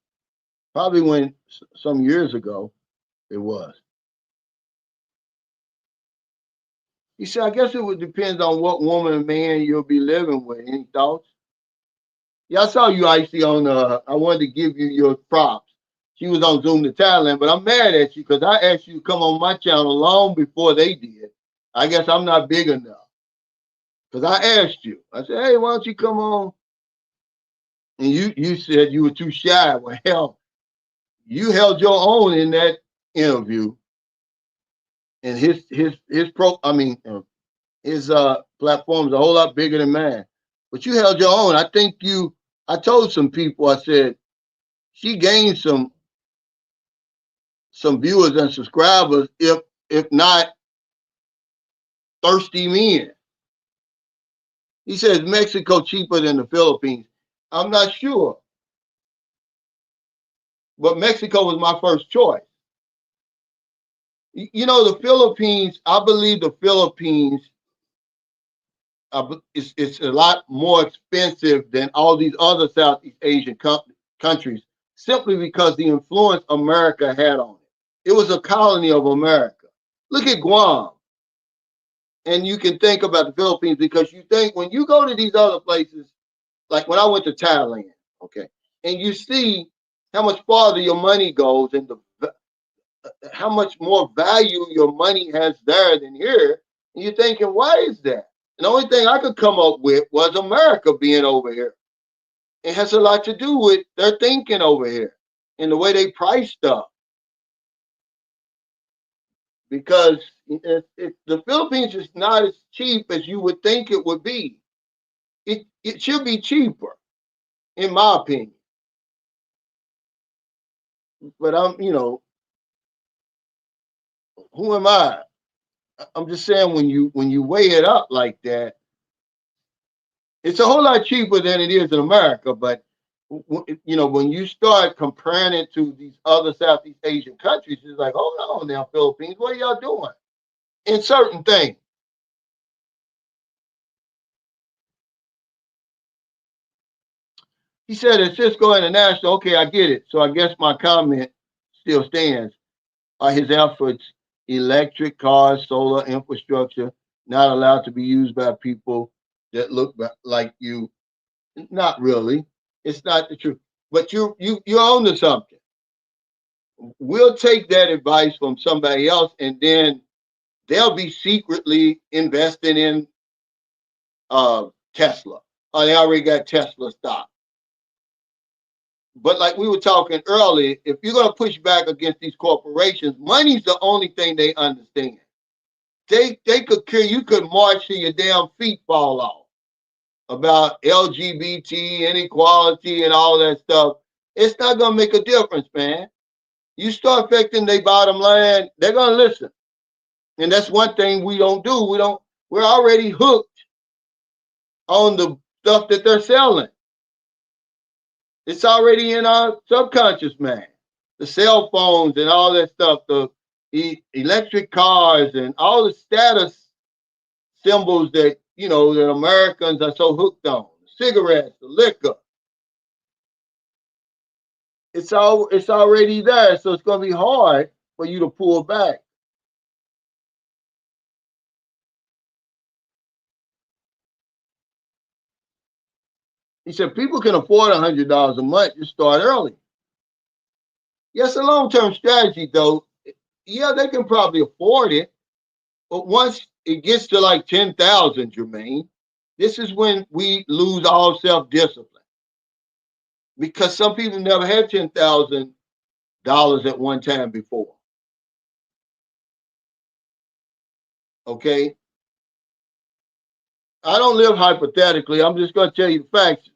Probably when some years ago it was. He said, I guess it would depend on what woman and man you'll be living with. Any thoughts? Yeah, I saw you, Icy, on I wanted to give you your props. She was on Zoom to Thailand, but I'm mad at you because I asked you to come on my channel long before they did. I guess I'm not big enough. Because I asked you. I said, hey, why don't you come on? And you said you were too shy. Well, hell, you held your own in that interview. And his platform is a whole lot bigger than mine. But you held your own. I told some people, I said, she gained some viewers and subscribers, if not thirsty men. He says Mexico cheaper than the Philippines. I'm not sure. But Mexico was my first choice. The Philippines, I believe the Philippines it's a lot more expensive than all these other Southeast Asian countries simply because the influence America had on it. It was a colony of America. Look at Guam. And you can think about the Philippines because you think when you go to these other places, like when I went to Thailand, okay, and you see how much farther your money goes and how much more value your money has there than here, and you're thinking, why is that? And the only thing I could come up with was America being over here. It has a lot to do with their thinking over here and the way they price stuff. Because the Philippines is not as cheap as you would think it would be. It should be cheaper, in my opinion. But who am I? I'm just saying when you weigh it up like that, it's a whole lot cheaper than it is in America. But when you start comparing it to these other Southeast Asian countries, it's like, hold on now, Philippines, what are y'all doing in certain things? He said at Cisco International, okay, I get it. So I guess my comment still stands. Are his efforts electric cars, solar infrastructure not allowed to be used by people that look like you? Not really. It's not the truth. But you're on to something. We'll take that advice from somebody else, and then they'll be secretly investing in Tesla. Or they already got Tesla stock. But like we were talking earlier, if you're going to push back against these corporations, money's the only thing they understand. They could kill you, could march till your damn feet fall off about LGBT inequality and all that stuff. It's not going to make a difference, man. You start affecting their bottom line, they're going to listen. And that's one thing we don't do. We're already hooked on the stuff that they're selling. It's already in our subconscious, man. The cell phones and all that stuff, the electric cars and all the status symbols that that Americans are so hooked on. The cigarettes, the liquor. It's already there, so it's gonna be hard for you to pull back. He said people can afford $100 a month. You start early. Yes, a long-term strategy though. Yeah, they can probably afford it, but once it gets to like 10,000, Jermaine, this is when we lose all self-discipline because some people never had $10,000 at one time before. Okay, I don't live hypothetically. I'm just going to tell you the facts.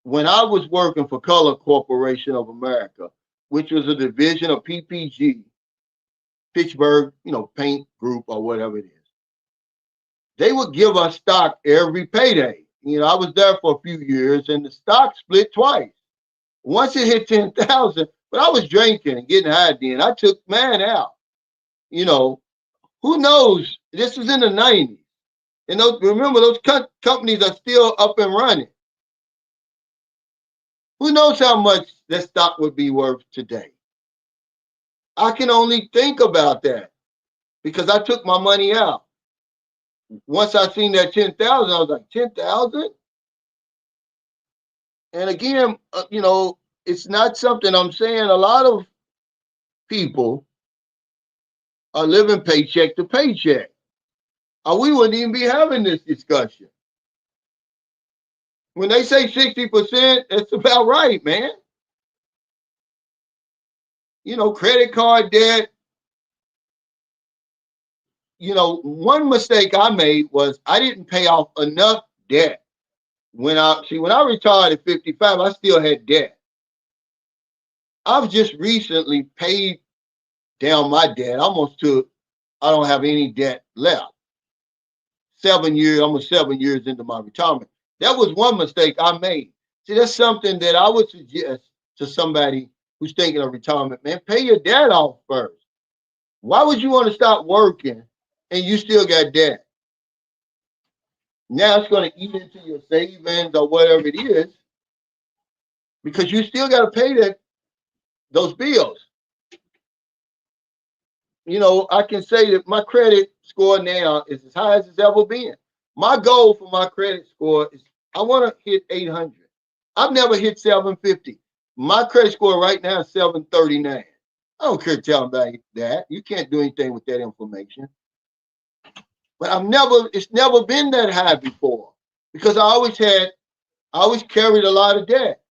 When I was working for Color Corporation of America, which was a division of PPG, Pittsburgh, Paint Group or whatever it is, they would give us stock every payday. I was there for a few years, and the stock split twice. Once it hit 10,000, but I was drinking and getting high then. I took man out. You know, who knows? This was in the 90s. And remember, those companies are still up and running. Who knows how much that stock would be worth today? I can only think about that because I took my money out. Once I seen that 10,000, I was like, 10,000? And again, it's not something I'm saying. A lot of people are living paycheck to paycheck. Or we wouldn't even be having this discussion. When they say 60%, it's about right, man. Credit card debt. One mistake I made was I didn't pay off enough debt. When I retired at 55, I still had debt. I've just recently paid down my debt almost to I don't have any debt left. 7 years, almost 7 years into my retirement. That was one mistake I made. See, that's something that I would suggest to somebody who's thinking of retirement, man. Pay your debt off first. Why would you want to stop working and you still got debt? Now it's going to eat into your savings or whatever it is because you still got to pay those bills. I can say that my credit score now is as high as it's ever been. My goal for my credit score is I want to hit 800. I've never hit 750. My credit score right now is 739. I don't care telling about that. You can't do anything with that information. But it's never been that high before because I always carried a lot of debt.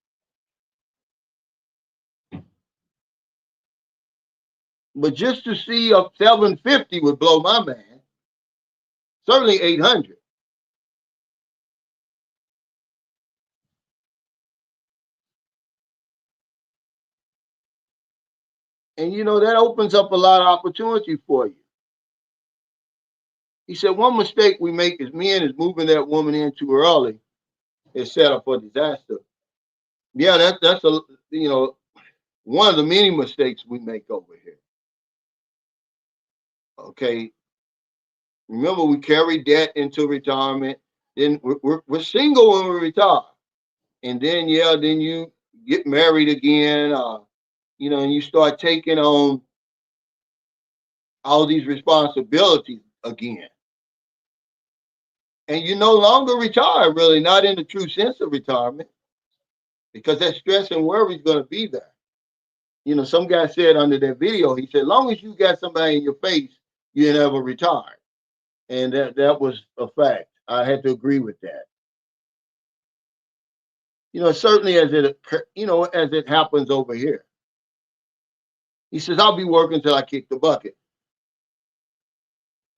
But just to see a 750 would blow my mind. Certainly 800. And you know, that opens up a lot of opportunity for you. He said one mistake we make as men is moving that woman in too early is set up for disaster. Yeah, that's a you know one of the many mistakes we make over here. Okay, remember we carry debt into retirement. Then we're single when we retire, and then then you get married again. You know, and you start taking on all these responsibilities again, and you no longer retire. Really, not in the true sense of retirement, because that stress and worry is going to be there. You know, some guy said under that video, he said, long as you got somebody in your face, you never retired. And that was a fact. I had to agree with that. You know, certainly as it happens over here. He says, I'll be working till I kick the bucket.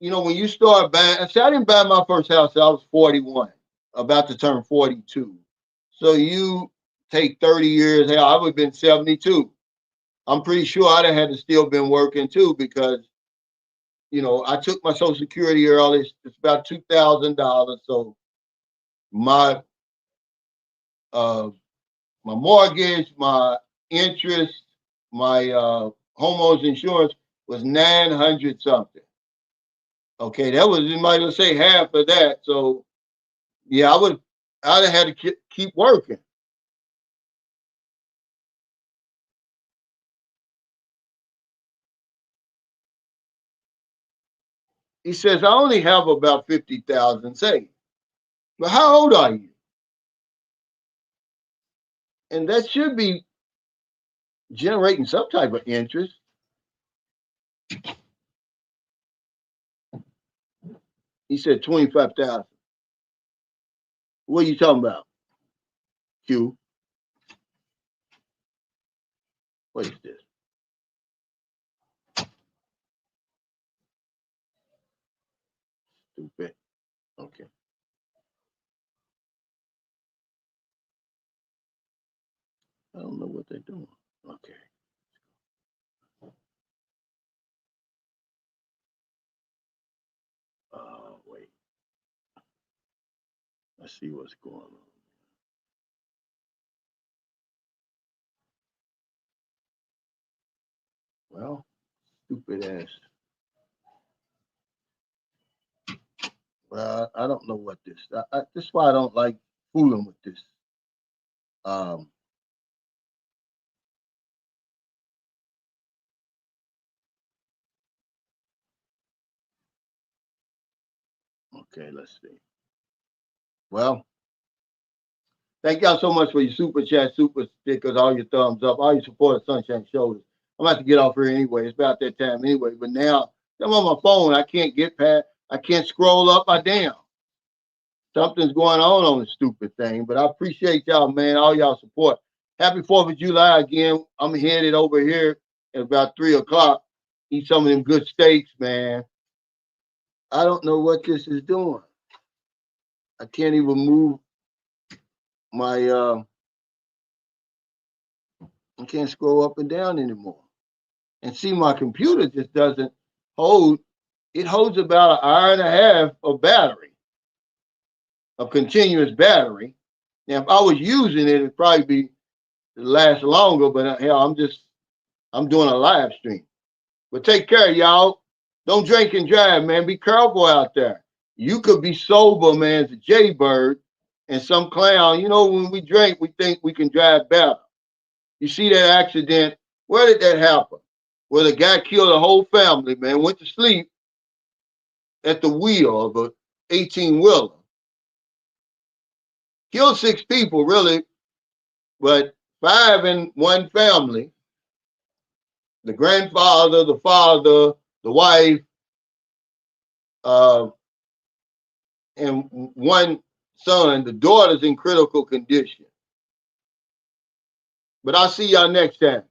You know, when you start buying, I didn't buy my first house till I was 41, about to turn 42. So you take 30 years, hell, I would have been 72. I'm pretty sure I'd have had to still been working too, because you know, I took my Social Security early. It's about $2,000. So my uh, my mortgage, my interest, my homeowners insurance was 900 something. Okay, that was, you might as well say half of that. So yeah, I'd have had to keep working. He says I only have about 50,000 saved. But how old are you? And that should be generating some type of interest. He said 25,000. What are you talking about, Q? What is this? Stupid. Okay. I don't know what they're doing. Okay. Wait. Let's see what's going on. Well, stupid ass. Well, I don't know what this. This is why I don't like fooling with this. Um. Okay. Let's see. Well, thank y'all so much for your super chat, super stickers, all your thumbs up, all your support of Sunshine Shoulders. I'm about to get off here anyway. It's about that time anyway. But now I'm on my phone. I can't get past. I can't scroll up or down. Something's going on this stupid thing. But I appreciate y'all, man. All y'all support. Happy 4th of July again. I'm headed over here at about 3 o'clock. Eat some of them good steaks, man. I don't know what this is doing. I can't even move my I can't scroll up and down anymore. And see, my computer just doesn't hold. It holds about an hour and a half of battery, of continuous battery. Now, if I was using it, it'd probably be last longer. But hell, I'm doing a live stream. But take care, y'all. Don't drink and drive, man. Be careful out there. You could be sober, man, as a jaybird, and some clown. You know, when we drink, we think we can drive better. You see that accident? Where did that happen? Where the guy killed a whole family, man, went to sleep at the wheel of a 18-wheeler. Killed 6 people, really, but 5 in one family. The grandfather, the father, the wife, uh, and one son. The daughter's in critical condition. But I'll see y'all next time.